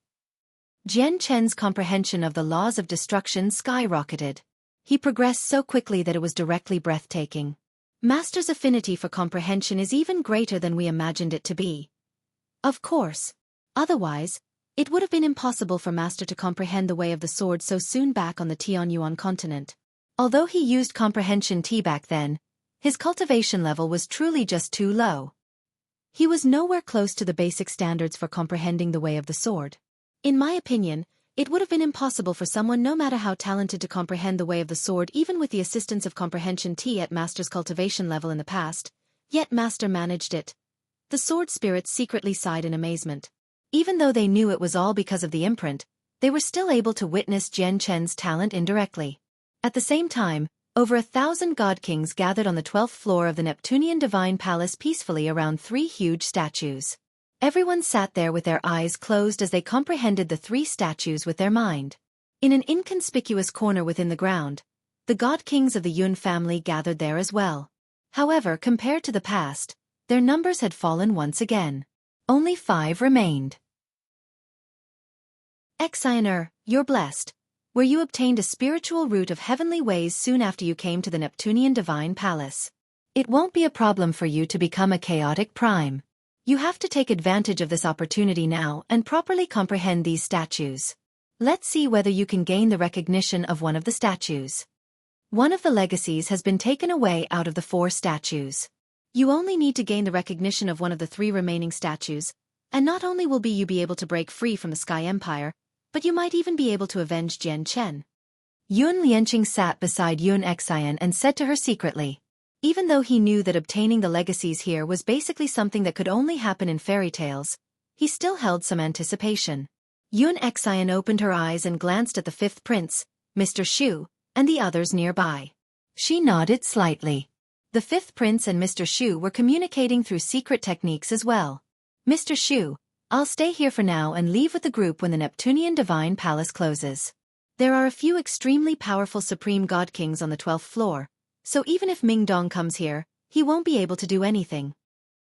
Jian Chen's comprehension of the laws of destruction skyrocketed. He progressed so quickly that it was directly breathtaking. Master's affinity for comprehension is even greater than we imagined it to be. Of course. Otherwise, it would have been impossible for Master to comprehend the way of the sword so soon back on the Tianyuan continent. Although he used comprehension T back then, his cultivation level was truly just too low. He was nowhere close to the basic standards for comprehending the way of the sword. In my opinion, it would have been impossible for someone no matter how talented to comprehend the way of the sword even with the assistance of comprehension T at Master's cultivation level in the past, yet Master managed it. The sword spirits secretly sighed in amazement. Even though they knew it was all because of the imprint, they were still able to witness Jian Chen's talent indirectly. At the same time, over 1,000 god kings gathered on the 12th floor of the Neptunian Divine Palace peacefully around 3 huge statues. Everyone sat there with their eyes closed as they comprehended the 3 statues with their mind. In an inconspicuous corner within the ground, the god kings of the Yun family gathered there as well. However, compared to the past, their numbers had fallen once again. Only 5 remained. Exioner, you're blessed, where you obtained a spiritual root of heavenly ways soon after you came to the Neptunian Divine Palace. It won't be a problem for you to become a chaotic prime. You have to take advantage of this opportunity now and properly comprehend these statues. Let's see whether you can gain the recognition of one of the statues. One of the legacies has been taken away out of the 4 statues. You only need to gain the recognition of one of the 3 remaining statues, and not only will you be able to break free from the Sky Empire, but you might even be able to avenge Jian Chen. Yun Lianqing sat beside Yun Xian and said to her secretly. Even though he knew that obtaining the legacies here was basically something that could only happen in fairy tales, he still held some anticipation. Yun Xian opened her eyes and glanced at the 5th prince, Mr. Xu, and the others nearby. She nodded slightly. The 5th prince and Mr. Xu were communicating through secret techniques as well. Mr. Xu, I'll stay here for now and leave with the group when the Neptunian Divine Palace closes. There are a few extremely powerful supreme god kings on the 12th floor, so even if Ming Dong comes here, he won't be able to do anything.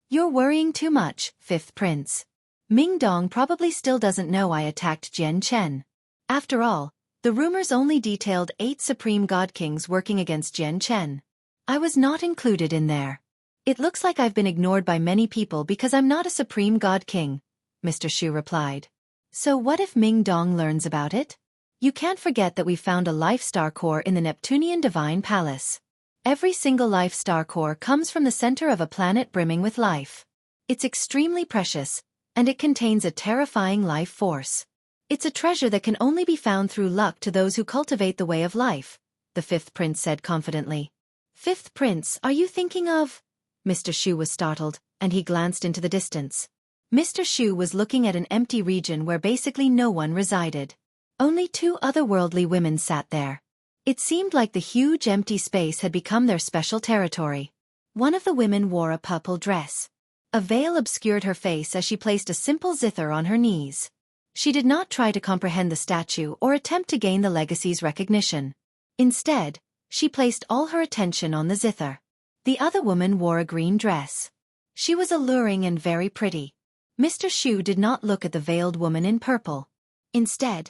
You're worrying too much, 5th prince. Ming Dong probably still doesn't know I attacked Jian Chen. After all, the rumors only detailed 8 supreme god kings working against Jian Chen. I was not included in there. It looks like I've been ignored by many people because I'm not a supreme god king, Mr. Xu replied. So what if Ming Dong learns about it? You can't forget that we found a life star core in the Neptunian Divine Palace. Every single life star core comes from the center of a planet brimming with life. It's extremely precious, and it contains a terrifying life force. It's a treasure that can only be found through luck to those who cultivate the way of life, the 5th prince said confidently. 5th prince, are you thinking of? Mr. Xu was startled, and he glanced into the distance. Mr. Xu was looking at an empty region where basically no one resided. Only 2 otherworldly women sat there. It seemed like the huge empty space had become their special territory. One of the women wore a purple dress. A veil obscured her face as she placed a simple zither on her knees. She did not try to comprehend the statue or attempt to gain the legacy's recognition. Instead, she placed all her attention on the zither. The other woman wore a green dress. She was alluring and very pretty. Mr. Xu did not look at the veiled woman in purple. Instead,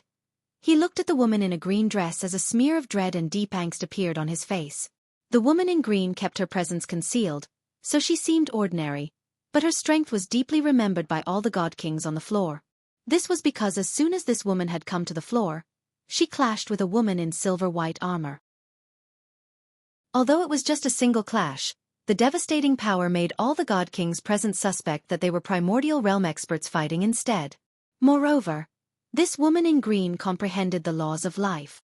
he looked at the woman in a green dress as a smear of dread and deep angst appeared on his face. The woman in green kept her presence concealed, so she seemed ordinary, but her strength was deeply remembered by all the god kings on the floor. This was because as soon as this woman had come to the floor, she clashed with a woman in silver-white armor. Although it was just a single clash, the devastating power made all the god kings present suspect that they were primordial realm experts fighting instead. Moreover, this woman in green comprehended the laws of life.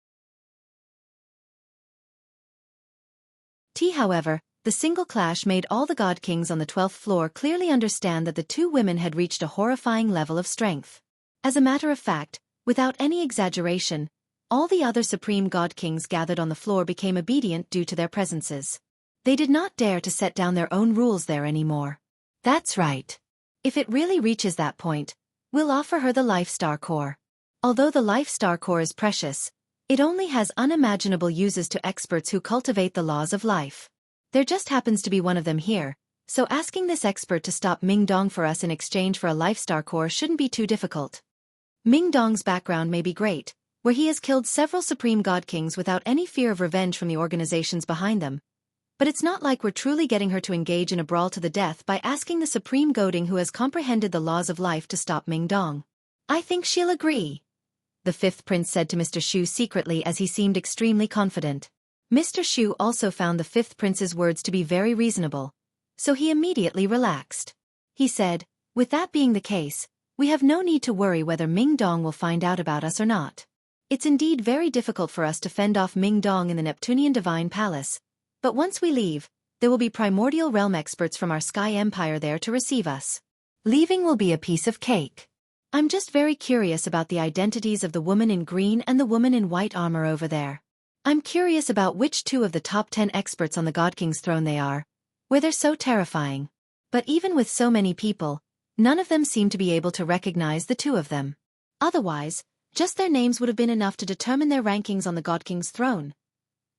However, the single clash made all the god kings on the 12th floor clearly understand that the 2 women had reached a horrifying level of strength. As a matter of fact, without any exaggeration, all the other supreme god kings gathered on the floor became obedient due to their presences. They did not dare to set down their own rules there anymore. That's right. If it really reaches that point, we'll offer her the Life Star Core. Although the Life Star Core is precious, it only has unimaginable uses to experts who cultivate the laws of life. There just happens to be one of them here, so asking this expert to stop Ming Dong for us in exchange for a Life Star Core shouldn't be too difficult. Ming Dong's background may be great, where he has killed several supreme god kings without any fear of revenge from the organizations behind them. But it's not like we're truly getting her to engage in a brawl to the death by asking the supreme goding who has comprehended the laws of life to stop Ming Dong. I think she'll agree, the 5th prince said to Mr. Xu secretly as he seemed extremely confident. Mr. Xu also found the 5th prince's words to be very reasonable, so he immediately relaxed. He said, with that being the case, we have no need to worry whether Ming Dong will find out about us or not. It's indeed very difficult for us to fend off Ming Dong in the Neptunian Divine Palace, but once we leave, there will be primordial realm experts from our Sky Empire there to receive us. Leaving will be a piece of cake. I'm just very curious about the identities of the woman in green and the woman in white armor over there. I'm curious about which two of the top 10 experts on the God King's throne they are, where they're so terrifying. But even with so many people, none of them seem to be able to recognize the two of them. Otherwise, just their names would have been enough to determine their rankings on the God King's throne.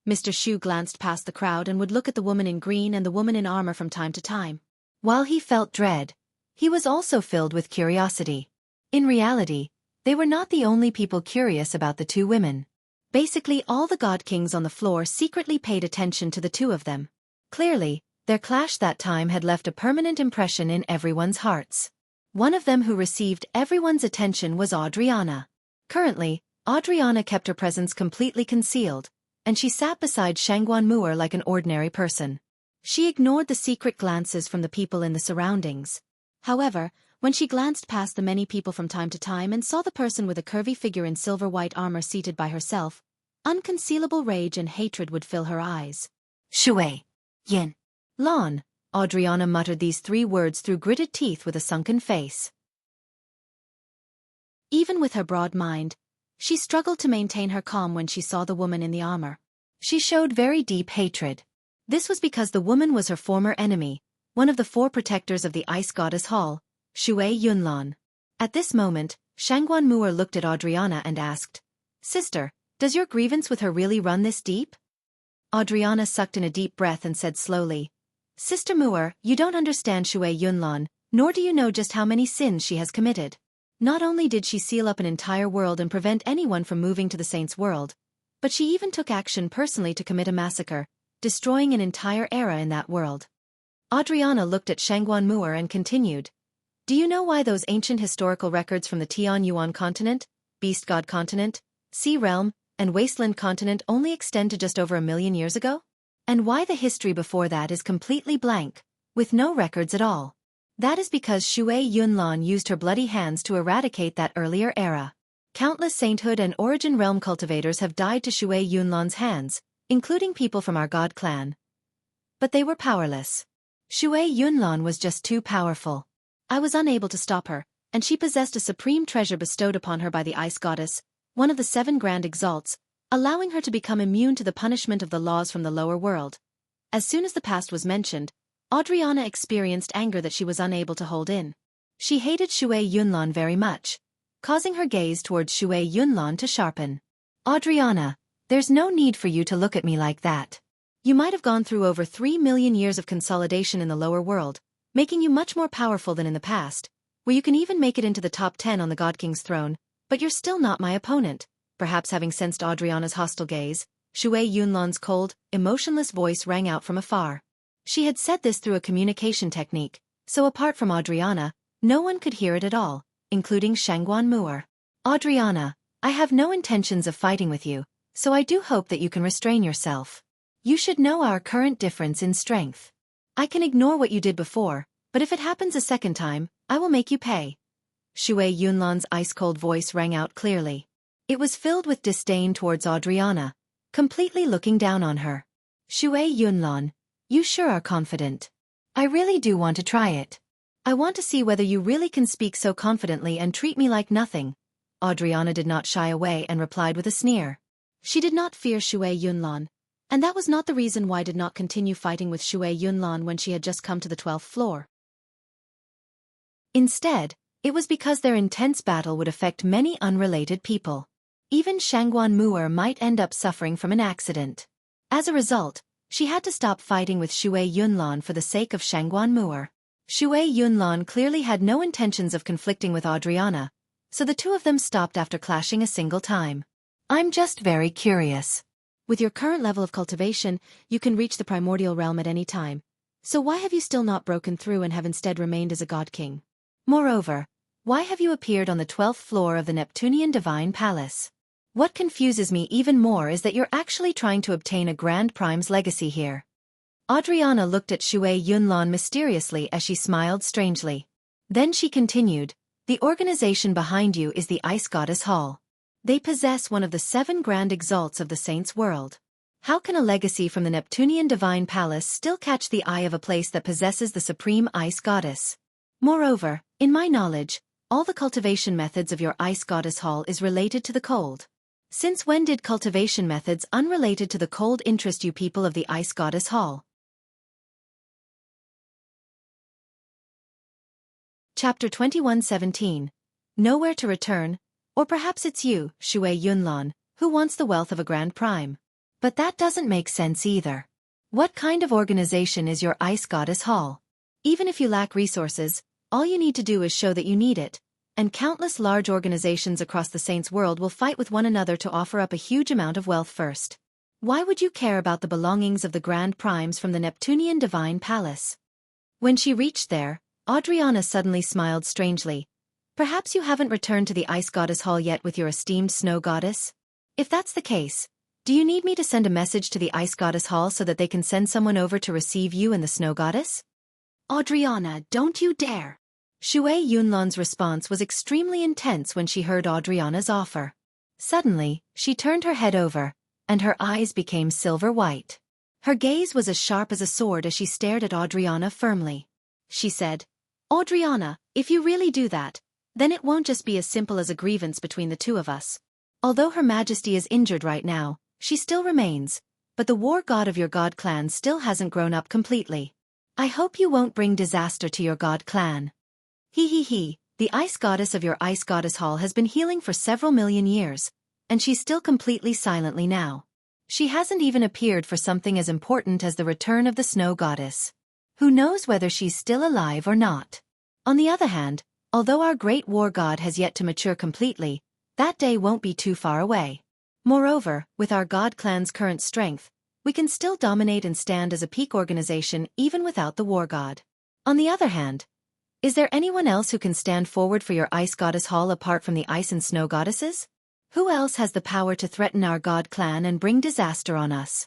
Mr. Xu glanced past the crowd and would look at the woman in green and the woman in armor from time to time. While he felt dread, he was also filled with curiosity. In reality, they were not the only people curious about the two women. Basically, all the God Kings on the floor secretly paid attention to the two of them. Clearly, their clash that time had left a permanent impression in everyone's hearts. One of them who received everyone's attention was Adriana. Currently, Adriana kept her presence completely concealed, and she sat beside Shangguan Mu'er like an ordinary person. She ignored the secret glances from the people in the surroundings. However, when she glanced past the many people from time to time and saw the person with a curvy figure in silver-white armor seated by herself, unconcealable rage and hatred would fill her eyes. Xue Yin Lan, Adriana muttered these 3 words through gritted teeth with a sunken face. Even with her broad mind, she struggled to maintain her calm when she saw the woman in the armor. She showed very deep hatred. This was because the woman was her former enemy, one of the 4 protectors of the Ice Goddess Hall, Xue Yunlan. At this moment, Shangguan Mu'er looked at Adriana and asked, "Sister, does your grievance with her really run this deep?" Adriana sucked in a deep breath and said slowly, "Sister Mu'er, you don't understand Xue Yunlan, nor do you know just how many sins she has committed. Not only did she seal up an entire world and prevent anyone from moving to the Saints' world, but she even took action personally to commit a massacre, destroying an entire era in that world." Adriana looked at Shangguan Mu'er and continued, "Do you know why those ancient historical records from the Tian Yuan continent, Beast God continent, Sea Realm, and Wasteland continent only extend to just over 1 million years ago? And why the history before that is completely blank, with no records at all? That is because Xue Yunlan used her bloody hands to eradicate that earlier era. Countless sainthood and origin realm cultivators have died to Xue Yunlan's hands, including people from our God clan. But they were powerless. Xue Yunlan was just too powerful. I was unable to stop her, and she possessed a supreme treasure bestowed upon her by the Ice Goddess, one of the 7 grand exalts, allowing her to become immune to the punishment of the laws from the lower world. As soon as the past was mentioned, Adriana experienced anger that she was unable to hold in. She hated Xue Yunlan very much, causing her gaze towards Xue Yunlan to sharpen. "Adriana, there's no need for you to look at me like that. You might have gone through over 3 million years of consolidation in the lower world, making you much more powerful than in the past, where you can even make it into the top 10 on the God King's throne, but you're still not my opponent." Perhaps having sensed Adriana's hostile gaze, Xue Yunlan's cold, emotionless voice rang out from afar. She had said this through a communication technique, so apart from Adriana, no one could hear it at all, including Shangguan Mu'er. "Adriana, I have no intentions of fighting with you, so I do hope that you can restrain yourself. You should know our current difference in strength. I can ignore what you did before, but if it happens a second time, I will make you pay." Xue Yunlan's ice-cold voice rang out clearly. It was filled with disdain towards Adriana, completely looking down on her. "Xue Yunlan, you sure are confident. I really do want to try it. I want to see whether you really can speak so confidently and treat me like nothing." Adriana did not shy away and replied with a sneer. She did not fear Xue Yunlan, and that was not the reason why did not continue fighting with Xue Yunlan when she had just come to the 12th floor. Instead, it was because their intense battle would affect many unrelated people. Even Shangguan Mu'er might end up suffering from an accident. As a result, she had to stop fighting with Xue Yunlan for the sake of Shangguan Mu'er. Xue Yunlan clearly had no intentions of conflicting with Adriana, so the two of them stopped after clashing a single time. "I'm just very curious. With your current level of cultivation, you can reach the primordial realm at any time. So why have you still not broken through and have instead remained as a God King? Moreover, why have you appeared on the 12th floor of the Neptunian Divine Palace? What confuses me even more is that you're actually trying to obtain a Grand Prime's legacy here." Adriana looked at Xue Yunlan mysteriously as she smiled strangely. Then she continued, "The organization behind you is the Ice Goddess Hall. They possess one of the 7 grand exalts of the Saints' world. How can a legacy from the Neptunian Divine Palace still catch the eye of a place that possesses the supreme Ice Goddess? Moreover, in my knowledge, all the cultivation methods of your ice goddess hall is related to the cold. Since when did cultivation methods unrelated to the cold interest you people of the ice goddess hall? Chapter 21:17. Nowhere to return, or perhaps it's you, Xue Yunlan, who wants the wealth of a grand prime. But that doesn't make sense either. What kind of organization is your ice goddess hall? Even if you lack resources, all you need to do is show that you need it, and countless large organizations across the Saints' world will fight with one another to offer up a huge amount of wealth first. Why would you care about the belongings of the grand primes from the Neptunian divine palace? When she reached there, Adriana suddenly smiled strangely. Perhaps you haven't returned to the ice goddess hall yet with your esteemed snow goddess? If that's the case, do you need me to send a message to the ice goddess hall so that they can send someone over to receive you and the snow goddess? Adriana, don't you dare! Xue Yunlan's response was extremely intense when she heard Adriana's offer. Suddenly, she turned her head over, and her eyes became silver white. Her gaze was as sharp as a sword as she stared at Adriana firmly. She said, Adriana, if you really do that, then it won't just be as simple as a grievance between the two of us. Although Her Majesty is injured right now, she still remains, but the war god of your god clan still hasn't grown up completely. I hope you won't bring disaster to your god clan. The ice goddess of your ice goddess hall has been healing for several million years, and she's still completely silently now. She hasn't even appeared for something as important as the return of the snow goddess. Who knows whether she's still alive or not? On the other hand, although our great war god has yet to mature completely, that day won't be too far away. Moreover, with our god clan's current strength, we can still dominate and stand as a peak organization even without the war god. On the other hand, is there anyone else who can stand forward for your ice goddess hall apart from the ice and snow goddesses? Who else has the power to threaten our god clan and bring disaster on us?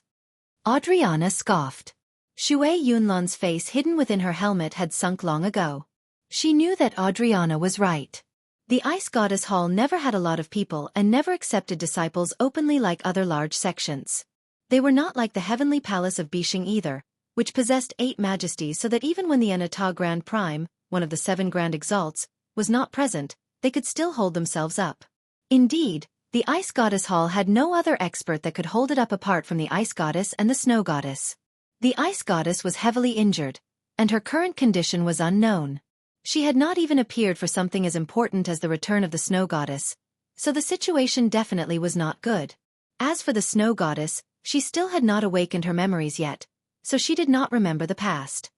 Adriana scoffed. Xue Yunlan's face hidden within her helmet had sunk long ago. She knew that Adriana was right. The ice goddess hall never had a lot of people and never accepted disciples openly like other large sections. They were not like the heavenly palace of Bishing either, which possessed 8 majesties so that even when the Anata Grand Prime, one of the 7 Grand Exalts, was not present, they could still hold themselves up. Indeed, the ice goddess hall had no other expert that could hold it up apart from the ice goddess and the snow goddess. The ice goddess was heavily injured, and her current condition was unknown. She had not even appeared for something as important as the return of the snow goddess, so the situation definitely was not good. As for the snow goddess, she still had not awakened her memories yet, so she did not remember the past.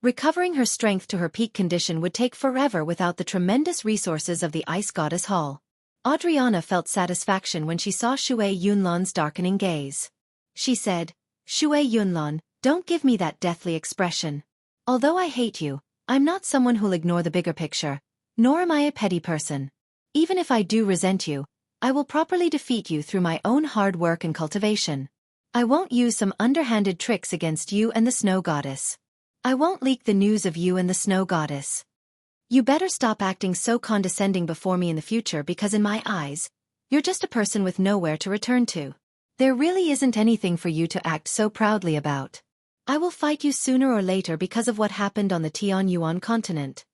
Recovering her strength to her peak condition would take forever without the tremendous resources of the ice goddess hall. Adriana felt satisfaction when she saw Xue Yunlan's darkening gaze. She said, Xue Yunlan, don't give me that deathly expression. Although I hate you, I'm not someone who'll ignore the bigger picture, nor am I a petty person. Even if I do resent you, I will properly defeat you through my own hard work and cultivation. I won't use some underhanded tricks against you and the snow goddess. I won't leak the news of you and the snow goddess. You better stop acting so condescending before me in the future because in my eyes, you're just a person with nowhere to return to. There really isn't anything for you to act so proudly about. I will fight you sooner or later because of what happened on the Tianyuan continent.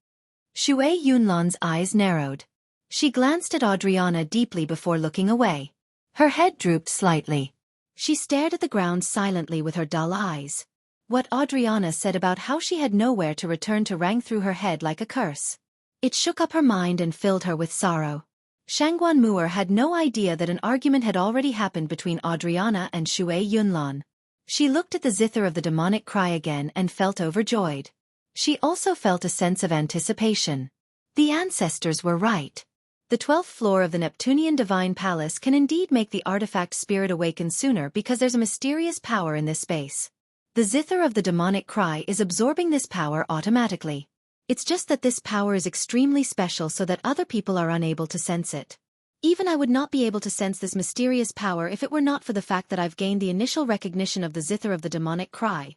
Xue Yunlan's eyes narrowed. She glanced at Adriana deeply before looking away. Her head drooped slightly. She stared at the ground silently with her dull eyes. What Adriana said about how she had nowhere to return to rang through her head like a curse. It shook up her mind and filled her with sorrow. Shangguan Muir had no idea that an argument had already happened between Adriana and Xue Yunlan. She looked at the zither of the demonic cry again and felt overjoyed. She also felt a sense of anticipation. The ancestors were right. The 12th floor of the Neptunian Divine Palace can indeed make the artifact spirit awaken sooner because there's a mysterious power in this space. The zither of the demonic cry is absorbing this power automatically. It's just that this power is extremely special so that other people are unable to sense it. Even I would not be able to sense this mysterious power if it were not for the fact that I've gained the initial recognition of the zither of the demonic cry.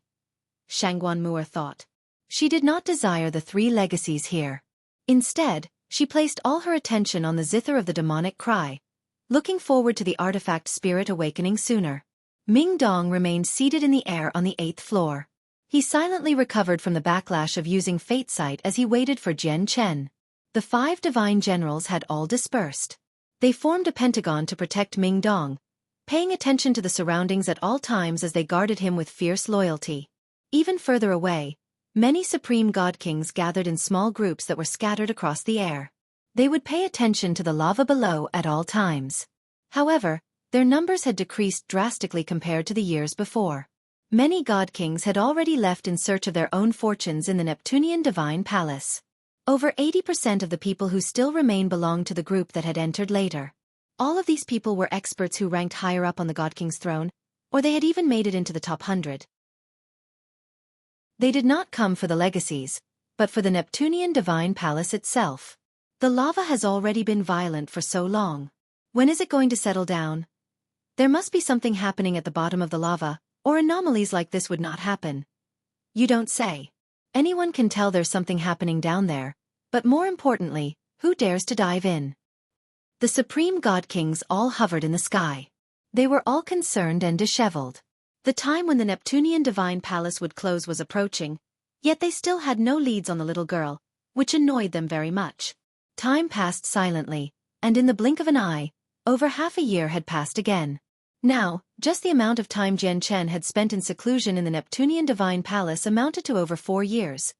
Shangguan Muir thought. She did not desire the 3 legacies here. Instead, she placed all her attention on the zither of the demonic cry, looking forward to the artifact spirit awakening sooner. Ming Dong remained seated in the air on the 8th floor. He silently recovered from the backlash of using Fate Sight as he waited for Jian Chen. The 5 divine generals had all dispersed. They formed a pentagon to protect Ming Dong, paying attention to the surroundings at all times as they guarded him with fierce loyalty. Even further away, many supreme god kings gathered in small groups that were scattered across the air. They would pay attention to the lava below at all times. However, their numbers had decreased drastically compared to the years before. Many god kings had already left in search of their own fortunes in the Neptunian divine palace. Over 80% of the people who still remain belonged to the group that had entered later. All of these people were experts who ranked higher up on the god king's throne, or they had even made it into the top 100. They did not come for the legacies, but for the Neptunian divine palace itself. The lava has already been violent for so long. When is it going to settle down? There must be something happening at the bottom of the lava, or anomalies like this would not happen. You don't say. Anyone can tell there's something happening down there, but more importantly, who dares to dive in? The supreme god kings all hovered in the sky. They were all concerned and disheveled. The time when the Neptunian divine palace would close was approaching, yet they still had no leads on the little girl, which annoyed them very much. Time passed silently, and in the blink of an eye, over half a year had passed again. Now, just the amount of time Jian Chen had spent in seclusion in the Neptunian divine palace amounted to over 4 years.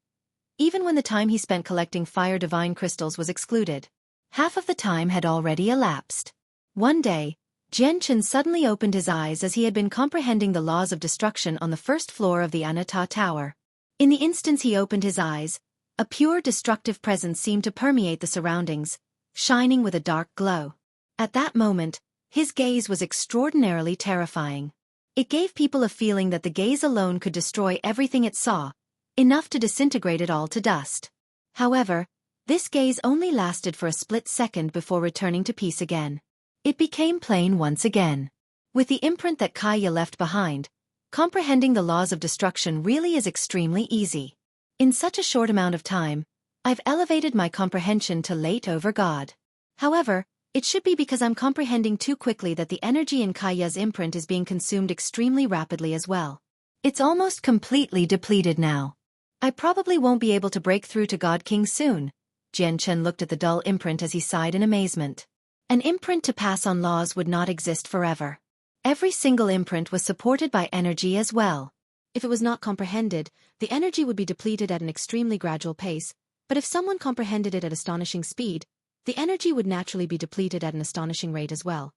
Even when the time he spent collecting fire divine crystals was excluded, half of the time had already elapsed. One day, Jian Chen suddenly opened his eyes as he had been comprehending the laws of destruction on the first floor of the Anata Tower. In the instant he opened his eyes, a pure destructive presence seemed to permeate the surroundings, shining with a dark glow. At that moment, his gaze was extraordinarily terrifying. It gave people a feeling that the gaze alone could destroy everything it saw, enough to disintegrate it all to dust. However, this gaze only lasted for a split second before returning to peace again. It became plain once again. With the imprint that Kaya left behind, comprehending the laws of destruction really is extremely easy. In such a short amount of time, I've elevated my comprehension to late over God. However, it should be because I'm comprehending too quickly that the energy in Kaya's imprint is being consumed extremely rapidly as well. It's almost completely depleted now. I probably won't be able to break through to God King soon. Jian Chen looked at the dull imprint as he sighed in amazement. An imprint to pass on laws would not exist forever. Every single imprint was supported by energy as well. If it was not comprehended, the energy would be depleted at an extremely gradual pace, but if someone comprehended it at astonishing speed, the energy would naturally be depleted at an astonishing rate as well.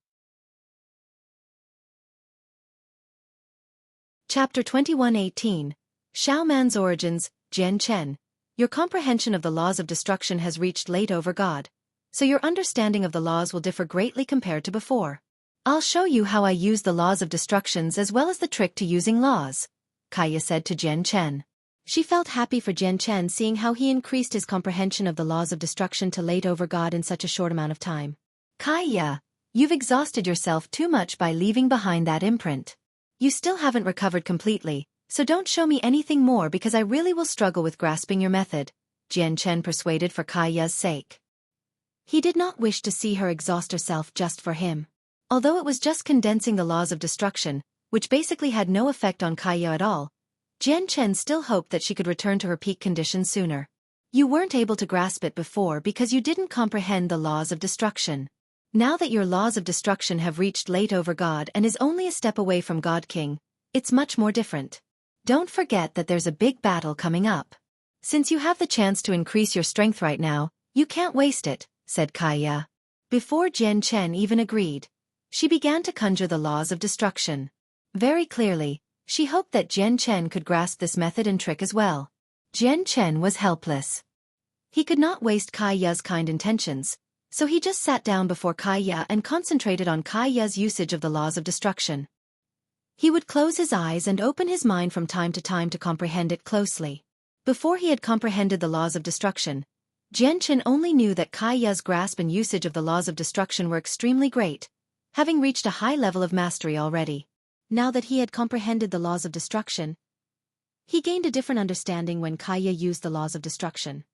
Chapter 21:18 Xiaoman's Origins, Jian Chen. Your comprehension of the laws of destruction has reached late over God, so your understanding of the laws will differ greatly compared to before. I'll show you how I use the laws of destructions as well as the trick to using laws, Kaya said to Jian Chen. She felt happy for Jian Chen seeing how he increased his comprehension of the laws of destruction to late over God in such a short amount of time. Kaya, you've exhausted yourself too much by leaving behind that imprint. You still haven't recovered completely, so don't show me anything more because I really will struggle with grasping your method, Jian Chen persuaded for Kaya's sake. He did not wish to see her exhaust herself just for him. Although it was just condensing the laws of destruction, which basically had no effect on Kaya at all, Jian Chen still hoped that she could return to her peak condition sooner. You weren't able to grasp it before because you didn't comprehend the laws of destruction. Now that your laws of destruction have reached late over God and is only a step away from God King, it's much more different. Don't forget that there's a big battle coming up. Since you have the chance to increase your strength right now, you can't waste it, said Kaya. Before Jian Chen even agreed, she began to conjure the laws of destruction. Very clearly, she hoped that Jian Chen could grasp this method and trick as well. Jian Chen was helpless. He could not waste Kaya's kind intentions, so he just sat down before Kaya and concentrated on Kaya's usage of the laws of destruction. He would close his eyes and open his mind from time to comprehend it closely. Before he had comprehended the laws of destruction, Jian Chen only knew that Kaya's grasp and usage of the laws of destruction were extremely great, having reached a high level of mastery already. Now that he had comprehended the laws of destruction, he gained a different understanding when Kaya used the laws of destruction.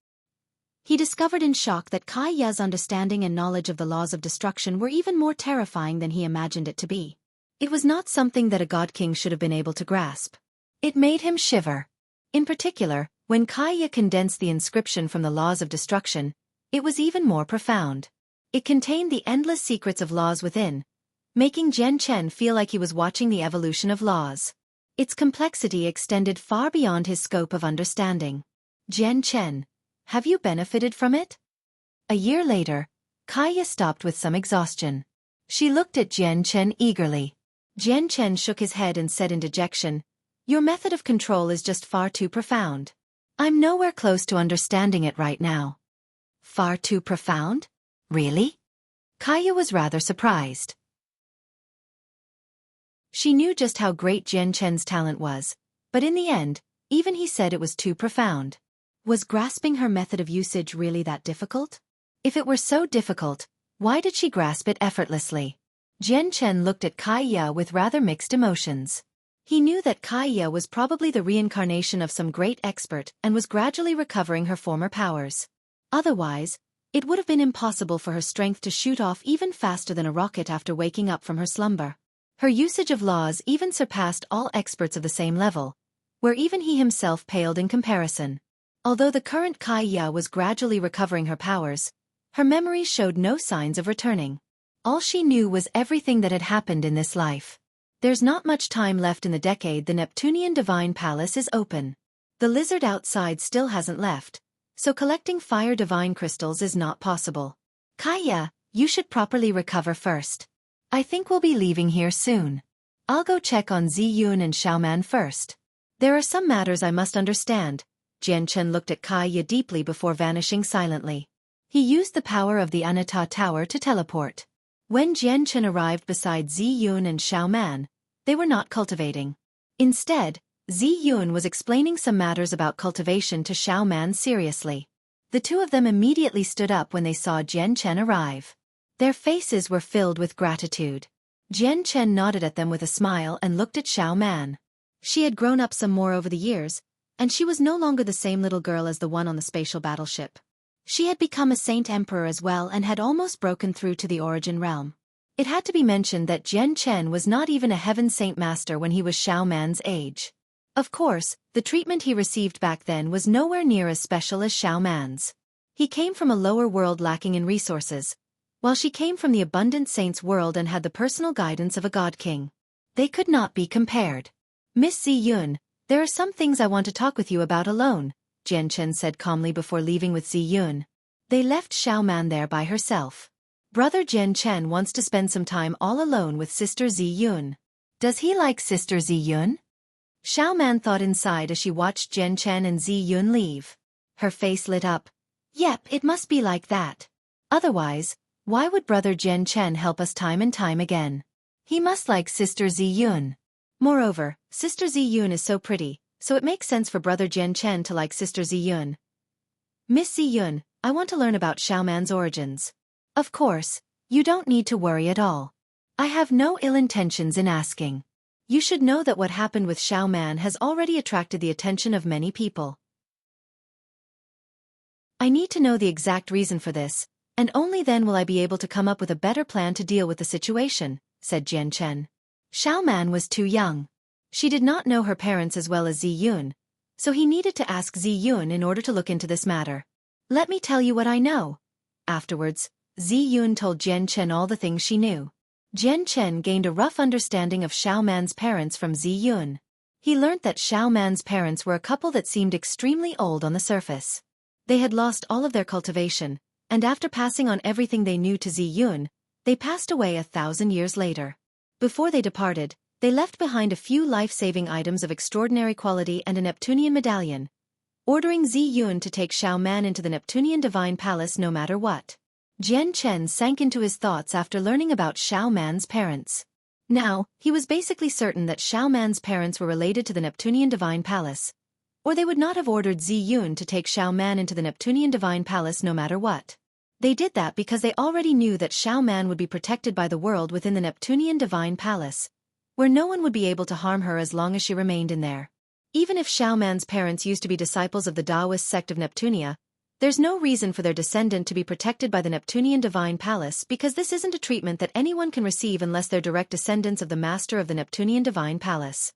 He discovered in shock that Kaya's understanding and knowledge of the laws of destruction were even more terrifying than he imagined it to be. It was not something that a god king should have been able to grasp. It made him shiver. In particular, when Kaya condensed the inscription from the laws of destruction, it was even more profound. It contained the endless secrets of laws within, making Jian Chen feel like he was watching the evolution of laws. Its complexity extended far beyond his scope of understanding. Jian Chen, have you benefited from it? A year later, Kaya stopped with some exhaustion. She looked at Jian Chen eagerly. Jian Chen shook his head and said in dejection, "Your method of control is just far too profound. I'm nowhere close to understanding it right now." Far too profound? Really? Kaya was rather surprised. She knew just how great Jian Chen's talent was, but in the end, even he said it was too profound. Was grasping her method of usage really that difficult? If it were so difficult, why did she grasp it effortlessly? Jian Chen looked at Kaya with rather mixed emotions. He knew that Kaya was probably the reincarnation of some great expert and was gradually recovering her former powers. Otherwise, it would have been impossible for her strength to shoot off even faster than a rocket after waking up from her slumber. Her usage of laws even surpassed all experts of the same level, where even he himself paled in comparison. Although the current Kaya was gradually recovering her powers, her memories showed no signs of returning. All she knew was everything that had happened in this life. There's not much time left in the decade. The Neptunian Divine Palace is open. The lizard outside still hasn't left, so collecting fire divine crystals is not possible. Kaya, you should properly recover first. I think we'll be leaving here soon. I'll go check on Ziyun and Xiaoman first. There are some matters I must understand. Jian Chen looked at Kaya deeply before vanishing silently. He used the power of the Anata Tower to teleport. When Jian Chen arrived beside Ziyun and Xiaoman, they were not cultivating. Instead, Ziyun was explaining some matters about cultivation to Xiaoman seriously. The two of them immediately stood up when they saw Jian Chen arrive. Their faces were filled with gratitude. Jian Chen nodded at them with a smile and looked at Xiaoman. She had grown up some more over the years, and she was no longer the same little girl as the one on the spatial battleship. She had become a saint emperor as well and had almost broken through to the origin realm. It had to be mentioned that Jian Chen was not even a heaven saint master when he was Xiaoman's age. Of course, the treatment he received back then was nowhere near as special as Xiaoman's. He came from a lower world lacking in resources, while she came from the abundant saints' world and had the personal guidance of a god king. They could not be compared. Miss Ziyun, there are some things I want to talk with you about alone, Jian Chen said calmly before leaving with Ziyun. They left Xiaoman there by herself. Brother Jian Chen wants to spend some time all alone with Sister Ziyun. Does he like Sister Ziyun? Xiaoman thought inside as she watched Jian Chen and Ziyun leave. Her face lit up. Yep, it must be like that. Otherwise, why would Brother Jian Chen help us time and time again? He must like Sister Ziyun. Moreover, Sister Ziyun is so pretty, so it makes sense for Brother Jian Chen to like Sister Ziyun. Miss Ziyun, I want to learn about Xiaoman's origins. Of course, you don't need to worry at all. I have no ill intentions in asking. You should know that what happened with Xiaoman has already attracted the attention of many people. I need to know the exact reason for this, and only then will I be able to come up with a better plan to deal with the situation, said Jian Chen. Xiaoman was too young. She did not know her parents as well as Ziyun, so he needed to ask Ziyun in order to look into this matter. Let me tell you what I know. Afterwards, Ziyun told Jian Chen all the things she knew. Jian Chen gained a rough understanding of Xiaoman's parents from Ziyun. He learnt that Xiaoman's parents were a couple that seemed extremely old on the surface. They had lost all of their cultivation, and after passing on everything they knew to Ziyun, they passed away 1,000 years later. Before they departed, they left behind a few life-saving items of extraordinary quality and a Neptunian medallion, ordering Ziyun to take Xiaoman into the Neptunian Divine Palace no matter what. Jian Chen sank into his thoughts after learning about Xiaoman's parents. Now, he was basically certain that Xiaoman's parents were related to the Neptunian Divine Palace, or they would not have ordered Ziyun to take Xiaoman into the Neptunian Divine Palace no matter what. They did that because they already knew that Xiaoman would be protected by the world within the Neptunian Divine Palace, where no one would be able to harm her as long as she remained in there. Even if Xiaoman's parents used to be disciples of the Taoist sect of Neptunia, there's no reason for their descendant to be protected by the Neptunian Divine Palace because this isn't a treatment that anyone can receive unless they're direct descendants of the master of the Neptunian Divine Palace.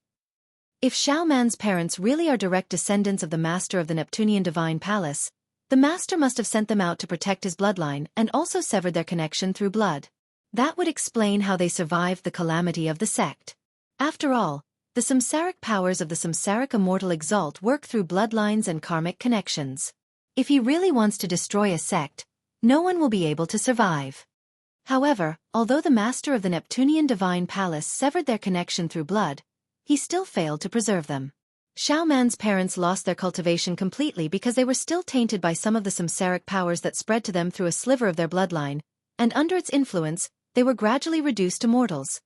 If Xiaoman's parents really are direct descendants of the master of the Neptunian Divine Palace, the master must have sent them out to protect his bloodline and also severed their connection through blood. That would explain how they survived the calamity of the sect. After all, the samsaric powers of the samsaric immortal exalt work through bloodlines and karmic connections. If he really wants to destroy a sect, no one will be able to survive. However, although the master of the Neptunian Divine Palace severed their connection through blood, he still failed to preserve them. Xiaoman's parents lost their cultivation completely because they were still tainted by some of the samsaric powers that spread to them through a sliver of their bloodline, and under its influence, they were gradually reduced to mortals.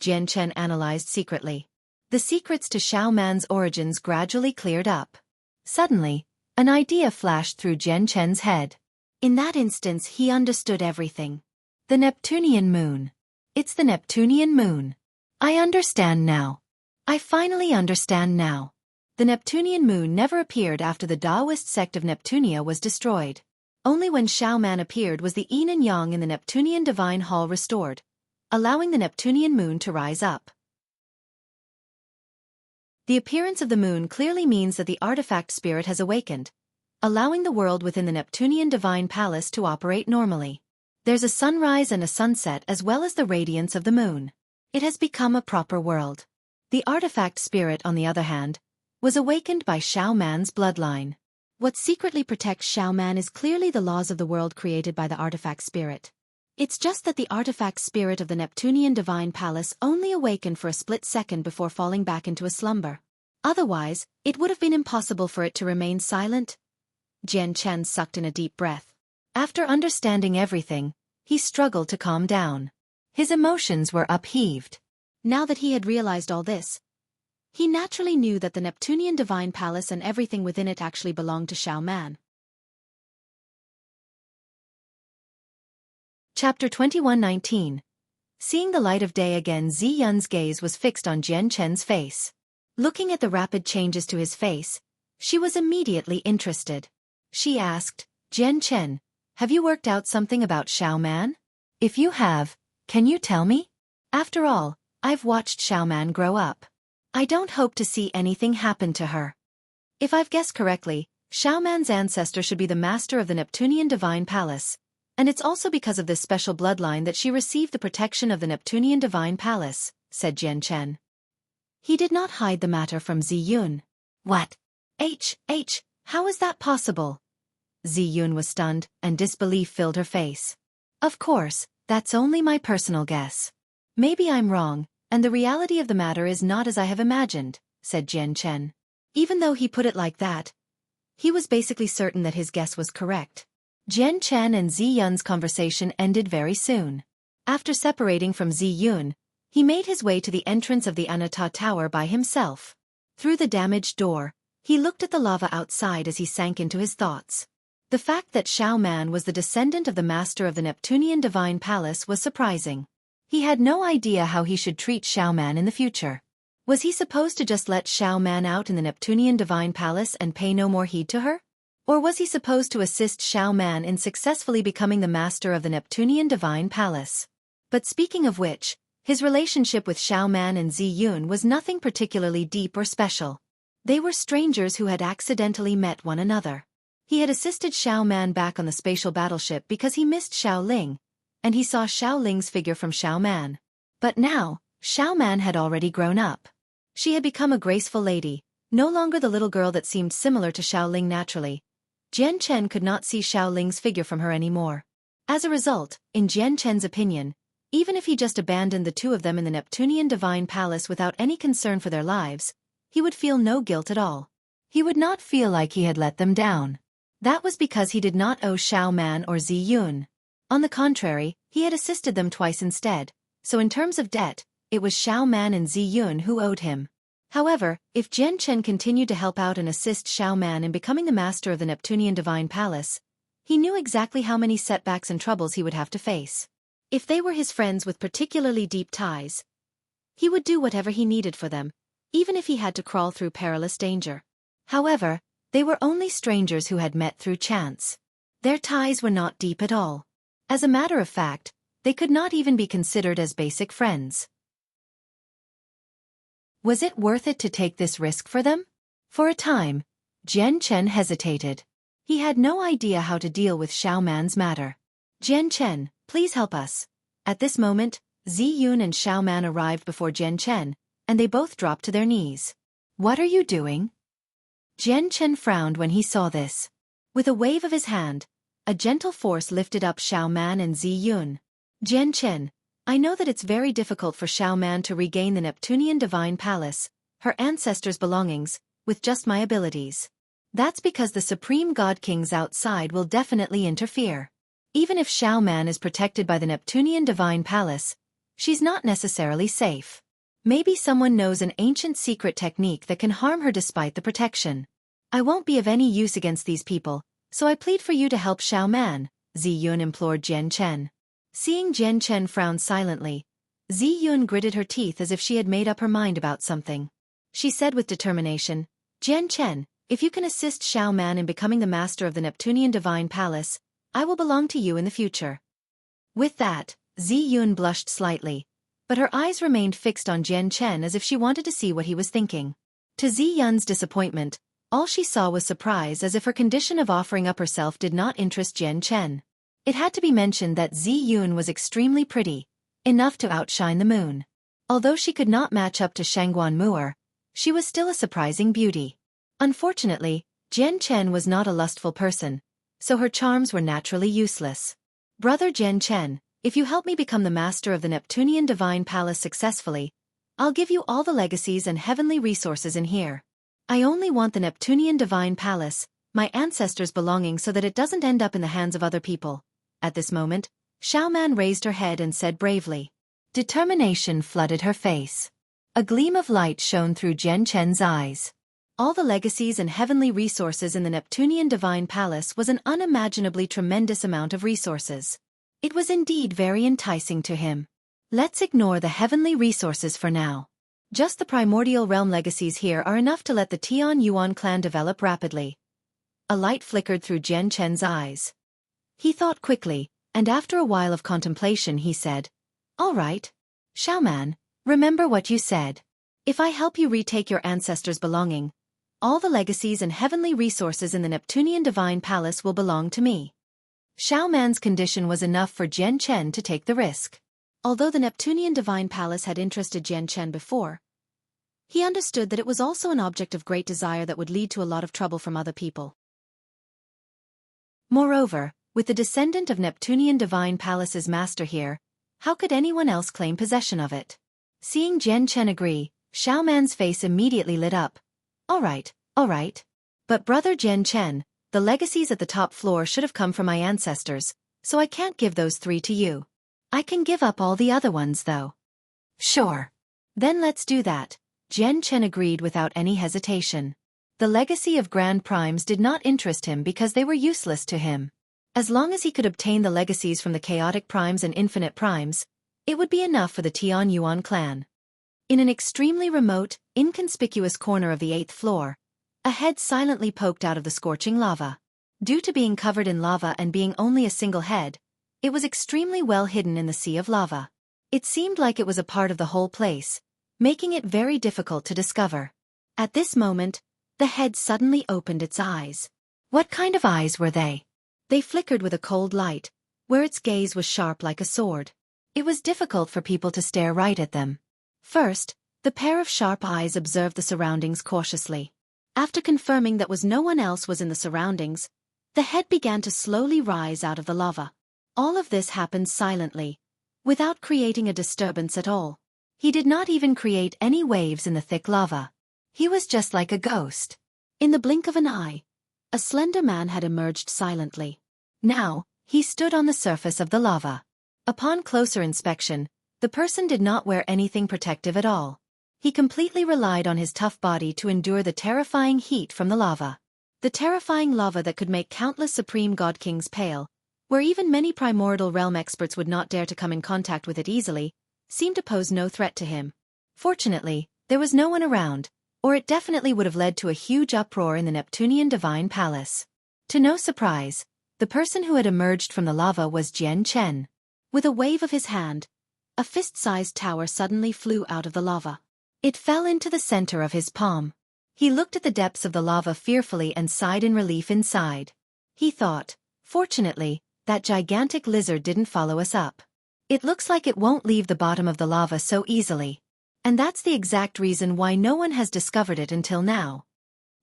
Jian Chen analyzed secretly. The secrets to Xiaoman's origins gradually cleared up. Suddenly, an idea flashed through Jian Chen's head. In that instance he understood everything. The Neptunian moon. It's the Neptunian moon. I understand now. I finally understand now. The Neptunian moon never appeared after the Taoist sect of Neptunia was destroyed. Only when Xiaoman appeared was the yin and yang in the Neptunian Divine Hall restored, allowing the Neptunian moon to rise up. The appearance of the moon clearly means that the artifact spirit has awakened, allowing the world within the Neptunian Divine Palace to operate normally. There's a sunrise and a sunset as well as the radiance of the moon. It has become a proper world. The artifact spirit, on the other hand, was awakened by Xiaoman's bloodline. What secretly protects Xiaoman is clearly the laws of the world created by the artifact spirit. It's just that the artifact spirit of the Neptunian Divine Palace only awakened for a split second before falling back into a slumber. Otherwise, it would have been impossible for it to remain silent. Jian Chen sucked in a deep breath. After understanding everything, he struggled to calm down. His emotions were upheaved. Now that he had realized all this, he naturally knew that the Neptunian Divine Palace and everything within it actually belonged to Xiaoman. Chapter 21:19. Seeing the light of day again, Zi Yun's gaze was fixed on Jian Chen's face. Looking at the rapid changes to his face, she was immediately interested. She asked, Jian Chen, have you worked out something about Xiaoman? If you have, can you tell me? After all, I've watched Xiaoman grow up. I don't hope to see anything happen to her. If I've guessed correctly, Xiaoman's ancestor should be the master of the Neptunian Divine Palace, and it's also because of this special bloodline that she received the protection of the Neptunian Divine Palace, said Jian Chen. He did not hide the matter from Zi Yun. What? How is that possible? Zi Yun was stunned, and disbelief filled her face. Of course, that's only my personal guess. Maybe I'm wrong, and the reality of the matter is not as I have imagined, said Jian Chen. Even though he put it like that, he was basically certain that his guess was correct. Jian Chen and Zi Yun's conversation ended very soon. After separating from Zi Yun, he made his way to the entrance of the Anata Tower by himself. Through the damaged door, he looked at the lava outside as he sank into his thoughts. The fact that Xiaoman was the descendant of the master of the Neptunian Divine Palace was surprising. He had no idea how he should treat Xiaoman in the future. Was he supposed to just let Xiaoman out in the Neptunian Divine Palace and pay no more heed to her? Or was he supposed to assist Xiaoman in successfully becoming the master of the Neptunian Divine Palace? But speaking of which, his relationship with Xiaoman and Zi Yun was nothing particularly deep or special. They were strangers who had accidentally met one another. He had assisted Xiaoman back on the spatial battleship because he missed Xiao Ling, and he saw Xiao Ling's figure from Xiaoman. But now, Xiaoman had already grown up. She had become a graceful lady, no longer the little girl that seemed similar to Xiao Ling naturally. Jian Chen could not see Xiao Ling's figure from her anymore. As a result, in Jian Chen's opinion, even if he just abandoned the two of them in the Neptunian Divine Palace without any concern for their lives, he would feel no guilt at all. He would not feel like he had let them down. That was because he did not owe Xiaoman or Zi Yun. On the contrary, he had assisted them twice instead, so in terms of debt, it was Xiaoman and Zi Yun who owed him. However, if Jian Chen continued to help out and assist Xiaoman in becoming the master of the Neptunian Divine Palace, he knew exactly how many setbacks and troubles he would have to face. If they were his friends with particularly deep ties, he would do whatever he needed for them, even if he had to crawl through perilous danger. However, they were only strangers who had met through chance. Their ties were not deep at all. As a matter of fact, they could not even be considered as basic friends. Was it worth it to take this risk for them? For a time, Jian Chen hesitated. He had no idea how to deal with Xiao Man's matter. Jian Chen, please help us. At this moment, Zi Yun and Xiao Man arrived before Jian Chen, and they both dropped to their knees. What are you doing? Jian Chen frowned when he saw this. With a wave of his hand, a gentle force lifted up Xiao Man and Zi Yun. Jian Chen, I know that it's very difficult for Xiao Man to regain the Neptunian Divine Palace, her ancestors' belongings, with just my abilities. That's because the Supreme God Kings outside will definitely interfere. Even if Xiao Man is protected by the Neptunian Divine Palace, she's not necessarily safe. Maybe someone knows an ancient secret technique that can harm her despite the protection. I won't be of any use against these people, so I plead for you to help Xiao Man, Zi Yun implored Jian Chen. Seeing Jian Chen frown silently, Zi Yun gritted her teeth as if she had made up her mind about something. She said with determination, Jian Chen, if you can assist Xiao Man in becoming the master of the Neptunian Divine Palace, I will belong to you in the future. With that, Zi Yun blushed slightly, but her eyes remained fixed on Jian Chen as if she wanted to see what he was thinking. To Zi Yun's disappointment, all she saw was surprise, as if her condition of offering up herself did not interest Jian Chen. It had to be mentioned that Zi Yun was extremely pretty, enough to outshine the moon. Although she could not match up to Shangguan Mu'er, she was still a surprising beauty. Unfortunately, Jian Chen was not a lustful person, so her charms were naturally useless. Brother Jian Chen, if you help me become the master of the Neptunian Divine Palace successfully, I'll give you all the legacies and heavenly resources in here. I only want the Neptunian Divine Palace, my ancestors' belongings, so that it doesn't end up in the hands of other people. At this moment, Xiao Man raised her head and said bravely. Determination flooded her face. A gleam of light shone through Jian Chen's eyes. All the legacies and heavenly resources in the Neptunian Divine Palace was an unimaginably tremendous amount of resources. It was indeed very enticing to him. Let's ignore the heavenly resources for now. Just the primordial realm legacies here are enough to let the Tian Yuan clan develop rapidly. A light flickered through Jian Chen's eyes. He thought quickly, and after a while of contemplation he said, All right. Xiao Man, remember what you said. If I help you retake your ancestors' belonging, all the legacies and heavenly resources in the Neptunian Divine Palace will belong to me. Xiao Man's condition was enough for Jian Chen to take the risk. Although the Neptunian Divine Palace had interested Jian Chen before, he understood that it was also an object of great desire that would lead to a lot of trouble from other people. Moreover, with the descendant of Neptunian Divine Palace's master here, how could anyone else claim possession of it? Seeing Jian Chen agree, Xiao Man's face immediately lit up. All right. But brother Jian Chen, the legacies at the top floor should have come from my ancestors, so I can't give those 3 to you. I can give up all the other ones though. Sure. Then let's do that, Jian Chen agreed without any hesitation. The legacy of Grand Primes did not interest him because they were useless to him. As long as he could obtain the legacies from the Chaotic Primes and Infinite Primes, it would be enough for the Tian Yuan clan. In an extremely remote, inconspicuous corner of the 8th floor, a head silently poked out of the scorching lava. Due to being covered in lava and being only a single head, it was extremely well hidden in the sea of lava. It seemed like it was a part of the whole place, making it very difficult to discover. At this moment, the head suddenly opened its eyes. What kind of eyes were they? They flickered with a cold light, where its gaze was sharp like a sword. It was difficult for people to stare right at them. First, the pair of sharp eyes observed the surroundings cautiously. After confirming that no one else was in the surroundings, the head began to slowly rise out of the lava. All of this happened silently, without creating a disturbance at all. He did not even create any waves in the thick lava. He was just like a ghost. In the blink of an eye, a slender man had emerged silently. Now, he stood on the surface of the lava. Upon closer inspection, the person did not wear anything protective at all. He completely relied on his tough body to endure the terrifying heat from the lava. The terrifying lava that could make countless Supreme God Kings pale, where even many primordial realm experts would not dare to come in contact with it easily, seemed to pose no threat to him. Fortunately, there was no one around, or it definitely would have led to a huge uproar in the Neptunian Divine Palace. To no surprise, the person who had emerged from the lava was Jian Chen. With a wave of his hand, a fist-sized tower suddenly flew out of the lava. It fell into the center of his palm. He looked at the depths of the lava fearfully and sighed in relief inside. He thought, fortunately, that gigantic lizard didn't follow us up. It looks like it won't leave the bottom of the lava so easily. And that's the exact reason why no one has discovered it until now.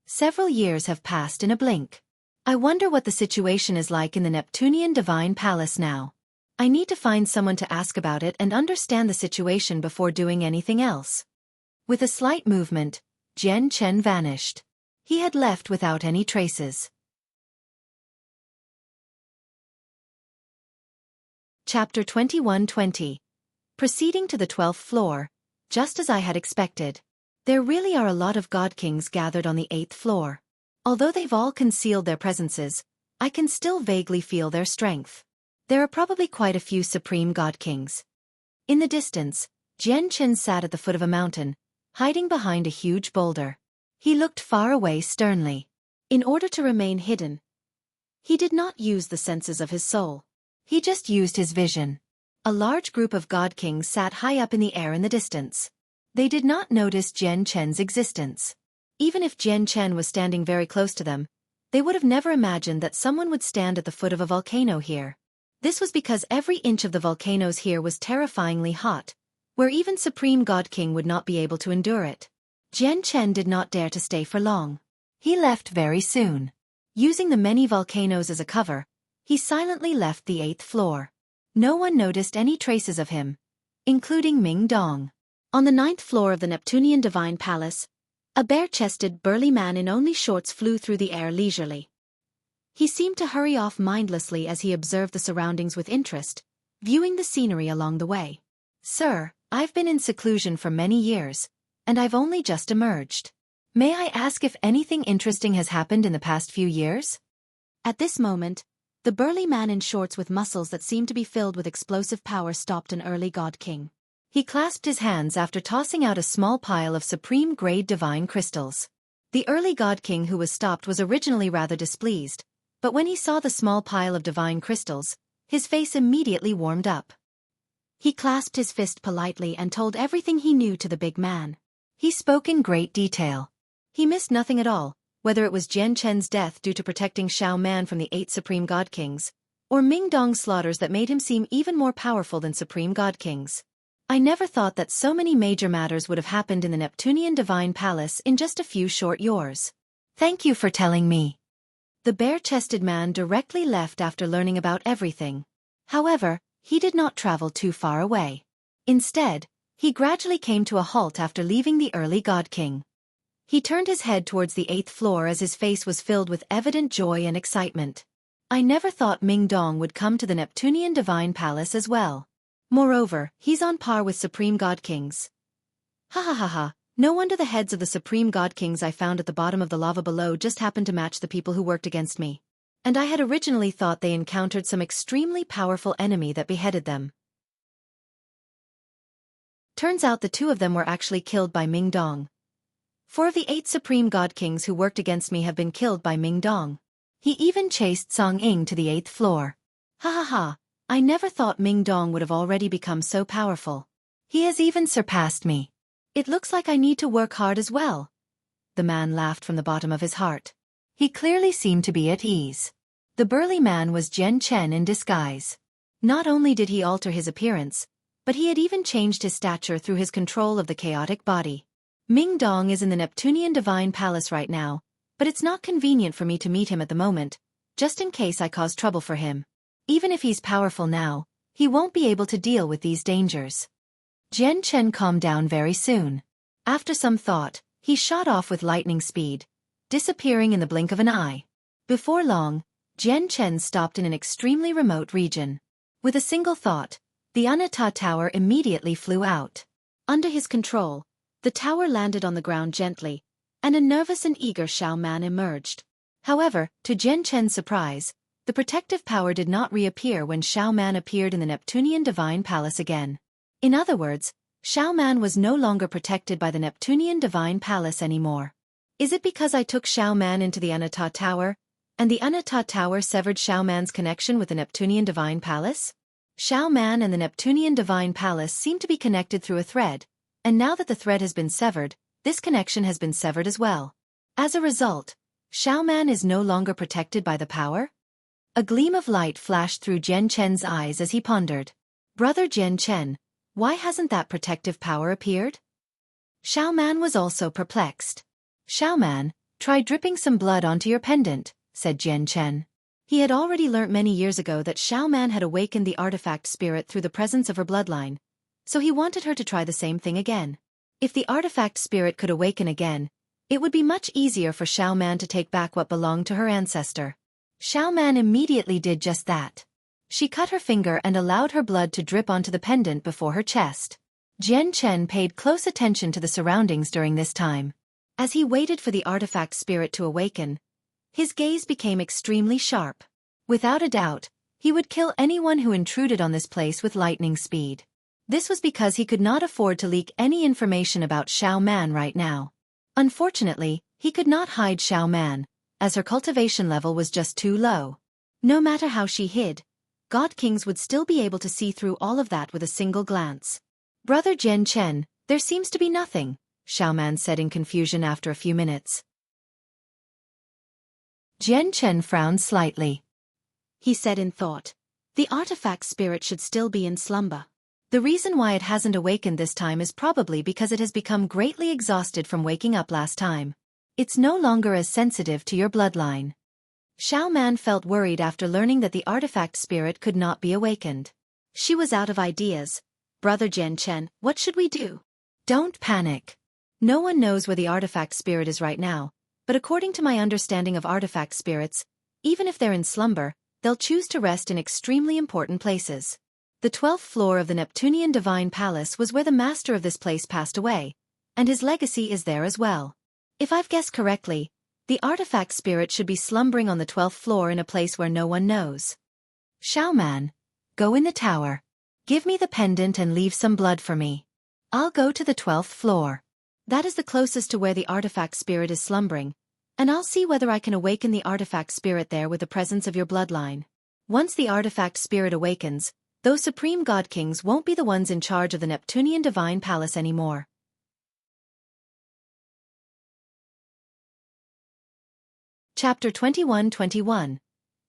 Several years have passed in a blink. I wonder what the situation is like in the Neptunian Divine Palace now. I need to find someone to ask about it and understand the situation before doing anything else. With a slight movement, Jian Chen vanished. He had left without any traces. Chapter 21:20. Proceeding to the 12th floor, just as I had expected. There really are a lot of God Kings gathered on the 8th floor. Although they've all concealed their presences, I can still vaguely feel their strength. There are probably quite a few Supreme God Kings. In the distance, Jian Chen sat at the foot of a mountain, hiding behind a huge boulder. He looked far away sternly. In order to remain hidden, he did not use the senses of his soul. He just used his vision. A large group of God Kings sat high up in the air in the distance. They did not notice Jian Chen's existence. Even if Jian Chen was standing very close to them, they would have never imagined that someone would stand at the foot of a volcano here. This was because every inch of the volcanoes here was terrifyingly hot, where even Supreme God King would not be able to endure it. Jian Chen did not dare to stay for long. He left very soon. Using the many volcanoes as a cover, he silently left the 8th floor. No one noticed any traces of him, including Ming Dong. On the 9th floor of the Neptunian Divine Palace, a bare-chested, burly man in only shorts flew through the air leisurely. He seemed to hurry off mindlessly as he observed the surroundings with interest, viewing the scenery along the way. "Sir, I've been in seclusion for many years, and I've only just emerged. May I ask if anything interesting has happened in the past few years?" At this moment, the burly man in shorts with muscles that seemed to be filled with explosive power stopped an early God King. He clasped his hands after tossing out a small pile of supreme-grade divine crystals. The early God King who was stopped was originally rather displeased, but when he saw the small pile of divine crystals, his face immediately warmed up. He clasped his fist politely and told everything he knew to the big man. He spoke in great detail. He missed nothing at all, whether it was Jian Chen's death due to protecting Xiao Man from the 8 Supreme God Kings, or Ming Dong's slaughters that made him seem even more powerful than Supreme God Kings. I never thought that so many major matters would have happened in the Neptunian Divine Palace in just a few short years. Thank you for telling me. The bare-chested man directly left after learning about everything. However, he did not travel too far away. Instead, he gradually came to a halt after leaving the early God King. He turned his head towards the 8th floor as his face was filled with evident joy and excitement. I never thought Ming Dong would come to the Neptunian Divine Palace as well. Moreover, he's on par with Supreme God Kings. Ha ha ha ha, no wonder the heads of the Supreme God Kings I found at the bottom of the lava below just happened to match the people who worked against me. And I had originally thought they encountered some extremely powerful enemy that beheaded them. Turns out the 2 of them were actually killed by Ming Dong. 4 of the 8 Supreme God Kings who worked against me have been killed by Ming Dong. He even chased Song Ying to the 8th floor. Ha ha ha. I never thought Ming Dong would have already become so powerful. He has even surpassed me. It looks like I need to work hard as well. The man laughed from the bottom of his heart. He clearly seemed to be at ease. The burly man was Jian Chen in disguise. Not only did he alter his appearance, but he had even changed his stature through his control of the chaotic body. Ming Dong is in the Neptunian Divine Palace right now, but it's not convenient for me to meet him at the moment, just in case I cause trouble for him. Even if he's powerful now, he won't be able to deal with these dangers. Jian Chen calmed down very soon. After some thought, he shot off with lightning speed, disappearing in the blink of an eye. Before long, Jian Chen stopped in an extremely remote region. With a single thought, the Anata Tower immediately flew out. Under his control, the tower landed on the ground gently, and a nervous and eager Xiao Man emerged. However, to Jian Chen's surprise, the protective power did not reappear when Xiao Man appeared in the Neptunian Divine Palace again. In other words, Xiao Man was no longer protected by the Neptunian Divine Palace anymore. Is it because I took Xiao Man into the Anata Tower, and the Anata Tower severed Xiao Man's connection with the Neptunian Divine Palace? Xiao Man and the Neptunian Divine Palace seem to be connected through a thread, And now that the thread has been severed, this connection has been severed as well. As a result, Xiaoman is no longer protected by the power? A gleam of light flashed through Jian Chen's eyes as he pondered. Brother Jian Chen, why hasn't that protective power appeared? Xiaoman was also perplexed. Xiaoman, try dripping some blood onto your pendant, said Jian Chen. He had already learnt many years ago that Xiaoman had awakened the artifact spirit through the presence of her bloodline, so he wanted her to try the same thing again. If the artifact spirit could awaken again, it would be much easier for Xiaoman to take back what belonged to her ancestor. Xiaoman immediately did just that. She cut her finger and allowed her blood to drip onto the pendant before her chest. Jian Chen paid close attention to the surroundings during this time. As he waited for the artifact spirit to awaken, his gaze became extremely sharp. Without a doubt, he would kill anyone who intruded on this place with lightning speed. This was because he could not afford to leak any information about Xiaoman right now. Unfortunately, he could not hide Xiaoman, as her cultivation level was just too low. No matter how she hid, God Kings would still be able to see through all of that with a single glance. Brother Jian Chen, there seems to be nothing, Xiaoman said in confusion after a few minutes. Jian Chen frowned slightly. He said in thought, the artifact spirit should still be in slumber. The reason why it hasn't awakened this time is probably because it has become greatly exhausted from waking up last time. It's no longer as sensitive to your bloodline. Xiaoman felt worried after learning that the artifact spirit could not be awakened. She was out of ideas. Brother Jian Chen, what should we do? Don't panic. No one knows where the artifact spirit is right now, but according to my understanding of artifact spirits, even if they're in slumber, they'll choose to rest in extremely important places. The 12th floor of the Neptunian Divine Palace was where the master of this place passed away, and his legacy is there as well. If I've guessed correctly, the artifact spirit should be slumbering on the 12th floor in a place where no one knows. Xiaoman, go in the tower. Give me the pendant and leave some blood for me. I'll go to the 12th floor. That is the closest to where the artifact spirit is slumbering, and I'll see whether I can awaken the artifact spirit there with the presence of your bloodline. Once the artifact spirit awakens, those supreme god kings won't be the ones in charge of the Neptunian Divine Palace anymore. Chapter 21-21.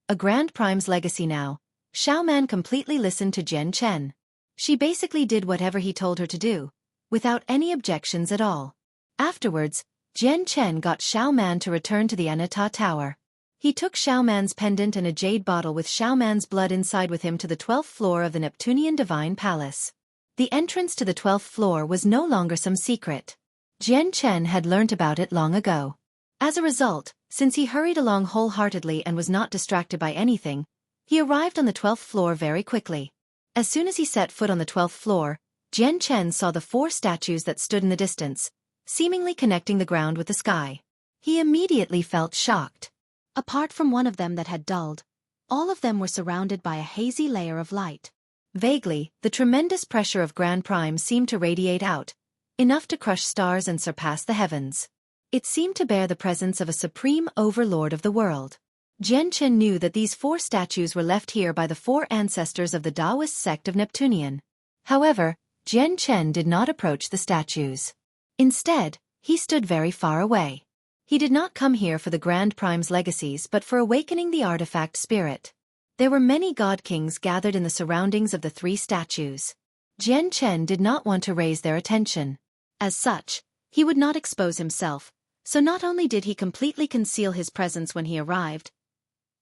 A Grand Prime's Legacy. Now, Xiaoman completely listened to Jian Chen. She basically did whatever he told her to do, without any objections at all. Afterwards, Jian Chen got Xiaoman to return to the Anata Tower. He took Xiaoman's pendant and a jade bottle with Xiaoman's blood inside with him to the 12th floor of the Neptunian Divine Palace. The entrance to the 12th floor was no longer some secret. Jian Chen had learnt about it long ago. As a result, since he hurried along wholeheartedly and was not distracted by anything, he arrived on the 12th floor very quickly. As soon as he set foot on the 12th floor, Jian Chen saw the 4 statues that stood in the distance, seemingly connecting the ground with the sky. He immediately felt shocked. Apart from one of them that had dulled, all of them were surrounded by a hazy layer of light. Vaguely, the tremendous pressure of Grand Prime seemed to radiate out, enough to crush stars and surpass the heavens. It seemed to bear the presence of a supreme overlord of the world. Jian Chen knew that these 4 statues were left here by the 4 ancestors of the Taoist sect of Neptunian. However, Jian Chen did not approach the statues. Instead, he stood very far away. He did not come here for the Grand Prime's legacies but for awakening the artifact spirit. There were many god kings gathered in the surroundings of the 3 statues. Jian Chen did not want to raise their attention. As such, he would not expose himself, so not only did he completely conceal his presence when he arrived,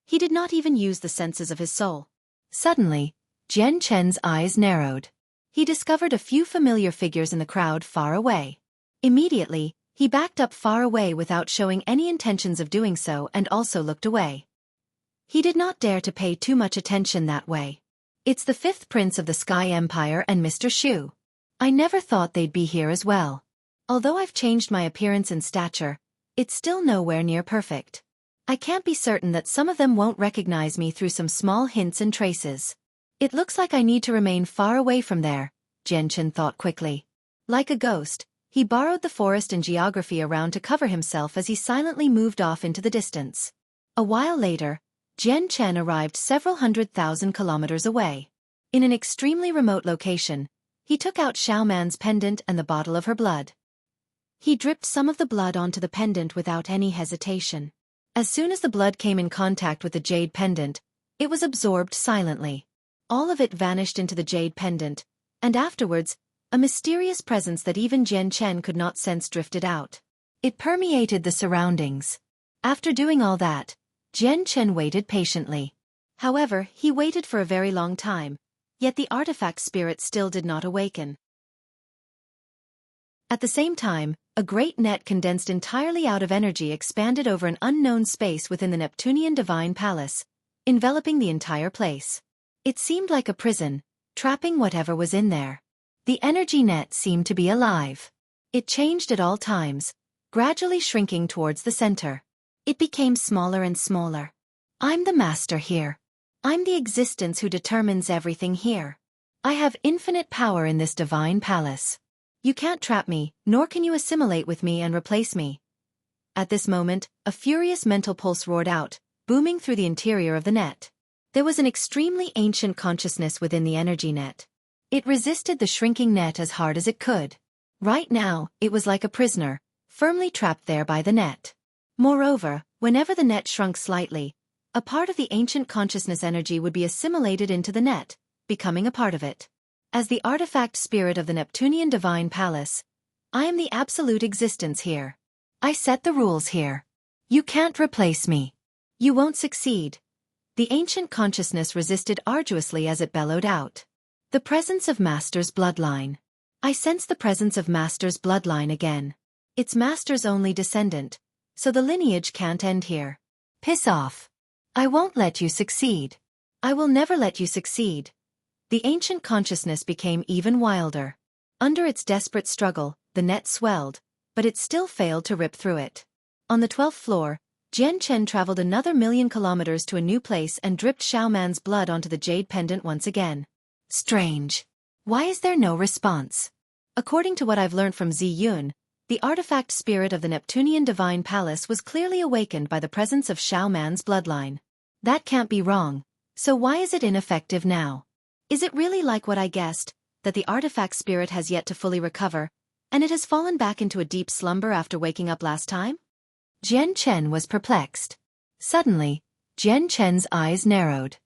he did not even use the senses of his soul. Suddenly, Jian Chen's eyes narrowed. He discovered a few familiar figures in the crowd far away. Immediately, he backed up far away without showing any intentions of doing so and also looked away. He did not dare to pay too much attention that way. It's the 5th Prince of the Sky Empire and Mr. Xu. I never thought they'd be here as well. Although I've changed my appearance and stature, it's still nowhere near perfect. I can't be certain that some of them won't recognize me through some small hints and traces. It looks like I need to remain far away from there, Jian Chen thought quickly. Like a ghost, he borrowed the forest and geography around to cover himself as he silently moved off into the distance. A while later, Jian Chen arrived several 100,000 kilometers away. In an extremely remote location, He took out Xiao Man's pendant and the bottle of her blood. He dripped some of the blood onto the pendant without any hesitation. As soon as the blood came in contact with the jade pendant, it was absorbed silently. All of it vanished into the jade pendant, and afterwards, a mysterious presence that even Jian Chen could not sense drifted out. It permeated the surroundings. After doing all that, Jian Chen waited patiently. However, he waited for a very long time, yet the artifact spirit still did not awaken. At the same time, a great net condensed entirely out of energy expanded over an unknown space within the Neptunian Divine Palace, enveloping the entire place. It seemed like a prison, trapping whatever was in there. The energy net seemed to be alive. It changed at all times, gradually shrinking towards the center. It became smaller and smaller. I'm the master here. I'm the existence who determines everything here. I have infinite power in this divine palace. You can't trap me, nor can you assimilate with me and replace me. At this moment, a furious mental pulse roared out, booming through the interior of the net. There was an extremely ancient consciousness within the energy net. It resisted the shrinking net as hard as it could. Right now, it was like a prisoner, firmly trapped there by the net. Moreover, whenever the net shrunk slightly, a part of the ancient consciousness energy would be assimilated into the net, becoming a part of it. As the artifact spirit of the Neptunian Divine Palace, I am the absolute existence here. I set the rules here. You can't replace me. You won't succeed. The ancient consciousness resisted arduously as it bellowed out. The presence of Master's bloodline. I sense the presence of Master's bloodline again. It's Master's only descendant, so the lineage can't end here. Piss off. I won't let you succeed. I will never let you succeed. The ancient consciousness became even wilder. Under its desperate struggle, the net swelled, but it still failed to rip through it. On the 12th floor, Jian Chen traveled another 1,000,000 kilometers to a new place and dripped Xiao Man's blood onto the jade pendant once again. Strange. Why is there no response? According to what I've learned from Zi Yun, the artifact spirit of the Neptunian Divine Palace was clearly awakened by the presence of Xiao Man's bloodline. That can't be wrong, so why is it ineffective now? Is it really like what I guessed, that the artifact spirit has yet to fully recover, and it has fallen back into a deep slumber after waking up last time? Jian Chen was perplexed. Suddenly, Jian Chen's eyes narrowed.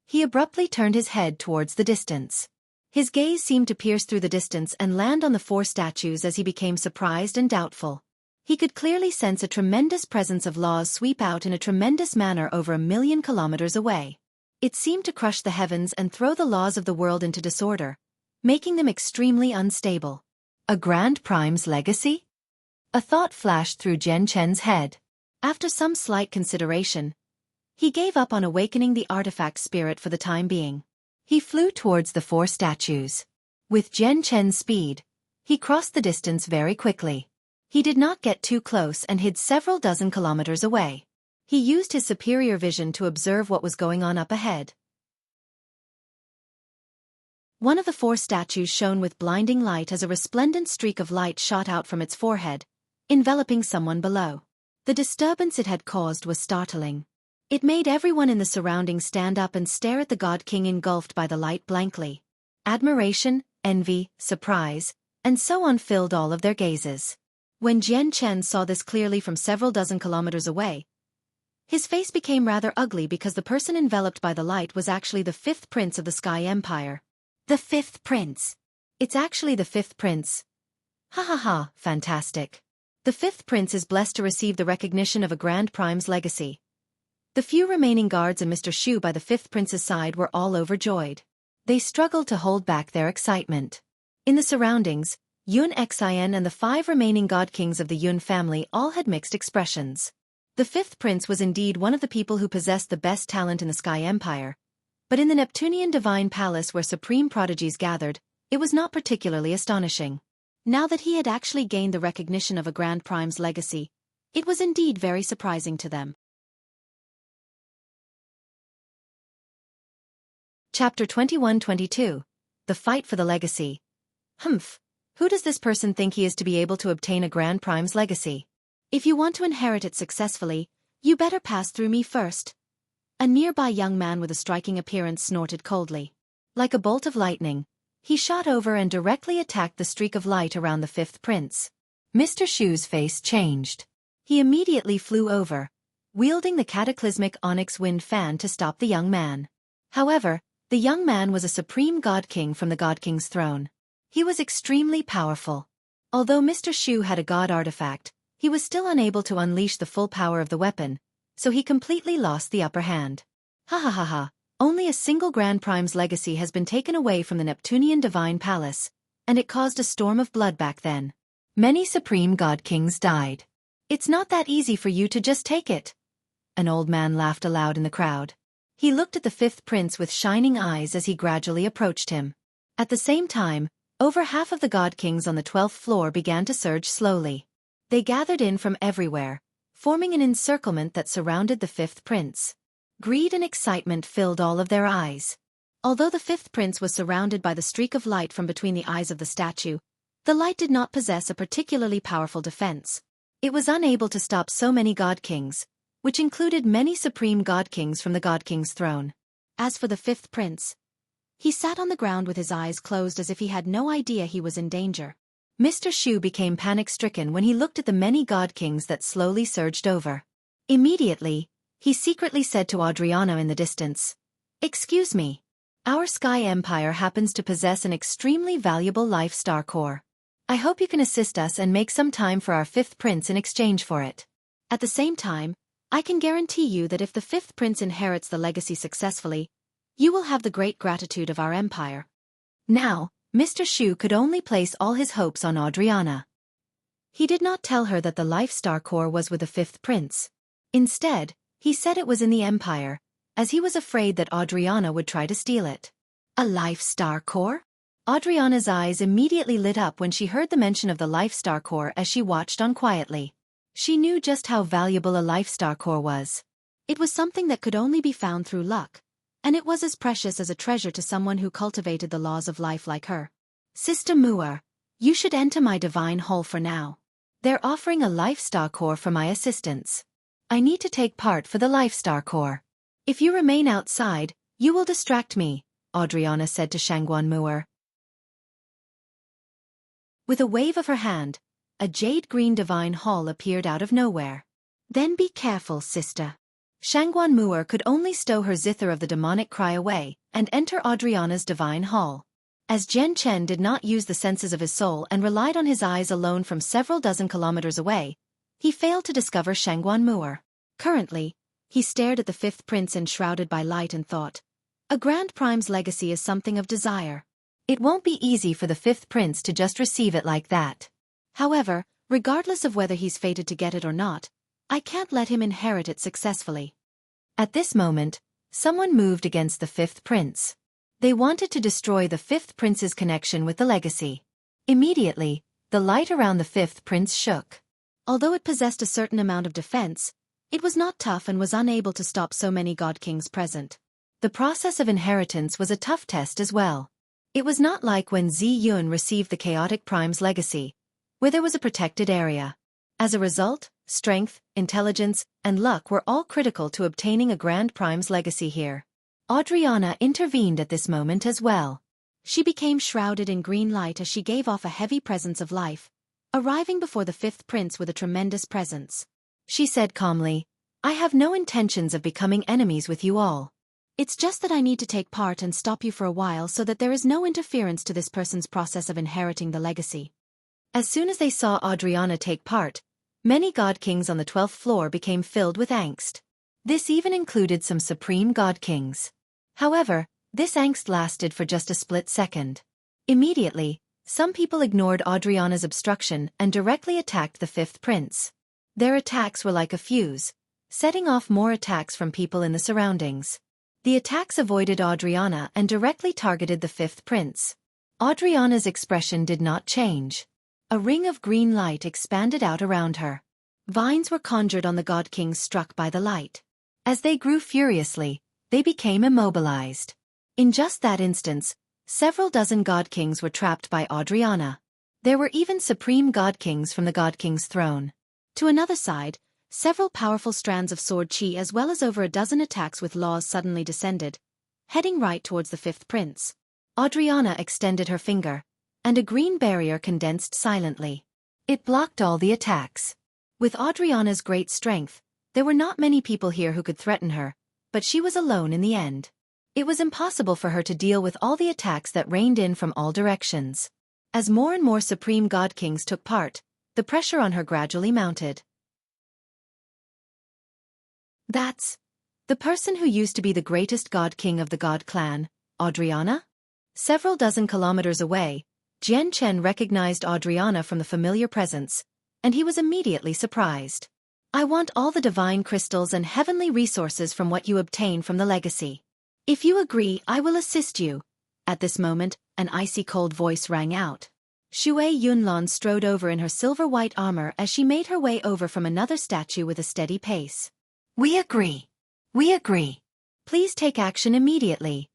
He abruptly turned his head towards the distance. His gaze seemed to pierce through the distance and land on the 4 statues as he became surprised and doubtful. He could clearly sense a tremendous presence of laws sweep out in a tremendous manner over 1,000,000 kilometers away. It seemed to crush the heavens and throw the laws of the world into disorder, making them extremely unstable. A Grand Prime's legacy? A thought flashed through Jian Chen's head. After some slight consideration, he gave up on awakening the artifact spirit for the time being. He flew towards the 4 statues. With Jian Chen's speed, he crossed the distance very quickly. He did not get too close and hid several dozen kilometers away. He used his superior vision to observe what was going on up ahead. One of the 4 statues shone with blinding light as a resplendent streak of light shot out from its forehead, enveloping someone below. The disturbance it had caused was startling. It made everyone in the surroundings stand up and stare at the God King engulfed by the light blankly. Admiration, envy, surprise, and so on filled all of their gazes. When Jian Chen saw this clearly from several dozen kilometers away, his face became rather ugly because the person enveloped by the light was actually the 5th prince of the Sky Empire. The 5th prince. It's actually the 5th prince. Ha ha ha, fantastic. The 5th prince is blessed to receive the recognition of a Grand Prime's legacy. The few remaining guards and Mr. Xu by the 5th prince's side were all overjoyed. They struggled to hold back their excitement. In the surroundings, Yun Xin and the 5 remaining god kings of the Yun family all had mixed expressions. The 5th prince was indeed one of the people who possessed the best talent in the Sky Empire, but in the Neptunian Divine Palace where supreme prodigies gathered, it was not particularly astonishing. Now that he had actually gained the recognition of a Grand Prime's legacy, it was indeed very surprising to them. Chapter 21-22. The Fight for the Legacy. Humph. Who does this person think he is to be able to obtain a Grand Prime's legacy? If you want to inherit it successfully, you better pass through me first. A nearby young man with a striking appearance snorted coldly. Like a bolt of lightning, He shot over and directly attacked the streak of light around the fifth prince. Mr. Xu's face changed. He immediately flew over, wielding the cataclysmic onyx wind fan to stop the young man. However, the young man was a supreme god king from the god king's throne. He was extremely powerful. Although Mr. Xu had a god artifact, he was still unable to unleash the full power of the weapon, so he completely lost the upper hand. Ha ha ha ha, only a single Grand Prime's legacy has been taken away from the Neptunian Divine Palace, and it caused a storm of blood back then. Many supreme god kings died. It's not that easy for you to just take it. An old man laughed aloud in the crowd. He looked at the fifth prince with shining eyes as he gradually approached him. At the same time, over half of the god kings on the 12th floor began to surge slowly. They gathered in from everywhere, forming an encirclement that surrounded the fifth prince. Greed and excitement filled all of their eyes. Although the fifth prince was surrounded by the streak of light from between the eyes of the statue, the light did not possess a particularly powerful defense. It was unable to stop so many god kings, which included many supreme god kings from the god king's throne. As for the fifth prince, he sat on the ground with his eyes closed as if he had no idea he was in danger. Mr. Xu became panic-stricken when he looked at the many god kings that slowly surged over. Immediately, he secretly said to Adriana in the distance, "Excuse me. Our Sky Empire happens to possess an extremely valuable life star core. I hope you can assist us and make some time for our fifth prince in exchange for it. At the same time, I can guarantee you that if the fifth prince inherits the legacy successfully, you will have the great gratitude of our empire." Now, Mr. Xu could only place all his hopes on Adriana. He did not tell her that the life star core was with the fifth prince. Instead, he said it was in the empire, as he was afraid that Adriana would try to steal it. A life star core? Adriana's eyes immediately lit up when she heard the mention of the life star core as she watched on quietly. She knew just how valuable a life star core was. It was something that could only be found through luck, and it was as precious as a treasure to someone who cultivated the laws of life like her. "Sister Muir, you should enter my divine hall for now. They're offering a life star core for my assistance. I need to take part for the life star core. If you remain outside, you will distract me," Adriana said to Shangguan Muir. With a wave of her hand, a jade-green divine hall appeared out of nowhere. "Then be careful, sister." Shangguan Muir could only stow her zither of the demonic cry away and enter Adriana's divine hall. As Jian Chen did not use the senses of his soul and relied on his eyes alone from several dozen kilometers away, he failed to discover Shangguan Muir. Currently, he stared at the fifth prince enshrouded by light and thought, "A Grand Prime's legacy is something of desire. It won't be easy for the fifth prince to just receive it like that. However, regardless of whether he's fated to get it or not, I can't let him inherit it successfully." At this moment, someone moved against the fifth prince. They wanted to destroy the fifth prince's connection with the legacy. Immediately, the light around the fifth prince shook. Although it possessed a certain amount of defense, it was not tough and was unable to stop so many god kings present. The process of inheritance was a tough test as well. It was not like when Zi Yun received the chaotic prime's legacy, where there was a protected area. As a result, strength, intelligence, and luck were all critical to obtaining a Grand Prime's legacy here. Adriana intervened at this moment as well. She became shrouded in green light as she gave off a heavy presence of life, arriving before the fifth prince with a tremendous presence. She said calmly, "I have no intentions of becoming enemies with you all. It's just that I need to take part and stop you for a while so that there is no interference to this person's process of inheriting the legacy." As soon as they saw Adriana take part, many god kings on the 12th floor became filled with angst. This even included some supreme god kings. However, this angst lasted for just a split second. Immediately, some people ignored Adriana's obstruction and directly attacked the fifth prince. Their attacks were like a fuse, setting off more attacks from people in the surroundings. The attacks avoided Adriana and directly targeted the fifth prince. Adriana's expression did not change. A ring of green light expanded out around her. Vines were conjured on the god kings struck by the light. As they grew furiously, they became immobilized. In just that instance, several dozen god kings were trapped by Adriana. There were even supreme god kings from the god king's throne. To another side, several powerful strands of sword chi as well as over a dozen attacks with laws suddenly descended, heading right towards the fifth prince. Adriana extended her finger, and a green barrier condensed silently. It blocked all the attacks. With Adriana's great strength, there were not many people here who could threaten her, but she was alone in the end. It was impossible for her to deal with all the attacks that rained in from all directions. As more and more supreme god kings took part, the pressure on her gradually mounted. That's the person who used to be the greatest god king of the god clan, Adriana? Several dozen kilometers away, Jian Chen recognized Adriana from the familiar presence, and he was immediately surprised. I want all the divine crystals and heavenly resources from what you obtain from the legacy. If you agree, I will assist you. At this moment, an icy cold voice rang out. Xue Yunlan strode over in her silver-white armor as she made her way over from another statue with a steady pace. We agree. We agree. Please take action immediately.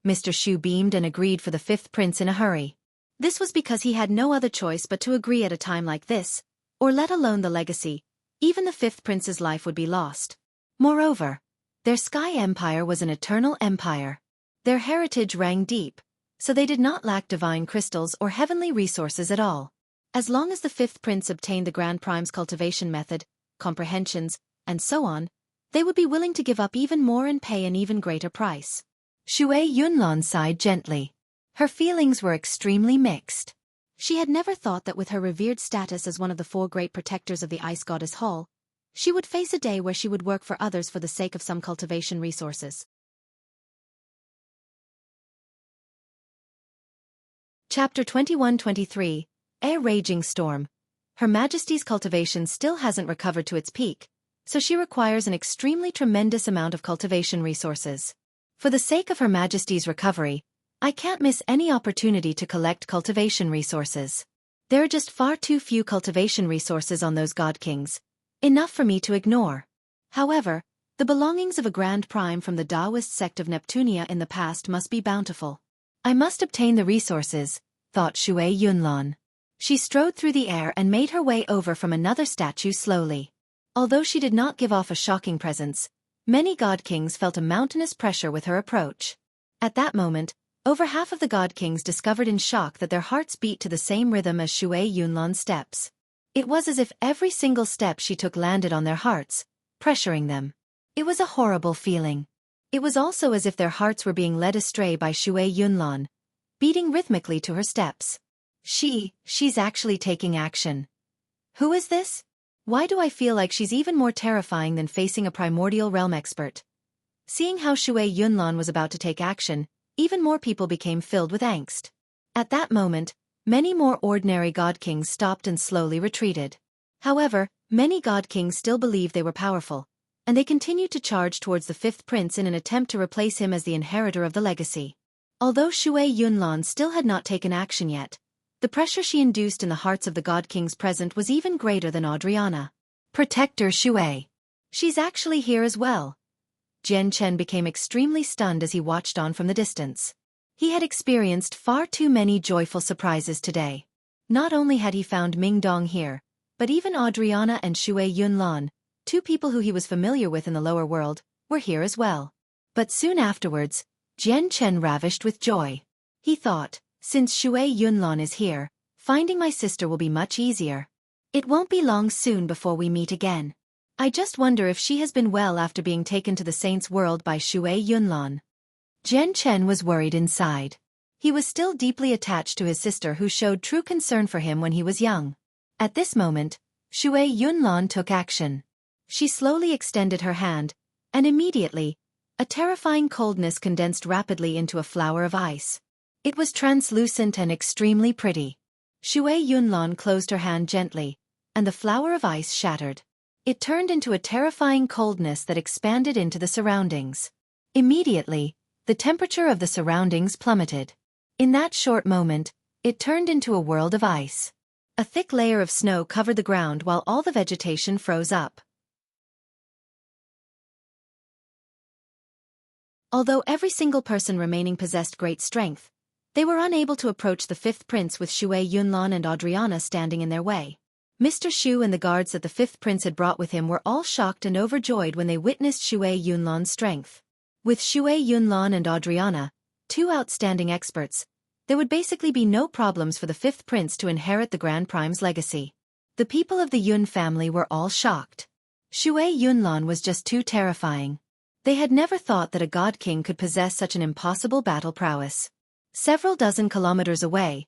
Mr. Xu beamed and agreed for the fifth prince in a hurry. This was because he had no other choice but to agree at a time like this, or let alone the legacy. Even the fifth prince's life would be lost. Moreover, their sky empire was an eternal empire. Their heritage rang deep, so they did not lack divine crystals or heavenly resources at all. As long as the fifth prince obtained the Grand Prime's cultivation method, comprehensions, and so on, they would be willing to give up even more and pay an even greater price. Xue Yunlan sighed gently. Her feelings were extremely mixed. She had never thought that with her revered status as one of the four great protectors of the Ice Goddess Hall, she would face a day where she would work for others for the sake of some cultivation resources. Chapter 21-23, A Raging Storm. Her Majesty's cultivation still hasn't recovered to its peak, so she requires an extremely tremendous amount of cultivation resources. For the sake of Her Majesty's recovery, I can't miss any opportunity to collect cultivation resources. There are just far too few cultivation resources on those god kings, enough for me to ignore. However, the belongings of a Grand Prime from the Taoist sect of Neptunia in the past must be bountiful. I must obtain the resources, thought Xue Yunlan. She strode through the air and made her way over from another statue slowly. Although she did not give off a shocking presence, many god kings felt a mountainous pressure with her approach. At that moment, over half of the god kings discovered in shock that their hearts beat to the same rhythm as Xue Yunlan's steps. It was as if every single step she took landed on their hearts, pressuring them. It was a horrible feeling. It was also as if their hearts were being led astray by Xue Yunlan, beating rhythmically to her steps. She's actually taking action. Who is this? Why do I feel like she's even more terrifying than facing a primordial realm expert? Seeing how Xue Yunlan was about to take action, even more people became filled with angst. At that moment, many more ordinary god kings stopped and slowly retreated. However, many god kings still believed they were powerful, and they continued to charge towards the fifth prince in an attempt to replace him as the inheritor of the legacy. Although Xue Yunlan still had not taken action yet, the pressure she induced in the hearts of the god kings present was even greater than Adriana. Protector Xue. She's actually here as well. Jian Chen became extremely stunned as he watched on from the distance. He had experienced far too many joyful surprises today. Not only had he found Ming Dong here, but even Adriana and Xue Yunlan, two people who he was familiar with in the lower world, were here as well. But soon afterwards, Jian Chen ravished with joy. He thought, since Xue Yunlan is here, finding my sister will be much easier. It won't be long soon before we meet again. I just wonder if she has been well after being taken to the Saints' World by Xue Yunlan. Jian Chen was worried inside. He was still deeply attached to his sister who showed true concern for him when he was young. At this moment, Xue Yunlan took action. She slowly extended her hand, and immediately, a terrifying coldness condensed rapidly into a flower of ice. It was translucent and extremely pretty. Xue Yunlan closed her hand gently, and the flower of ice shattered. It turned into a terrifying coldness that expanded into the surroundings. Immediately, the temperature of the surroundings plummeted. In that short moment, it turned into a world of ice. A thick layer of snow covered the ground while all the vegetation froze up. Although every single person remaining possessed great strength, they were unable to approach the fifth prince with Xue Yunlan and Adriana standing in their way. Mr. Xu and the guards that the fifth prince had brought with him were all shocked and overjoyed when they witnessed Xue Yunlan's strength. With Xue Yunlan and Adriana, two outstanding experts, there would basically be no problems for the fifth prince to inherit the Grand Prime's legacy. The people of the Yun family were all shocked. Xue Yunlan was just too terrifying. They had never thought that a god king could possess such an impossible battle prowess. Several dozen kilometers away,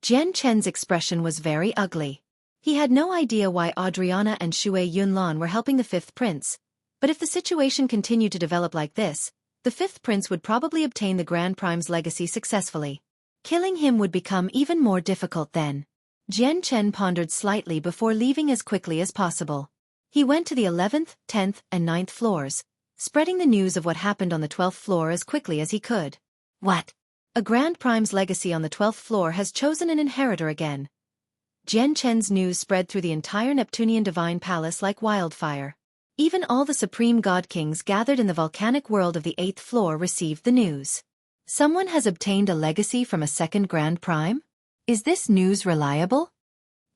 Jian Chen's expression was very ugly. He had no idea why Adriana and Xue Yunlan were helping the fifth prince, but if the situation continued to develop like this, the fifth prince would probably obtain the Grand Prime's legacy successfully. Killing him would become even more difficult then. Jian Chen pondered slightly before leaving as quickly as possible. He went to the 11th, 10th, and 9th floors, spreading the news of what happened on the 12th floor as quickly as he could. What? A Grand Prime's legacy on the 12th floor has chosen an inheritor again. Jian Chen's news spread through the entire Neptunian Divine Palace like wildfire. Even all the supreme god kings gathered in the volcanic world of the 8th floor received the news. Someone has obtained a legacy from a second Grand Prime? Is this news reliable?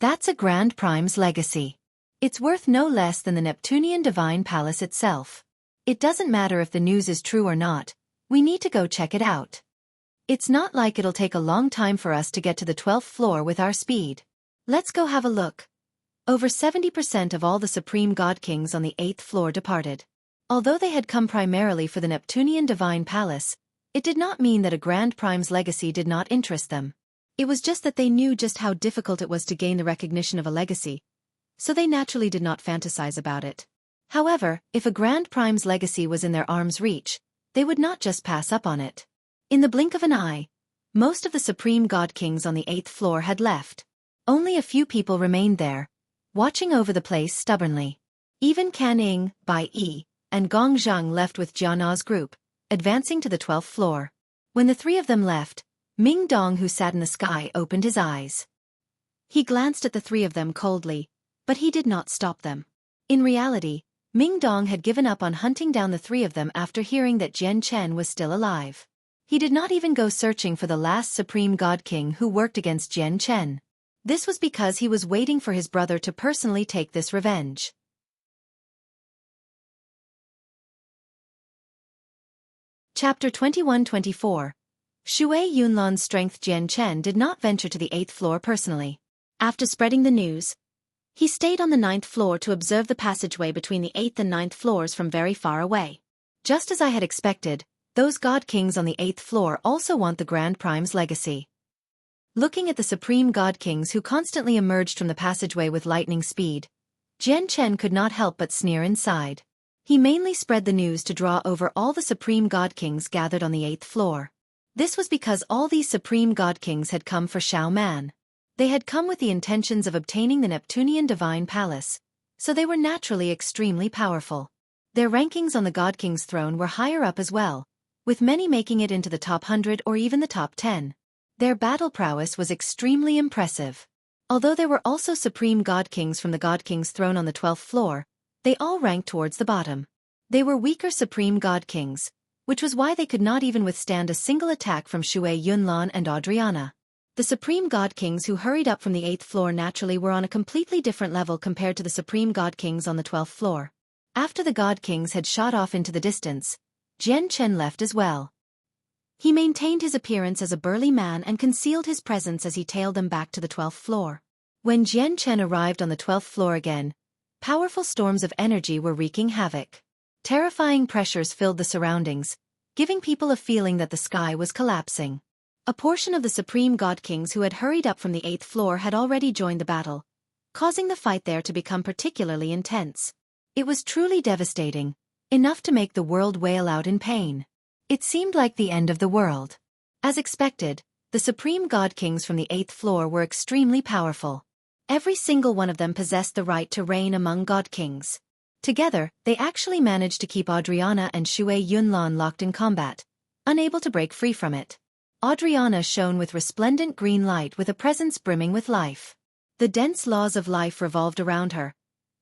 That's a Grand Prime's legacy. It's worth no less than the Neptunian Divine Palace itself. It doesn't matter if the news is true or not, we need to go check it out. It's not like it'll take a long time for us to get to the 12th floor with our speed. Let's go have a look. Over 70% of all the supreme god kings on the 8th floor departed. Although they had come primarily for the Neptunian Divine Palace, it did not mean that a Grand Prime's legacy did not interest them. It was just that they knew just how difficult it was to gain the recognition of a legacy, so they naturally did not fantasize about it. However, if a Grand Prime's legacy was in their arm's reach, they would not just pass up on it. In the blink of an eye, most of the supreme god kings on the 8th floor had left. Only a few people remained there, watching over the place stubbornly. Even Kan Ying, Bai Yi, and Gong Zhang left with Jiana's group, advancing to the 12th floor. When the three of them left, Ming Dong, who sat in the sky, opened his eyes. He glanced at the three of them coldly, but he did not stop them. In reality, Ming Dong had given up on hunting down the three of them after hearing that Jian Chen was still alive. He did not even go searching for the last supreme god king who worked against Jian Chen. This was because he was waiting for his brother to personally take this revenge. Chapter 21-24. Xue Yunlan's strength. Jian Chen did not venture to the 8th floor personally. After spreading the news, he stayed on the 9th floor to observe the passageway between the 8th and 9th floors from very far away. Just as I had expected, those god kings on the 8th floor also want the Grand Prime's legacy. Looking at the supreme god kings who constantly emerged from the passageway with lightning speed, Jian Chen could not help but sneer inside. He mainly spread the news to draw over all the supreme god kings gathered on the 8th floor. This was because all these supreme god kings had come for Xiao Man. They had come with the intentions of obtaining the Neptunian Divine Palace, so they were naturally extremely powerful. Their rankings on the god king's throne were higher up as well, with many making it into the top 100 or even the top 10. Their battle prowess was extremely impressive. Although there were also supreme god kings from the god king's throne on the 12th floor, they all ranked towards the bottom. They were weaker supreme god kings, which was why they could not even withstand a single attack from Xue Yunlan and Adriana. The supreme god kings who hurried up from the 8th floor naturally were on a completely different level compared to the supreme god kings on the 12th floor. After the god kings had shot off into the distance, Jian Chen left as well. He maintained his appearance as a burly man and concealed his presence as he tailed them back to the 12th floor. When Jian Chen arrived on the 12th floor again, powerful storms of energy were wreaking havoc. Terrifying pressures filled the surroundings, giving people a feeling that the sky was collapsing. A portion of the supreme god kings who had hurried up from the 8th floor had already joined the battle, causing the fight there to become particularly intense. It was truly devastating, enough to make the world wail out in pain. It seemed like the end of the world. As expected, the supreme god kings from the 8th floor were extremely powerful. Every single one of them possessed the right to reign among god kings. Together, they actually managed to keep Adriana and Xue Yunlan locked in combat, unable to break free from it. Adriana shone with resplendent green light with a presence brimming with life. The dense laws of life revolved around her,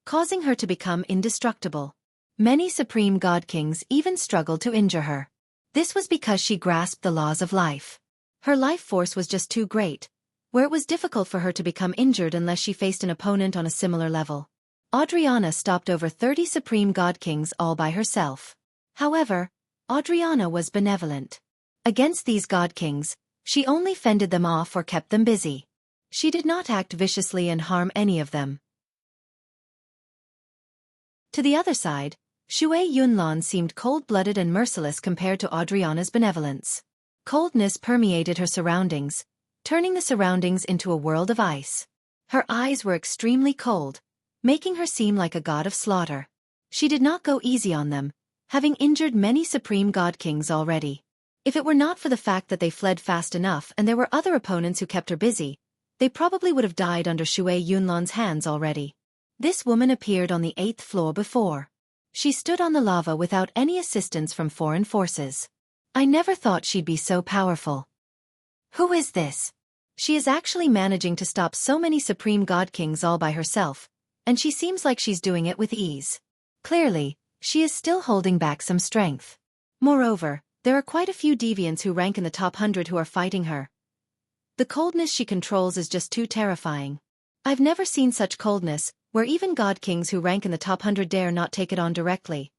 causing her to become indestructible. Many supreme god kings even struggled to injure her. This was because she grasped the laws of life. Her life force was just too great, where it was difficult for her to become injured unless she faced an opponent on a similar level. Adriana stopped over 30 supreme god kings all by herself. However, Adriana was benevolent. Against these god kings, she only fended them off or kept them busy. She did not act viciously and harm any of them. To the other side, Xue Yunlan seemed cold-blooded and merciless compared to Adriana's benevolence. Coldness permeated her surroundings, turning the surroundings into a world of ice. Her eyes were extremely cold, making her seem like a god of slaughter. She did not go easy on them, having injured many supreme god kings already. If it were not for the fact that they fled fast enough and there were other opponents who kept her busy, they probably would have died under Xue Yunlan's hands already. This woman appeared on the 8th floor before. She stood on the lava without any assistance from foreign forces. I never thought she'd be so powerful. Who is this? She is actually managing to stop so many supreme god kings all by herself, and she seems like she's doing it with ease. Clearly, she is still holding back some strength. Moreover, there are quite a few deviants who rank in the top 100 who are fighting her. The coldness she controls is just too terrifying. I've never seen such coldness, where even god kings who rank in the top 100 dare not take it on directly.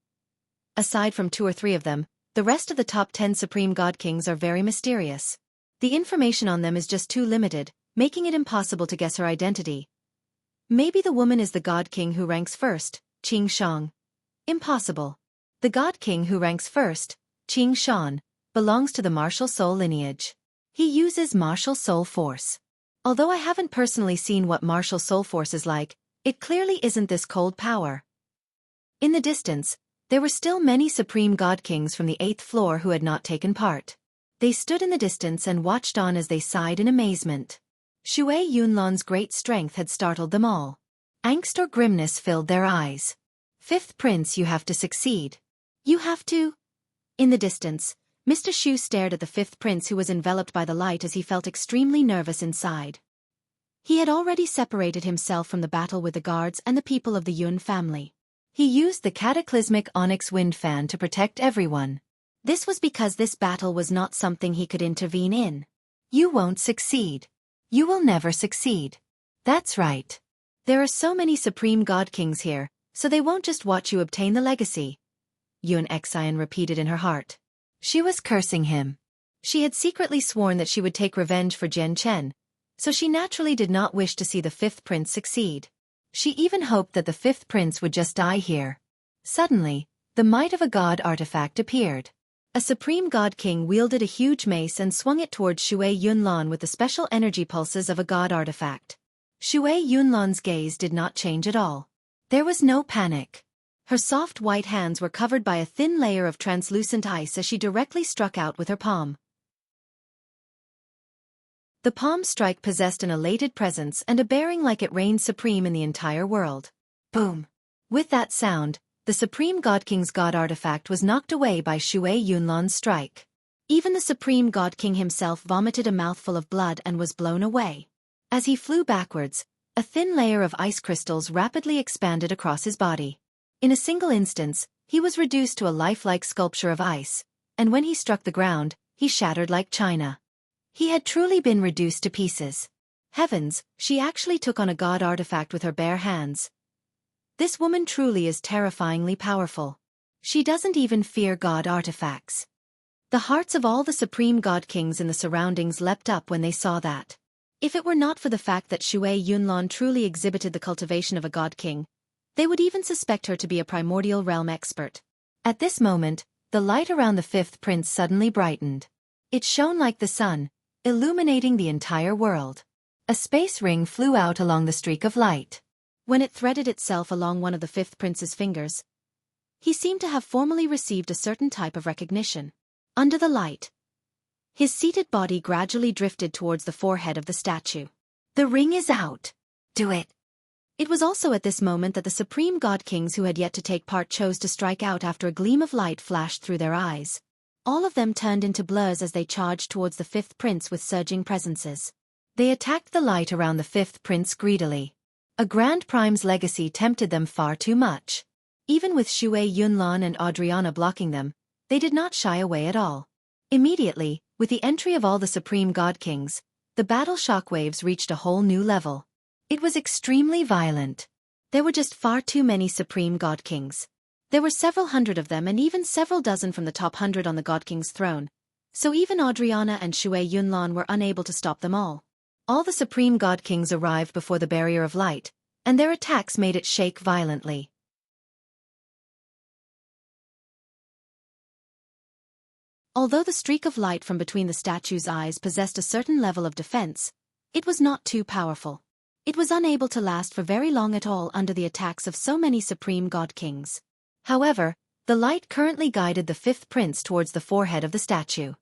Aside from 2 or 3 of them, the rest of the top 10 supreme god kings are very mysterious. The information on them is just too limited, making it impossible to guess her identity. Maybe the woman is the god king who ranks first, Qing Shang. Impossible. The god king who ranks first, Qing Shan, belongs to the martial soul lineage. He uses martial soul force. Although I haven't personally seen what martial soul force is like, it clearly isn't this cold power. In the distance, there were still many supreme god kings from the 8th floor who had not taken part. They stood in the distance and watched on as they sighed in amazement. Xue Yunlan's great strength had startled them all. Angst or grimness filled their eyes. 5th prince, you have to succeed. You have to? In the distance, Mr. Xu stared at the 5th prince who was enveloped by the light as he felt extremely nervous inside. He had already separated himself from the battle with the guards and the people of the Yun family. He used the cataclysmic onyx wind fan to protect everyone. This was because this battle was not something he could intervene in. You won't succeed. You will never succeed. That's right. There are so many supreme god kings here, so they won't just watch you obtain the legacy. Yun Xian repeated in her heart. She was cursing him. She had secretly sworn that she would take revenge for Jian Chen, so she naturally did not wish to see the 5th prince succeed. She even hoped that the 5th prince would just die here. Suddenly, the might of a god artifact appeared. A supreme god king wielded a huge mace and swung it towards Xue Yunlan with the special energy pulses of a god artifact. Xue Yunlan's gaze did not change at all. There was no panic. Her soft white hands were covered by a thin layer of translucent ice as she directly struck out with her palm. The palm strike possessed an elated presence and a bearing like it reigned supreme in the entire world. Boom! With that sound, the Supreme God King's God artifact was knocked away by Xue Yunlan's strike. Even the Supreme God King himself vomited a mouthful of blood and was blown away. As he flew backwards, a thin layer of ice crystals rapidly expanded across his body. In a single instance, he was reduced to a lifelike sculpture of ice, and when he struck the ground, he shattered like china. He had truly been reduced to pieces. Heavens, she actually took on a god artifact with her bare hands. This woman truly is terrifyingly powerful. She doesn't even fear god artifacts. The hearts of all the supreme god kings in the surroundings leapt up when they saw that. If it were not for the fact that Xue Yunlan truly exhibited the cultivation of a god king, they would even suspect her to be a primordial realm expert. At this moment, the light around the 5th prince suddenly brightened. It shone like the sun, illuminating the entire world. A space ring flew out along the streak of light. When it threaded itself along one of the 5th prince's fingers, he seemed to have formally received a certain type of recognition. Under the light, his seated body gradually drifted towards the forehead of the statue. The ring is out. Do it. It was also at this moment that the supreme god kings who had yet to take part chose to strike out after a gleam of light flashed through their eyes. All of them turned into blurs as they charged towards the 5th prince with surging presences. They attacked the light around the 5th prince greedily. A Grand Prime's legacy tempted them far too much. Even with Xue Yunlan and Adriana blocking them, they did not shy away at all. Immediately, with the entry of all the supreme god kings, the battle shockwaves reached a whole new level. It was extremely violent. There were just far too many supreme god kings. There were several hundred of them and even several dozen from the top 100 on the god king's throne, So even Adriana and Xue Yunlan were unable to stop them all. All the Supreme God Kings arrived before the barrier of light, and their attacks made it shake violently. Although the streak of light from between the statue's eyes possessed a certain level of defense, it was not too powerful. It was unable to last for very long at all under the attacks of so many Supreme God Kings. However, the light currently guided the fifth prince towards the forehead of the statue.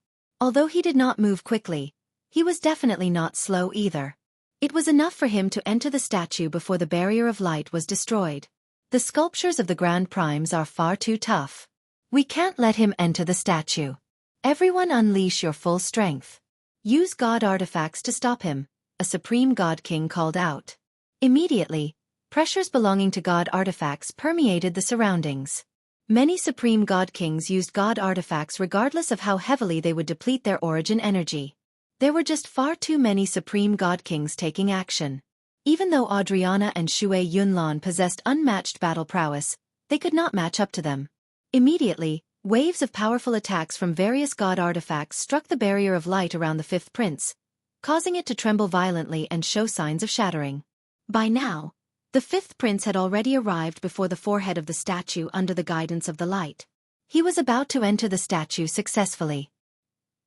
Although he did not move quickly, he was definitely not slow either. It was enough for him to enter the statue before the barrier of light was destroyed. The sculptures of the Grand Primes are far too tough. We can't let him enter the statue. Everyone unleash your full strength. Use God artifacts to stop him, a Supreme God King called out. Immediately, pressures belonging to God artifacts permeated the surroundings. Many Supreme God Kings used God artifacts regardless of how heavily they would deplete their origin energy. There were just far too many Supreme God Kings taking action. Even though Adriana and Xue Yunlan possessed unmatched battle prowess, they could not match up to them. Immediately, waves of powerful attacks from various God artifacts struck the barrier of light around the fifth prince, causing it to tremble violently and show signs of shattering. By now, the fifth prince had already arrived before the forehead of the statue under the guidance of the light. He was about to enter the statue successfully.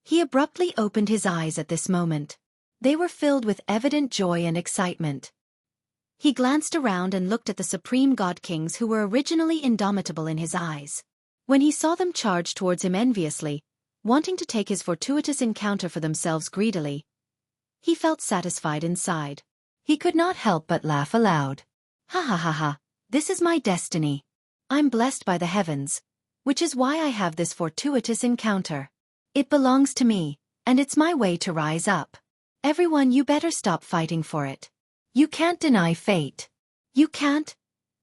He abruptly opened his eyes at this moment. They were filled with evident joy and excitement. He glanced around and looked at the Supreme God Kings who were originally indomitable in his eyes. When he saw them charge towards him enviously, wanting to take his fortuitous encounter for themselves greedily, he felt satisfied inside. He could not help but laugh aloud. Ha ha ha ha, this is my destiny. I'm blessed by the heavens, which is why I have this fortuitous encounter. It belongs to me, and it's my way to rise up. Everyone, you better stop fighting for it. You can't deny fate. You can't?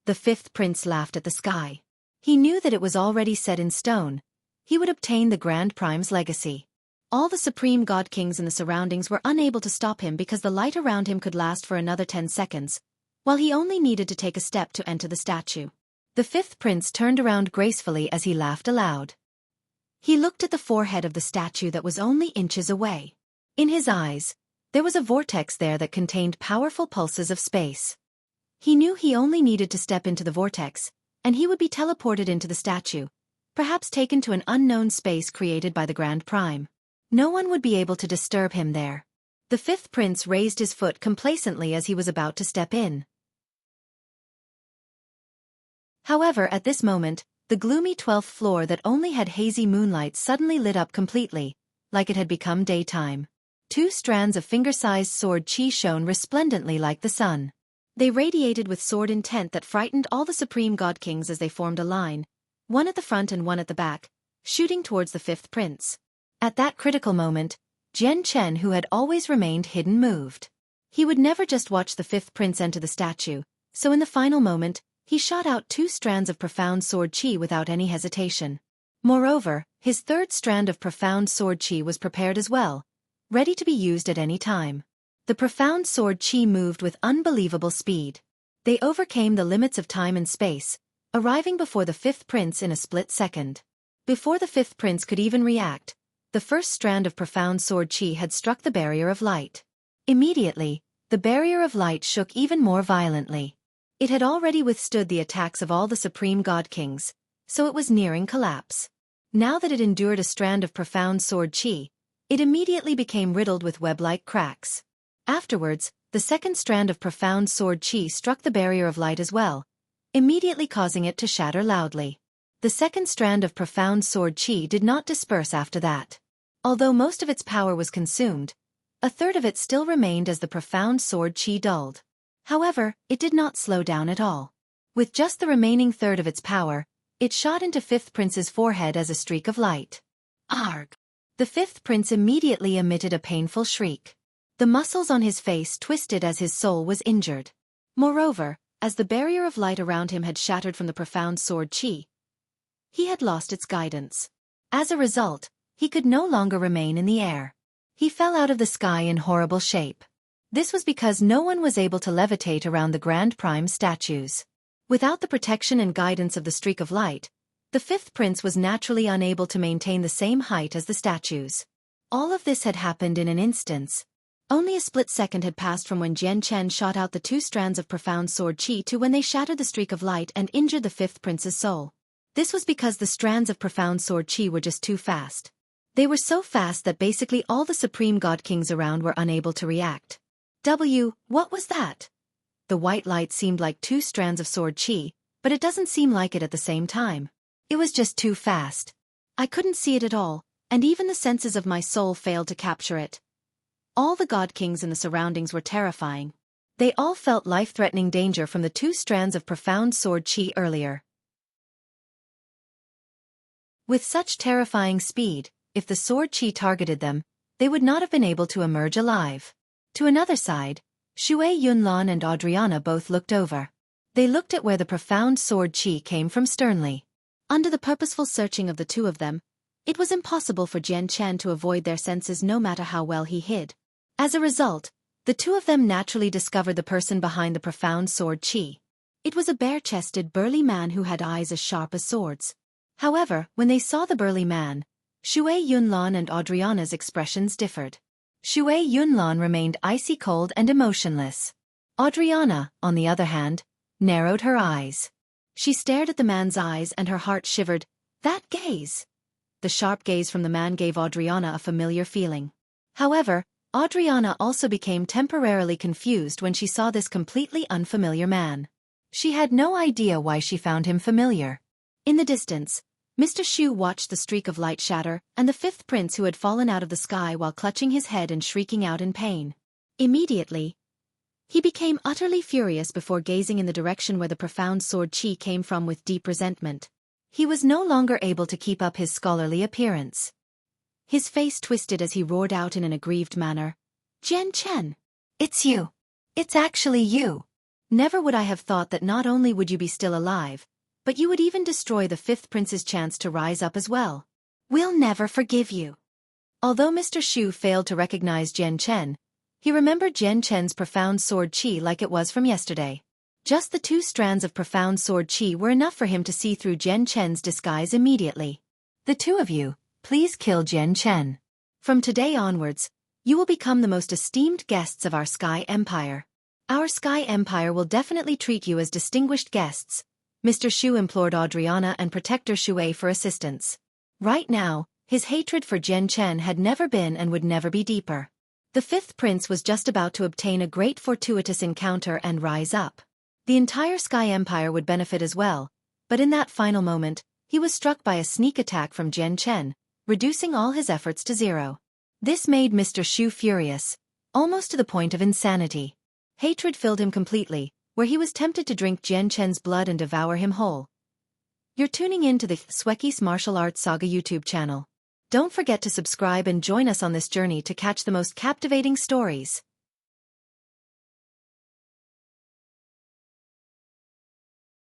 The fifth prince laughed at the sky. He knew that it was already set in stone. He would obtain the Grand Prime's legacy. All the Supreme God Kings in the surroundings were unable to stop him because the light around him could last for another 10 seconds, while he only needed to take a step to enter the statue. The fifth prince turned around gracefully as he laughed aloud. He looked at the forehead of the statue that was only inches away. In his eyes, there was a vortex there that contained powerful pulses of space. He knew he only needed to step into the vortex, and he would be teleported into the statue, perhaps taken to an unknown space created by the Grand Prime. No one would be able to disturb him there. The fifth prince raised his foot complacently as he was about to step in. However, at this moment, the gloomy 12th floor that only had hazy moonlight suddenly lit up completely, like it had become daytime. 2 strands of finger-sized sword chi shone resplendently like the sun. They radiated with sword intent that frightened all the Supreme God Kings as they formed a line, one at the front and one at the back, shooting towards the fifth prince. At that critical moment, Jian Chen, who had always remained hidden, moved. He would never just watch the fifth prince enter the statue, so in the final moment, he shot out 2 strands of profound sword chi without any hesitation. Moreover, his third strand of profound sword chi was prepared as well, ready to be used at any time. The profound sword chi moved with unbelievable speed. They overcame the limits of time and space, arriving before the fifth prince in a split second. Before the fifth prince could even react, the first strand of profound sword chi had struck the barrier of light. Immediately, the barrier of light shook even more violently. It had already withstood the attacks of all the Supreme God Kings, so it was nearing collapse. Now that it endured a strand of profound sword chi, it immediately became riddled with web-like cracks. Afterwards, the second strand of profound sword chi struck the barrier of light as well, immediately causing it to shatter loudly. The second strand of profound sword chi did not disperse after that. Although most of its power was consumed, a third of it still remained as the profound sword chi dulled. However, it did not slow down at all. With just the remaining third of its power, it shot into fifth prince's forehead as a streak of light. Arg! The fifth prince immediately emitted a painful shriek. The muscles on his face twisted as his soul was injured. Moreover, as the barrier of light around him had shattered from the profound sword chi, he had lost its guidance. As a result, he could no longer remain in the air. He fell out of the sky in horrible shape. This was because no one was able to levitate around the Grand Prime statues. Without the protection and guidance of the streak of light, the fifth prince was naturally unable to maintain the same height as the statues. All of this had happened in an instant. Only a split second had passed from when Jian Chen shot out the 2 strands of profound sword qi to when they shattered the streak of light and injured the 5th prince's soul. This was because the strands of profound sword qi were just too fast. They were so fast that basically all the supreme god kings around were unable to react. What was that? The white light seemed like 2 strands of sword qi, but it doesn't seem like it at the same time. It was just too fast. I couldn't see it at all, and even the senses of my soul failed to capture it. All the god kings in the surroundings were terrifying. They all felt life-threatening danger from the 2 strands of profound sword qi earlier. With such terrifying speed, if the sword qi targeted them, they would not have been able to emerge alive. To another side, Xue Yunlan and Adriana both looked over. They looked at where the profound sword qi came from sternly. Under the purposeful searching of the 2 of them, it was impossible for Jian Chen to avoid their senses no matter how well he hid. As a result, the 2 of them naturally discovered the person behind the profound sword qi. It was a bare-chested, burly man who had eyes as sharp as swords. However, when they saw the burly man, Xue Yunlan and Adriana's expressions differed. Xue Yunlan remained icy cold and emotionless. Adriana, on the other hand, narrowed her eyes. She stared at the man's eyes and her heart shivered. That gaze! The sharp gaze from the man gave Adriana a familiar feeling. However, Adriana also became temporarily confused when she saw this completely unfamiliar man. She had no idea why she found him familiar. In the distance, Mr. Xu watched the streak of light shatter and the 5th prince who had fallen out of the sky while clutching his head and shrieking out in pain. Immediately, he became utterly furious before gazing in the direction where the profound sword qi came from with deep resentment. He was no longer able to keep up his scholarly appearance. His face twisted as he roared out in an aggrieved manner. Jian Chen! It's you! It's actually you! Never would I have thought that not only would you be still alive, but you would even destroy the 5th prince's chance to rise up as well. We'll never forgive you. Although Mr. Xu failed to recognize Jian Chen, he remembered Jian Chen's profound sword qi like it was from yesterday. Just the 2 strands of profound sword qi were enough for him to see through Jian Chen's disguise immediately. The 2 of you, please kill Jian Chen. From today onwards, you will become the most esteemed guests of our Sky Empire. Our Sky Empire will definitely treat you as distinguished guests. Mr. Xu implored Adriana and Protector Xue for assistance. Right now, his hatred for Jian Chen had never been and would never be deeper. The 5th prince was just about to obtain a great fortuitous encounter and rise up. The entire Sky Empire would benefit as well, but in that final moment, he was struck by a sneak attack from Jian Chen, reducing all his efforts to 0. This made Mr. Xu furious, almost to the point of insanity. Hatred filled him completely, where he was tempted to drink Jian Chen's blood and devour him whole. You're tuning in to the Xueqi's Martial Arts Saga YouTube channel. Don't forget to subscribe and join us on this journey to catch the most captivating stories.